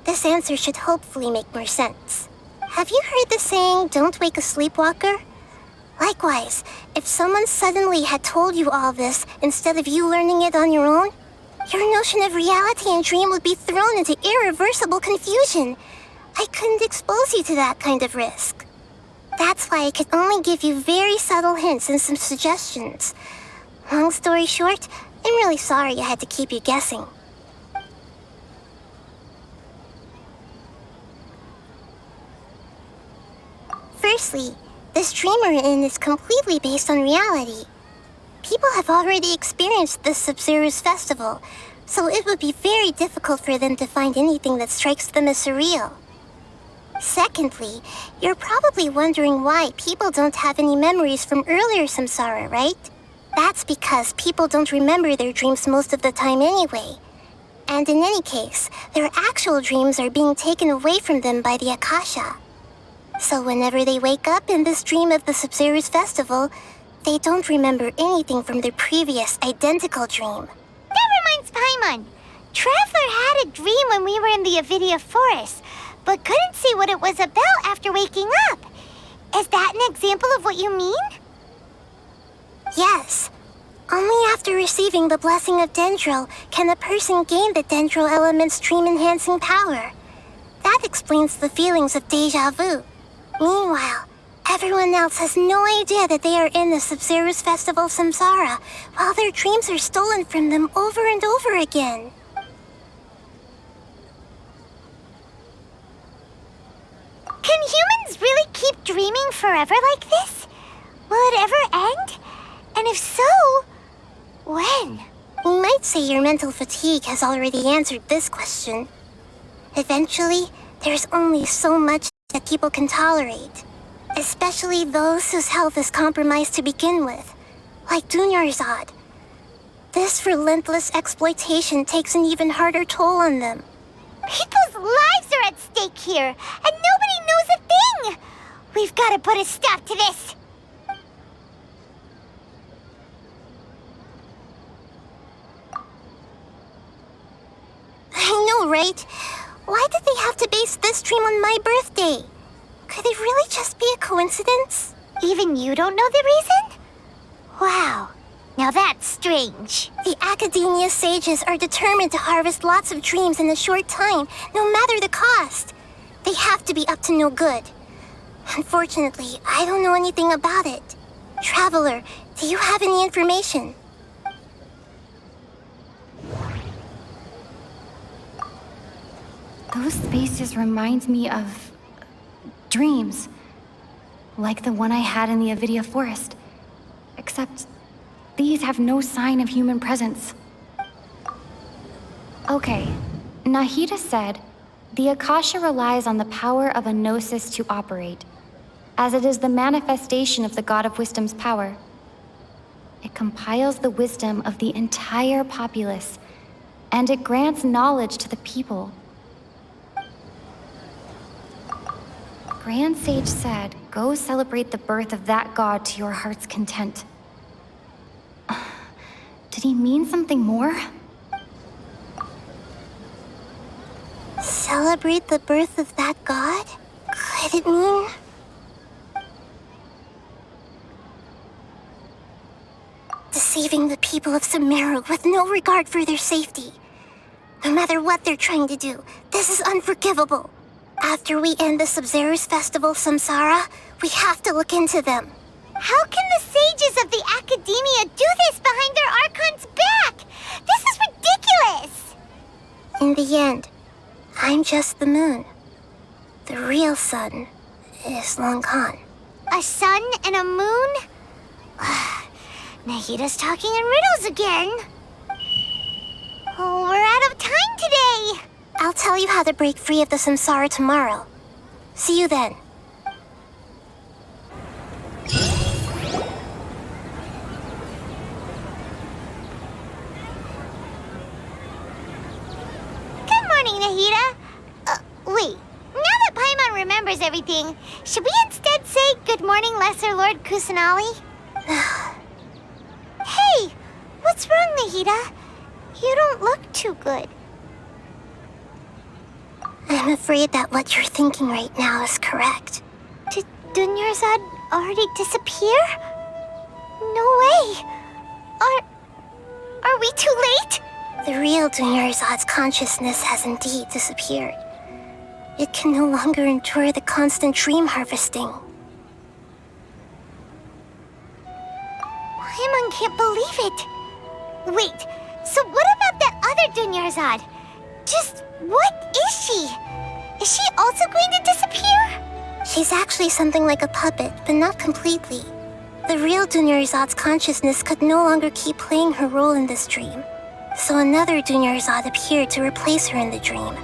R: this answer should hopefully make more sense. Have you heard the saying, don't wake a sleepwalker? Likewise, if someone suddenly had told you all this instead of you learning it on your own, your notion of reality and dream would be thrown into irreversible confusion. I couldn't expose you to that kind of risk. That's why I could only give you very subtle hints and some suggestions. Long story short, I'm really sorry I had to keep you guessing. Firstly, this dream we're in is completely based on reality. People have already experienced this Sabzeruz festival, so it would be very difficult for them to find anything that strikes them as surreal. Secondly, you're probably wondering why people don't have any memories from earlier samsara, right? That's because people don't remember their dreams most of the time anyway. And in any case, their actual dreams are being taken away from them by the Akasha. So whenever they wake up in this dream of the Sabzeruz festival, they don't remember anything from their previous identical dream.
C: Thanks, Paimon. Traveler had a dream when we were in the Avidia Forest, but couldn't see what it was about after waking up. Is that an example of what you mean?
R: Yes. Only after receiving the blessing of Dendro can a person gain the Dendro element's dream-enhancing power. That explains the feelings of deja vu. Meanwhile, everyone else has no idea that they are in the Sabzeruz Festival Samsara, while their dreams are stolen from them over and over again.
C: Can humans really keep dreaming forever like this? Will it ever end? And if so, when?
R: You might say your mental fatigue has already answered this question. Eventually, there's only so much that people can tolerate. Especially those whose health is compromised to begin with, like Dunyarzad. This relentless exploitation takes an even harder toll on them.
C: People's lives are at stake here, and nobody knows a thing! We've got to put a stop to this!
R: I know, right? Why did they have to base this dream on my birthday? Could it really just be a coincidence?
C: Even you don't know the reason? Wow, now that's strange.
R: The Academia sages are determined to harvest lots of dreams in a short time, no matter the cost. They have to be up to no good. Unfortunately, I don't know anything about it. Traveler, do you have any information?
S: Those spaces remind me of dreams, like the one I had in the Avidia Forest. Except these have no sign of human presence. Okay, Nahida said, the Akasha relies on the power of a gnosis to operate, as it is the manifestation of the God of Wisdom's power. It compiles the wisdom of the entire populace, and it grants knowledge to the people. Grand Sage said, go celebrate the birth of that god to your heart's content. Did he mean something more?
R: Celebrate the birth of that god? Could it mean... deceiving the people of Sumeru with no regard for their safety? No matter what they're trying to do, this is unforgivable. After we end the Sabzeruz Festival Samsara, we have to look into them.
C: How can the sages of the Academia do this behind their Archon's back? This is ridiculous!
R: In the end, I'm just the moon. The real sun is long gone.
C: A sun and a moon? Nahida's talking in riddles again. Oh, we're out of time today!
R: I'll tell you how to break free of the Samsara tomorrow. See you then.
C: Good morning, Nahida. Wait. Now that Paimon remembers everything, should we instead say good morning, Lesser Lord Kusanali? Hey! What's wrong, Nahida? You don't look too good.
R: I'm afraid that what you're thinking right now is correct.
C: Did Dunyarzad already disappear? No way! Are we too late?
R: The real Dunyarzad's consciousness has indeed disappeared. It can no longer endure the constant dream harvesting.
C: Paimon can't believe it. Wait, so what about that other Dunyarzad? Just what is she? Is she also going to disappear?
R: She's actually something like a puppet, but not completely. The real Dunyarzad's consciousness could no longer keep playing her role in this dream. So another Dunyarzad appeared to replace her in the dream.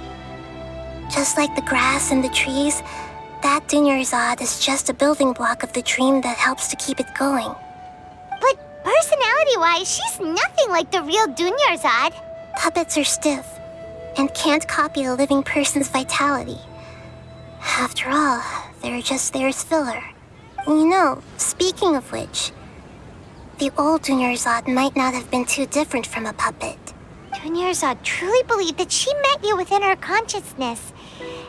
R: Just like the grass and the trees, that Dunyarzad is just a building block of the dream that helps to keep it going.
C: But personality-wise, she's nothing like the real Dunyarzad.
R: Puppets are stiff and can't copy a living person's vitality. After all, they're just there as filler. You know, speaking of which, the old Dunyarzad might not have been too different from a puppet.
C: Dunyarzad truly believed that she met you within her consciousness,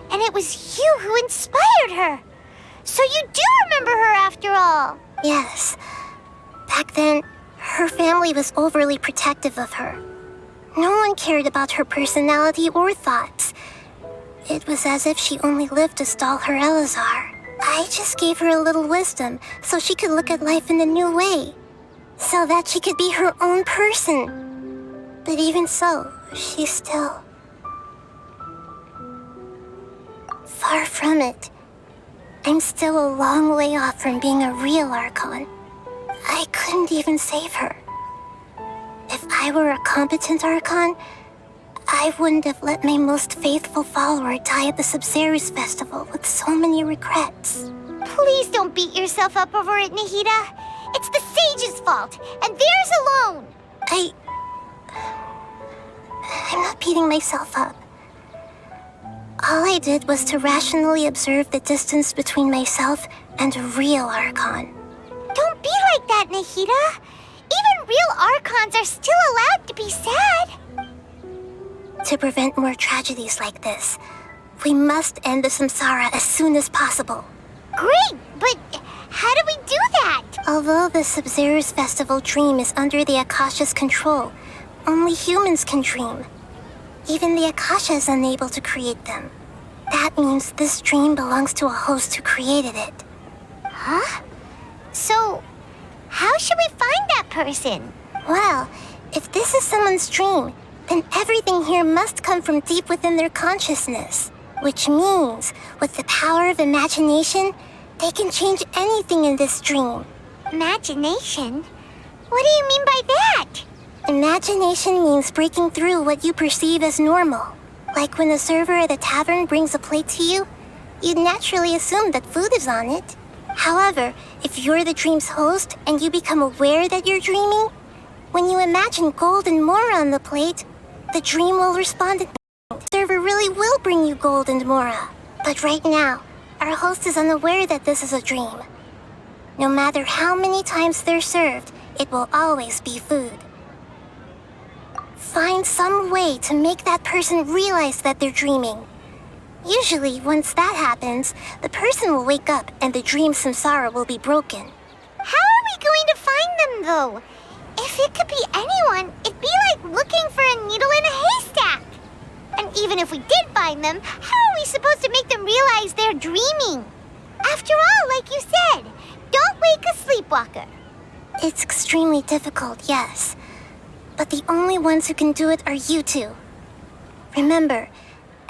C: and it was you who inspired her. So you do remember her after all.
R: Yes. Back then, her family was overly protective of her. No one cared about her personality or thoughts. It was as if she only lived to stall her Elazar. I just gave her a little wisdom so she could look at life in a new way, so that she could be her own person. But even so, she's still far from it. I'm still a long way off from being a real Archon. I couldn't even save her. If I were a competent Archon, I wouldn't have let my most faithful follower die at the Sabzeruz Festival with so many regrets.
C: Please don't beat yourself up over it, Nahida. It's the sage's fault, and theirs alone.
R: I'm not beating myself up. All I did was to rationally observe the distance between myself and a real Archon.
C: Don't be like that, Nahida. Even real Archons are still allowed to be sad.
R: To prevent more tragedies like this, we must end the Samsara as soon as possible.
C: Great, but how do we do that?
R: Although the Sabzeruz Festival dream is under the Akasha's control, only humans can dream. Even the Akasha is unable to create them. That means this dream belongs to a host who created it.
C: Huh? So, how should we find that person?
R: Well, if this is someone's dream, then everything here must come from deep within their consciousness. Which means, with the power of imagination, they can change anything in this dream.
C: Imagination? What do you mean by that?
R: Imagination means breaking through what you perceive as normal. Like when a server at a tavern brings a plate to you, you'd naturally assume that food is on it. However, if you're the dream's host and you become aware that you're dreaming, when you imagine gold and mora on the plate, the dream will respond in kind. The server really will bring you gold and mora. But right now, our host is unaware that this is a dream. No matter how many times they're served, it will always be food. Find some way to make that person realize that they're dreaming. Usually, once that happens, the person will wake up and the dream samsara will be broken.
C: How are we going to find them, though? If it could be anyone, it'd be like looking for a needle in a haystack. And even if we did find them, how are we supposed to make them realize they're dreaming? After all, like you said, don't wake a sleepwalker.
R: It's extremely difficult, yes. But the only ones who can do it are you two. Remember,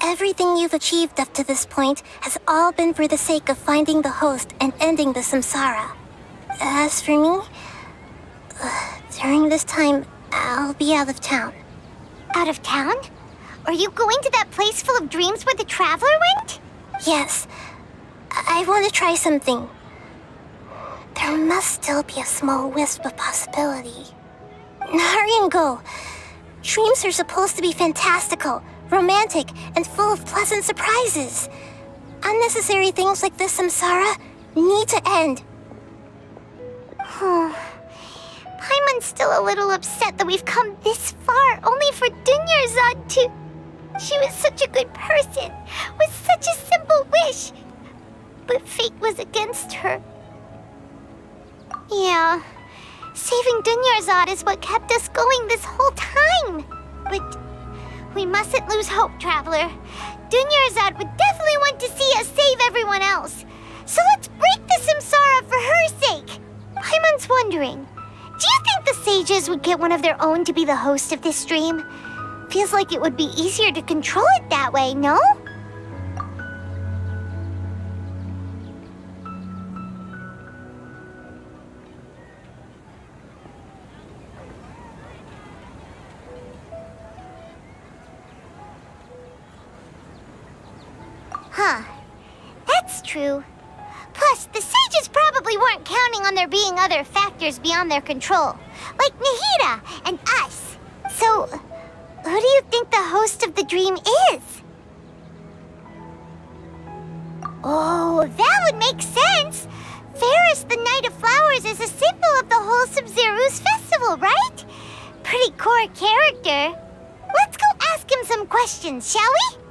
R: everything you've achieved up to this point has all been for the sake of finding the host and ending the samsara. As for me, during this time, I'll be out of town.
C: Out of town? Are you going to that place full of dreams where the Traveler went?
R: Yes. I want to try something. There must still be a small wisp of possibility. Hurry and go. Dreams are supposed to be fantastical, romantic, and full of pleasant surprises. Unnecessary things like this samsara need to end.
C: Paimon's still a little upset that we've come this far only for Dunyarzad to... She was such a good person, with such a simple wish. But fate was against her. Yeah, saving Dunyarzad is what kept us going this whole time. But we mustn't lose hope, Traveler. Dunyarzad would definitely want to see us save everyone else. So let's break the samsara for her sake. Paimon's wondering, do you think the sages would get one of their own to be the host of this stream? Feels like it would be easier to control it that way, no? Huh. That's true. Plus, the sages probably weren't counting on there being other factors beyond their control, like Nahida and us. So, who do you think the host of the dream is? Oh, that would make sense. Ferris, the Knight of Flowers, is a symbol of the whole Sabzeruz Festival, right? Pretty core character. some questions, shall we?